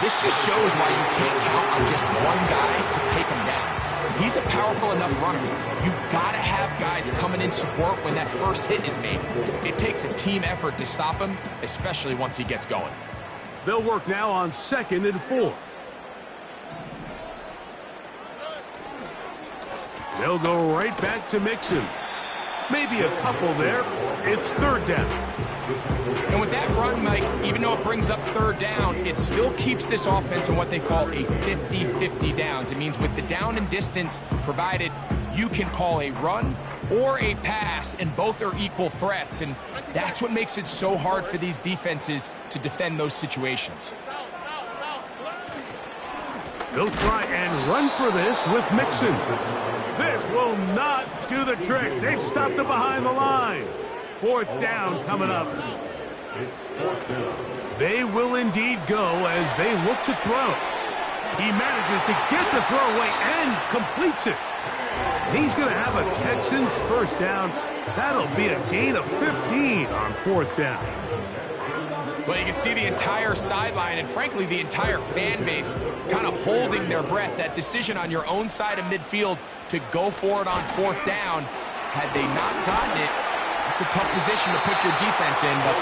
This just shows why you can't count on just one guy to take him down. He's a powerful enough runner. You gotta have guys coming in support when that first hit is made. It takes a team effort to stop him, especially once he gets going. They'll work now on 2nd and 4. They'll go right back to Mixon. Maybe a couple there. It's 3rd down. And with that run, Mike, even though it brings up 3rd down, it still keeps this offense in what they call a 50-50 downs. It means with the down and distance provided, you can call a run or a pass, and both are equal threats. And that's what makes it so hard for these defenses to defend those situations. They'll try and run for this with Mixon. This will not do the trick. They've stopped him behind the line. 4th down coming up. They will indeed go as they look to throw. He manages to get the throw away and completes it. He's going to have a Texans first down. That'll be a gain of 15 on 4th down. Well, you can see the entire sideline and, frankly, the entire fan base kind of holding their breath. That decision on your own side of midfield to go for it on 4th down, had they not gotten it, it's a tough position to put your defense in, but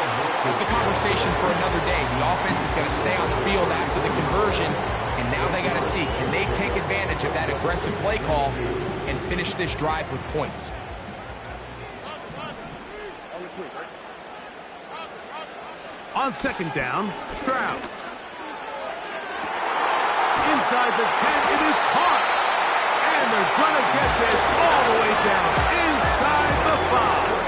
it's a conversation for another day. The offense is going to stay on the field after the conversion, and now they got to see, can they take advantage of that aggressive play call and finish this drive with points? On 2nd down, Stroud. Inside the 10, it is caught. And they're going to get this all the way down inside the 5.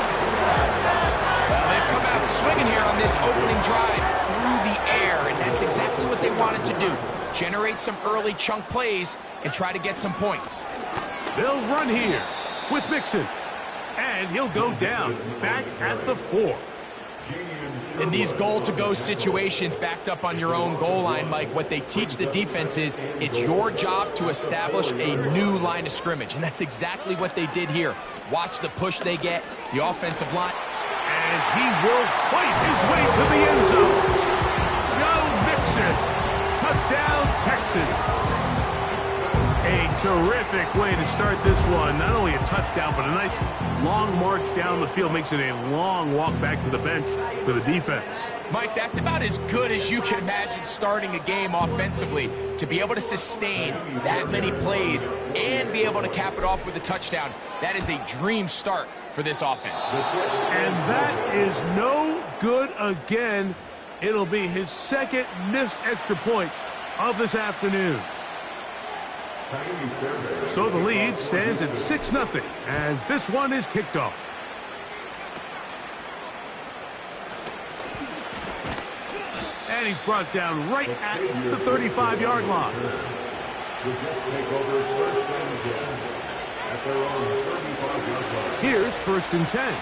Well, they've come out swinging here on this opening drive through the air, and that's exactly what they wanted to do. Generate some early chunk plays and try to get some points. They'll run here with Mixon. And he'll go down back at the 4. In these goal-to-go situations backed up on your own goal line, Mike, what they teach the defense is it's your job to establish a new line of scrimmage, and that's exactly what they did here. Watch the push they get, the offensive line. And he will fight his way to the end zone. Joe Mixon, touchdown Texans. A terrific way to start this one. Not only a touchdown, but a nice long march down the field. Makes it a long walk back to the bench for the defense. Mike, that's about as good as you can imagine starting a game offensively. To be able to sustain that many plays and be able to cap it off with a touchdown, that is a dream start for this offense. And that is no good again. It'll be his 2nd missed extra point of this afternoon. So the lead stands at 6-0 as this one is kicked off. And he's brought down right at the 35-yard line. Here's 1st and 10.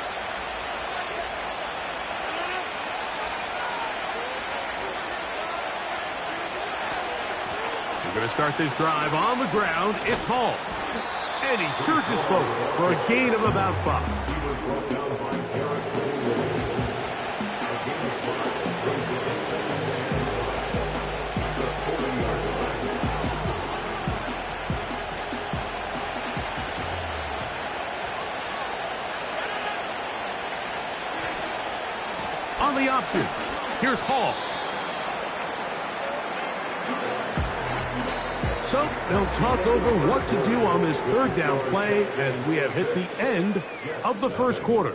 We're going to start this drive on the ground. It's Hall. And he surges forward for a gain of about 5. On the option, here's Hall. So they'll talk over what to do on this third down play as we have hit the end of the first quarter.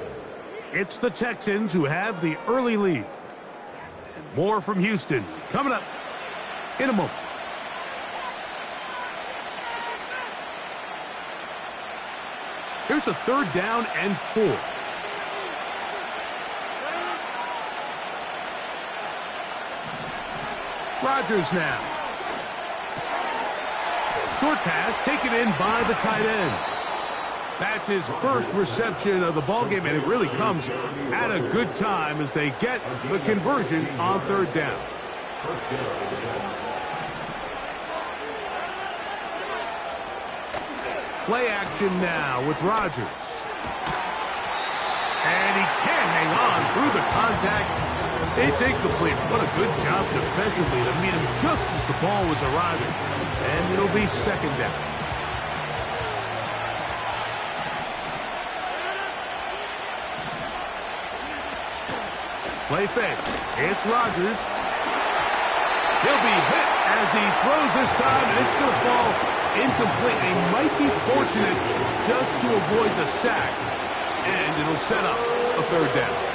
It's the Texans who have the early lead. And more from Houston coming up in a moment. Here's a third down and 4. Rodgers now. Short pass taken in by the tight end. That's his first reception of the ballgame, and it really comes at a good time as they get the conversion on third down. Play action now with Rodgers. And he can't hang on through the contact. It's incomplete. What a good job defensively to meet him just as the ball was arriving. And it'll be second down. Play fake. It's Rodgers. He'll be hit as he throws this time, and it's going to fall incomplete. They might be fortunate just to avoid the sack, and it'll set up a third down.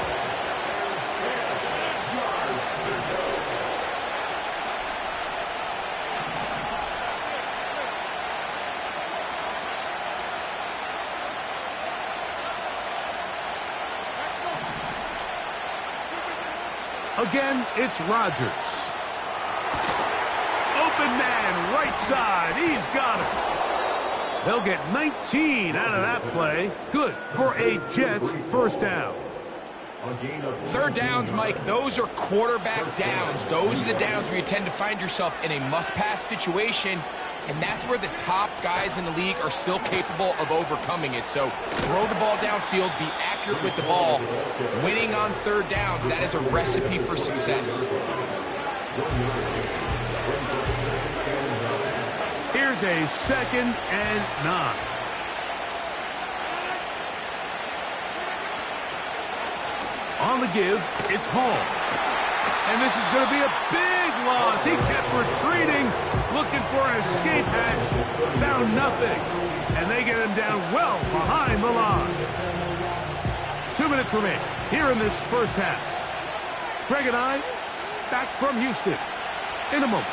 Again, it's Rodgers. Open man, right side. He's got it. They'll get 19 out of that play. Good for a Jets first down. Third downs, Mike, those are quarterback downs. Those are the downs where you tend to find yourself in a must-pass situation, and that's where the top guys in the league are still capable of overcoming it. So throw the ball downfield, be accurate with the ball. Winning on third downs, that is a recipe for success. Here's a 2nd and 9. On the give, it's Hall. And this is going to be a big loss. He kept retreating, looking for an escape hatch. Found nothing. And they get him down well behind the line. 2 minutes remain here in this first half. Greg and I back from Houston in a moment.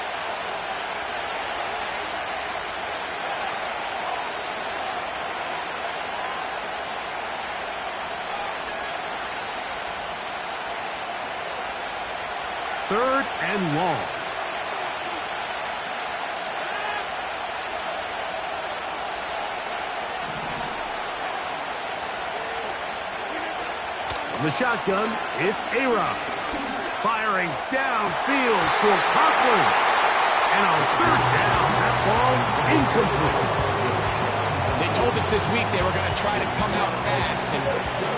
Third and long. From the shotgun, it's A-Rod. Firing downfield for Conklin. And on third down, that ball incomplete. They told us this week they were going to try to come out fast, and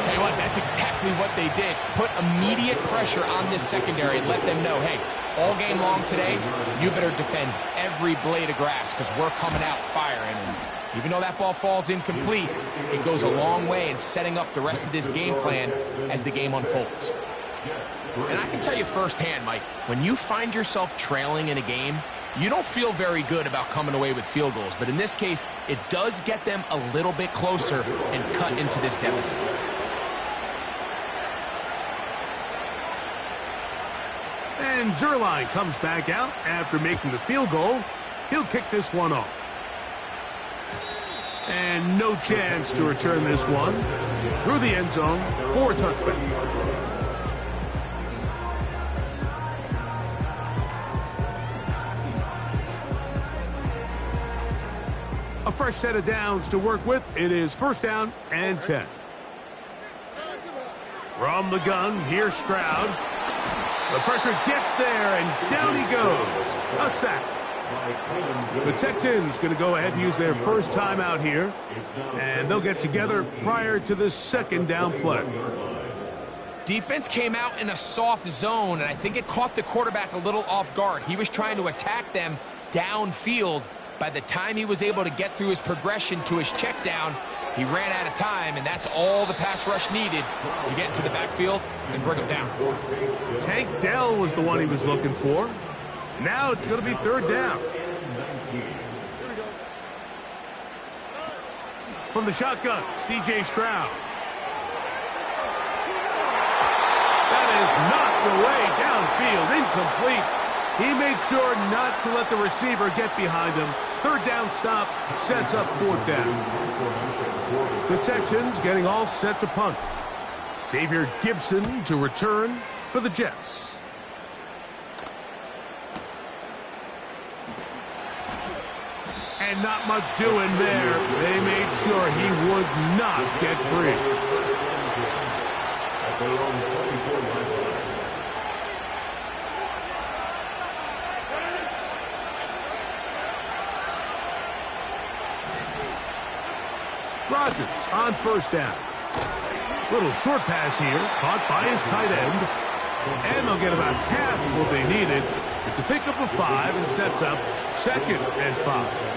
tell you what, that's exactly what they did. Put immediate pressure on this secondary and let them know, hey, all game long today, you better defend every blade of grass because we're coming out firing. And even though that ball falls incomplete, it goes a long way in setting up the rest of this game plan as the game unfolds. And I can tell you firsthand, Mike, when you find yourself trailing in a game, you don't feel very good about coming away with field goals. But in this case, it does get them a little bit closer and cut into this deficit. And Zerline comes back out after making the field goal. He'll kick this one off. And no chance to return this one through the end zone for a touchback. A fresh set of downs to work with. It is first down and 10. From the gun, here's Stroud. The pressure gets there, and down he goes. A sack. The Texans going to go ahead and use their first timeout here, and they'll get together prior to the second down play. Defense came out in a soft zone, and I think it caught the quarterback a little off guard. He was trying to attack them downfield. By the time he was able to get through his progression to his check down, he ran out of time, and that's all the pass rush needed to get into the backfield and bring him down. Tank Dell was the one he was looking for. Now it's going to be third down. From the shotgun, C.J. Stroud. That is knocked away downfield, incomplete. He made sure not to let the receiver get behind him. Third down stop sets up fourth down. The Texans getting all set to punt. Xavier Gibson to return for the Jets. And not much doing there. They made sure he would not get free. Rodgers on first down. Little short pass here, caught by his tight end. And they'll get about half of what they needed. It's a pickup of 5 and sets up 2nd and 5.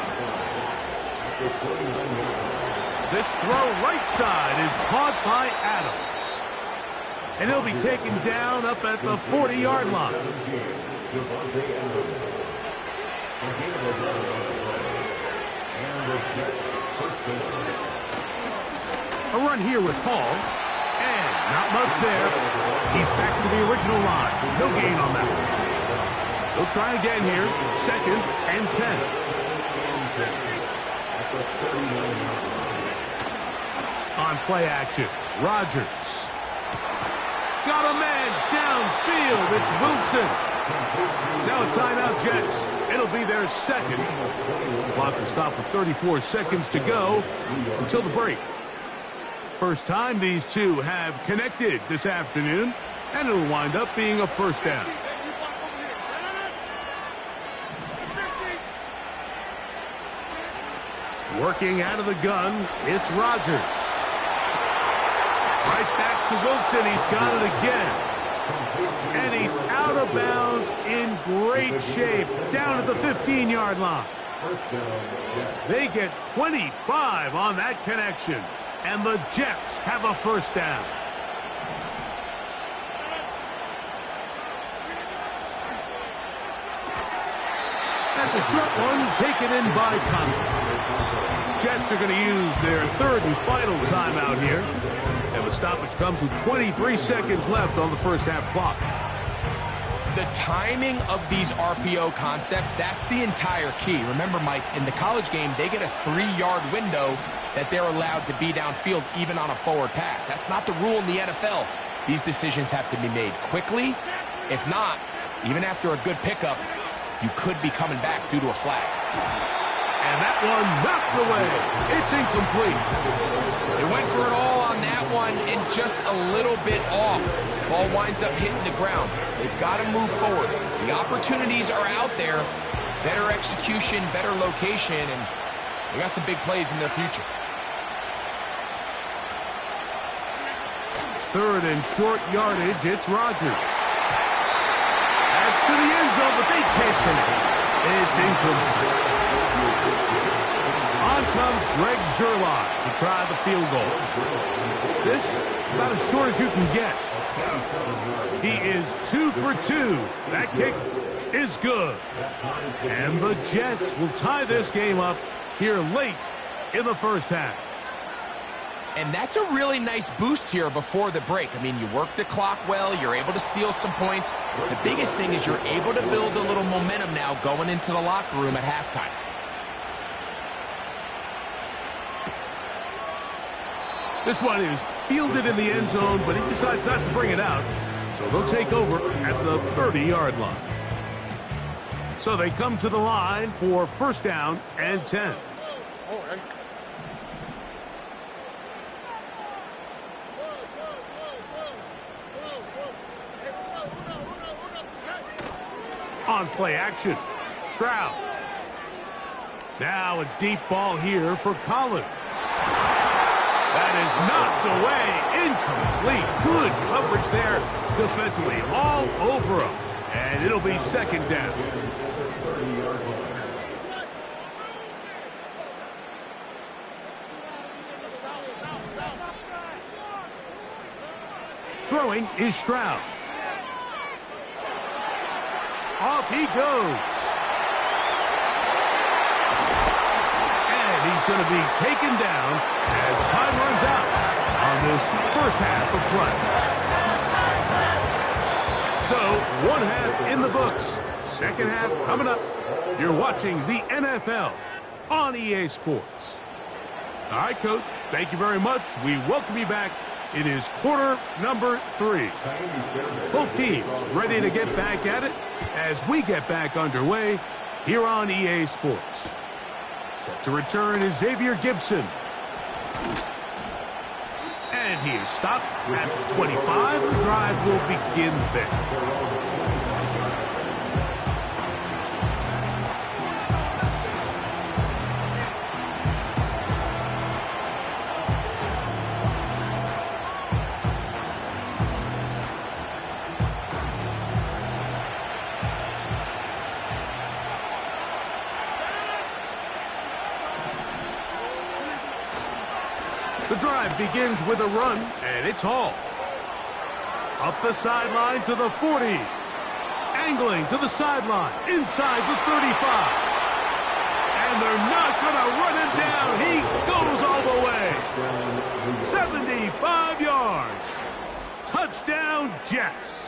This throw right side is caught by Adams. And he'll be taken down up at the 40-yard line. A run here with Hall. And not much there. He's back to the original line. No gain on that one. They'll try again here. 2nd and 10. On play action, Rodgers. Got a man downfield. It's Wilson. Now a timeout, Jets. It'll be their 2nd. Clock will stop with 34 seconds to go until the break. First time these two have connected this afternoon, and it'll wind up being a first down. Working out of the gun, it's Rodgers. Right back to Wilson. He's got it again. And he's out of bounds in great shape, down at the 15-yard line. They get 25 on that connection, and the Jets have a first down. That's a short one taken in by Conley. Jets are going to use their 3rd and final timeout here. And the stoppage comes with 23 seconds left on the first half clock. The timing of these RPO concepts, that's the entire key. Remember, Mike, in the college game, they get a 3-yard window that they're allowed to be downfield even on a forward pass. That's not the rule in the NFL. These decisions have to be made quickly. If not, even after a good pickup, you could be coming back due to a flag. And that one knocked away. It's incomplete. They went for it all on that one and just a little bit off. Ball winds up hitting the ground. They've got to move forward. The opportunities are out there. Better execution, better location, and they got some big plays in their future. 3rd and short yardage, it's Rodgers. That's to the end zone, but they can't connect. It's incomplete. On comes Greg Zerline to try the field goal. This about as short as you can get. He is 2 for 2. That kick is good. And the Jets will tie this game up here late in the first half. And that's a really nice boost here before the break. I mean, you work the clock well. You're able to steal some points. The biggest thing is you're able to build a little momentum now going into the locker room at halftime. This one is fielded in the end zone, but he decides not to bring it out. So they'll take over at the 30-yard line. So they come to the line for first down and 10. On play action, Stroud. Now a deep ball here for Collins. That is knocked away, incomplete. Good coverage there defensively, all over him. And it'll be second down. Throwing is Stroud. Off he goes. And he's going to be taken down as time runs out on this first half of play. So, one half in the books. Second half coming up. You're watching the NFL on EA Sports. All right, Coach, thank you very much. We welcome you back. It is quarter number 3. Both teams ready to get back at it as we get back underway here on EA Sports. Set to return is Xavier Gibson. And he is stopped at the 25. The drive will begin there. The drive begins with a run, and it's Hall. Up the sideline to the 40. Angling to the sideline, inside the 35. And they're not going to run him down. He goes all the way. 75 yards. Touchdown, Jets.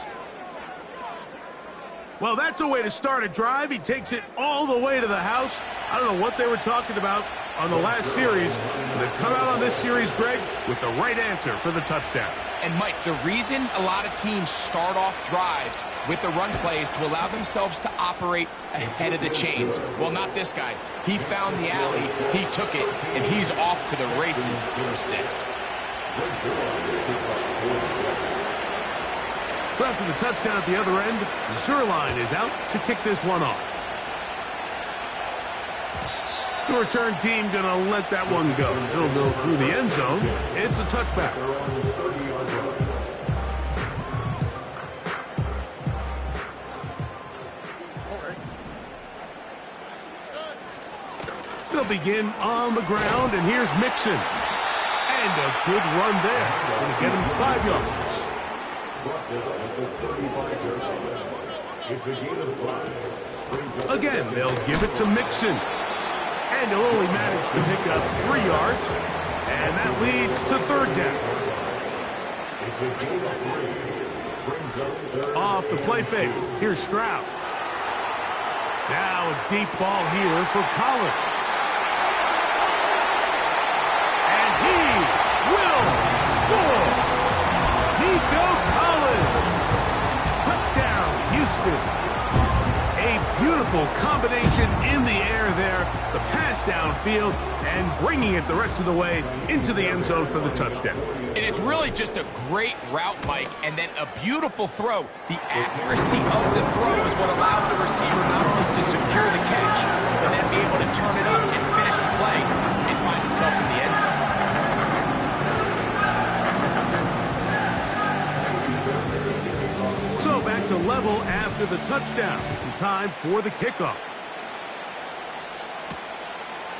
Well, that's a way to start a drive. He takes it all the way to the house. I don't know what they were talking about on the last series. They've come out on this series, Greg, with the right answer for the touchdown. And, Mike, the reason a lot of teams start off drives with the run plays to allow themselves to operate ahead of the chains. Well, not this guy. He found the alley, he took it, and he's off to the races for 6. So after the touchdown at the other end, Zerline is out to kick this one off. The return team going to let that one go. It'll go through the end zone. It's a touchback. They'll begin on the ground, and here's Mixon. And a good run there. Going to get him 5 yards. Again, they'll give it to Mixon. And he'll only manage to pick up 3 yards. And that leads to third down. Off the play fake. Here's Stroud. Now a deep ball here for Collins. And he will score. Nico Collins. Touchdown, Houston. A beautiful combination in the air there. The pass downfield and bringing it the rest of the way into the end zone for the touchdown. And it's really just a great route, Mike, and then a beautiful throw. The accuracy of the throw is what allowed the receiver not only to secure the catch, but then be able to turn it up and finish the play and find himself in the end zone. So back to level after the touchdown. Time for the kickoff.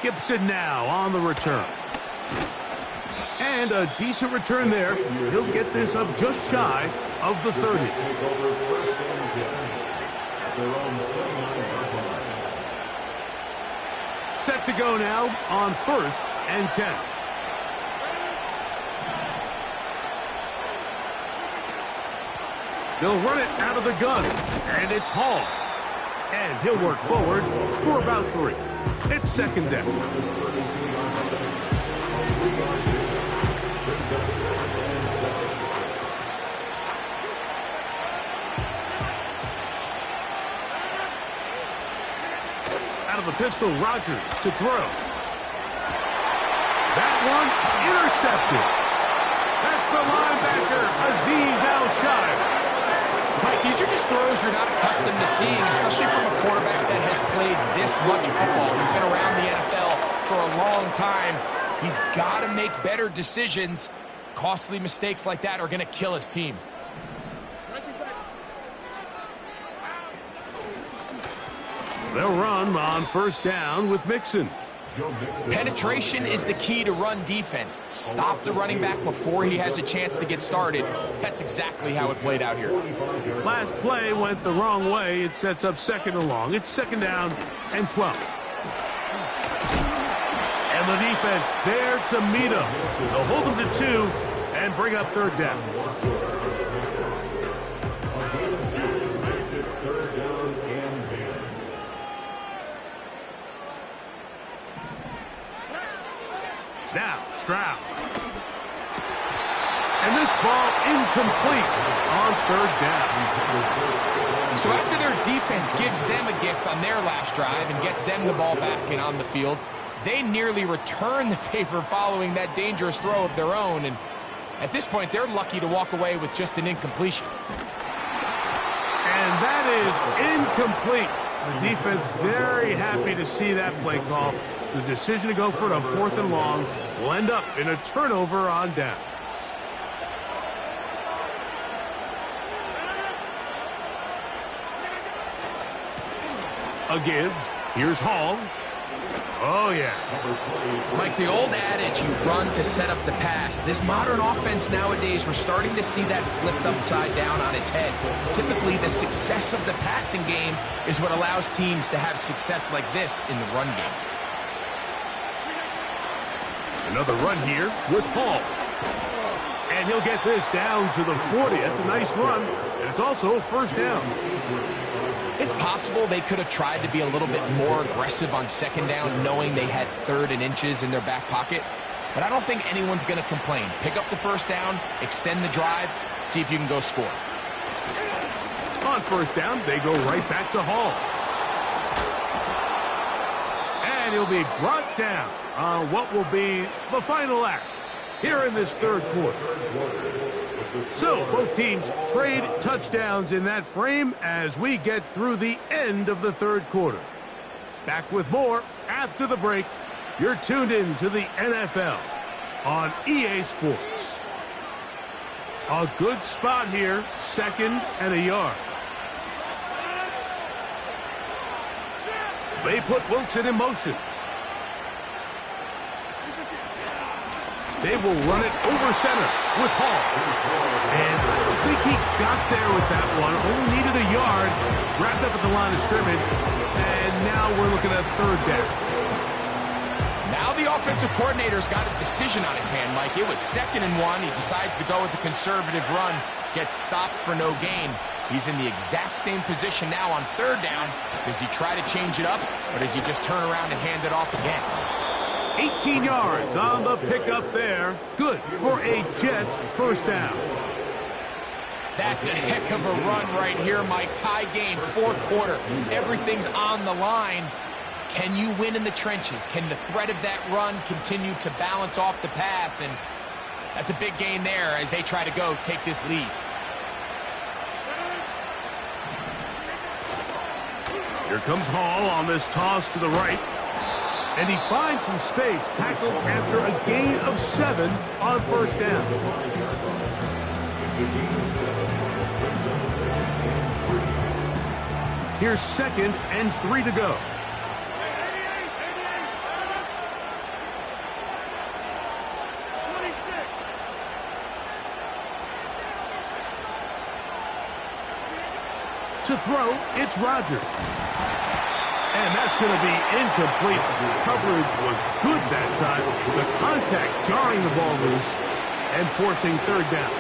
Gibson now on the return. And a decent return there. He'll get this up just shy of the 30. Set to go now on 1st and 10. They'll run it out of the gun, and it's Hall. And he'll work forward for about 3. It's second down. Out of the pistol, Rodgers to throw. That one intercepted. That's the linebacker, Azeez Al-Shire. Mike, these are just throws you're not accustomed to seeing, especially from a quarterback that has played this much football. He's been around the NFL for a long time. He's got to make better decisions. Costly mistakes like that are going to kill his team. They'll run on 1st down with Mixon. Penetration is the key to run defense. Stop the running back before he has a chance to get started. That's exactly how it played out here. Last play went the wrong way. It sets up 2nd and long. It's 2nd down and 12. And the defense there to meet him. They'll hold him to 2 and bring up 3rd down. Now, Stroud. And this ball incomplete on 3rd down. So after their defense gives them a gift on their last drive and gets them the ball back and on the field, they nearly return the favor following that dangerous throw of their own. And at this point, they're lucky to walk away with just an incompletion. And that is incomplete. The defense very happy to see that play call. The decision to go for it on 4th and long will end up in a turnover on downs. A give. Here's Hall. Oh, yeah. Mike, the old adage, you run to set up the pass. This modern offense nowadays, we're starting to see that flipped upside down on its head. Typically, the success of the passing game is what allows teams to have success like this in the run game. Another run here with Hall. And he'll get this down to the 40. That's a nice run, and it's also 1st down. It's possible they could have tried to be a little bit more aggressive on 2nd down, knowing they had 3rd and inches in their back pocket. But I don't think anyone's going to complain. Pick up the 1st down, extend the drive, see if you can go score. On 1st down, they go right back to Hall. And he'll be brought down on what will be the final act here in this 3rd quarter. So both teams trade touchdowns in that frame as we get through the end of the 3rd quarter. Back with more after the break. You're tuned in to the NFL on EA Sports. A good spot here, 2nd and a yard. They put Wilson in motion. They will run it over center with Hall. And I don't think he got there with that one. Only needed a yard. Wrapped up at the line of scrimmage. And now we're looking at 3rd down. Now the offensive coordinator's got a decision on his hand, Mike. It was 2nd and 1. He decides to go with the conservative run. Gets stopped for no gain. He's in the exact same position now on 3rd down. Does he try to change it up, or does he just turn around and hand it off again? 18 yards on the pickup there. Good for a Jets 1st down. That's a heck of a run right here, Mike. Tie game, 4th quarter. Everything's on the line. Can you win in the trenches? Can the threat of that run continue to balance off the pass? And that's a big gain there as they try to go take this lead. Here comes Hall on this toss to the right. And he finds some space, tackled after a gain of 7 on 1st down. Here's 2nd and 3 to go. To throw, it's Rodgers. And that's going to be incomplete. Coverage was good that time. The contact jarring the ball loose and forcing 3rd down.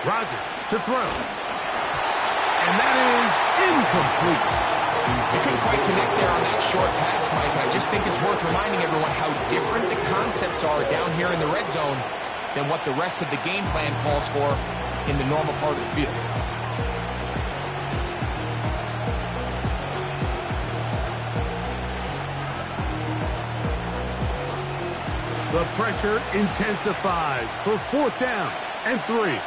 Rodgers to throw. And that is incomplete. You couldn't quite connect there on that short pass, Mike. I just think it's worth reminding everyone how different the concepts are down here in the red zone than what the rest of the game plan calls for in the normal part of the field. The pressure intensifies for 4th down and 3.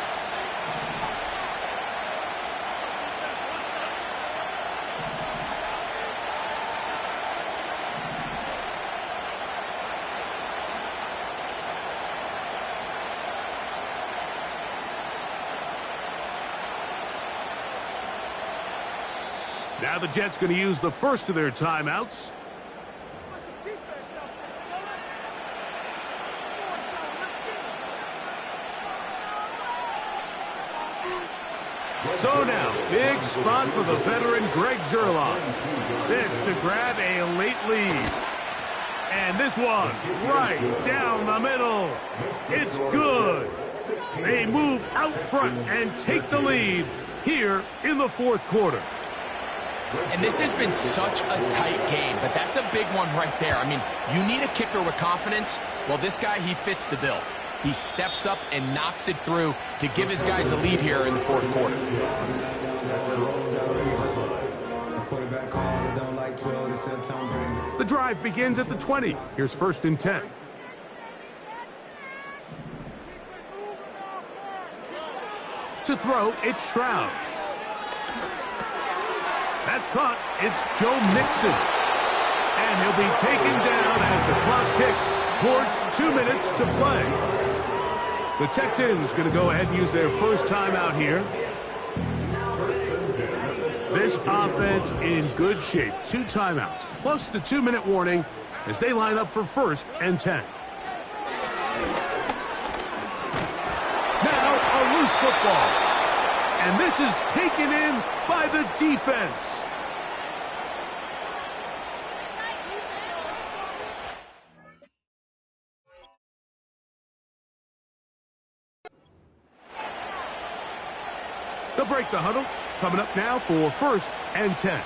Now the Jets going to use the first of their timeouts. So now, big spot for the veteran Greg Zuerlein. This to grab a late lead. And this one right down the middle. It's good. They move out front and take the lead here in the fourth quarter. And this has been such a tight game, but that's a big one right there. I mean, you need a kicker with confidence. Well, this guy, he fits the bill. He steps up and knocks it through to give his guys a lead here in the fourth quarter. The drive begins at the 20. Here's 1st and 10. To throw, it's Stroud. That's caught. It's Joe Mixon. And he'll be taken down as the clock ticks towards 2 minutes to play. The Texans going to go ahead and use their first timeout here. This offense in good shape. 2 timeouts, plus the 2-minute warning as they line up for 1st and 10. Now a loose football. And this is taken in by the defense. They'll break the huddle. Coming up now for 1st and 10.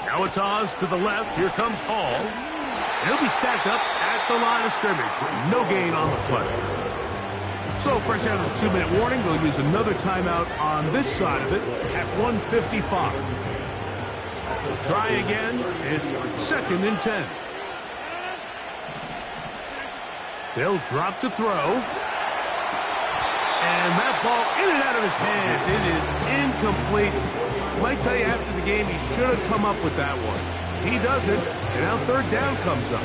Now a toss to the left. Here comes Hall. And he'll be stacked up at the line of scrimmage. No gain on the play. So fresh out of the 2-minute warning, they'll use another timeout on this side of it at 1:55. They'll try again. It's 2nd and 10. They'll drop to throw. And that ball in and out of his hands. It is incomplete. Might tell you after the game he should have come up with that one. He doesn't, and now 3rd down comes up.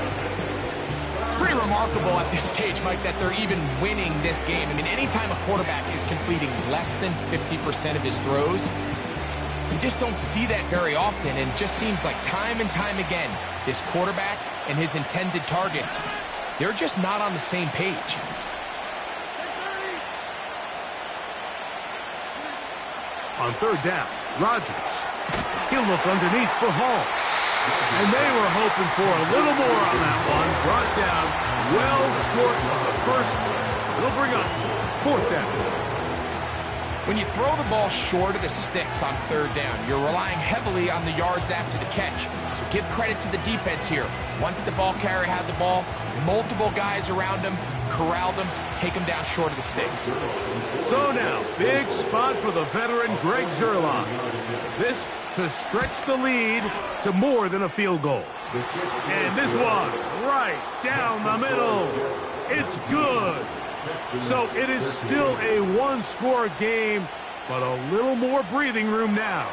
It's pretty remarkable at this stage, Mike, that they're even winning this game. I mean, anytime a quarterback is completing less than 50% of his throws, you just don't see that very often, and it just seems like time and time again, this quarterback and his intended targets, they're just not on the same page. On 3rd down, Rodgers. He'll look underneath for Hall. And they were hoping for a little more on that one. Brought down well short of the first. It'll bring up 4th down. When you throw the ball short of the sticks on 3rd down, you're relying heavily on the yards after the catch. So give credit to the defense here. Once the ball carrier had the ball, multiple guys around him, corralled him, take him down short of the sticks. So now, big spot for the veteran Greg Zuerlein. This to stretch the lead to more than a field goal. And this one right down the middle. It's good. So it is still a 1-score game, but a little more breathing room now.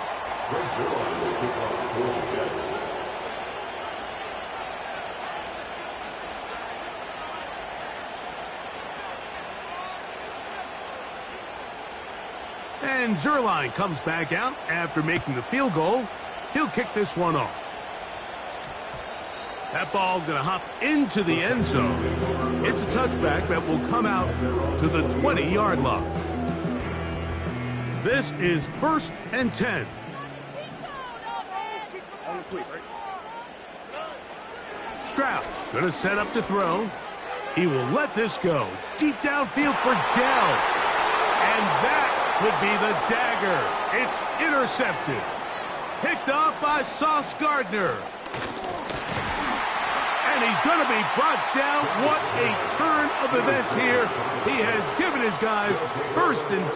And Zuerlein comes back out after making the field goal. He'll kick this one off. That ball going to hop into the end zone. It's a touchback that will come out to the 20-yard line. This is 1st and 10. Stroud going to set up to throw. He will let this go. Deep downfield for Dell. And that could be the dagger. It's intercepted. Picked off by Sauce Gardner. And he's going to be brought down. What a turn of events here. He has given his guys 1st and 10.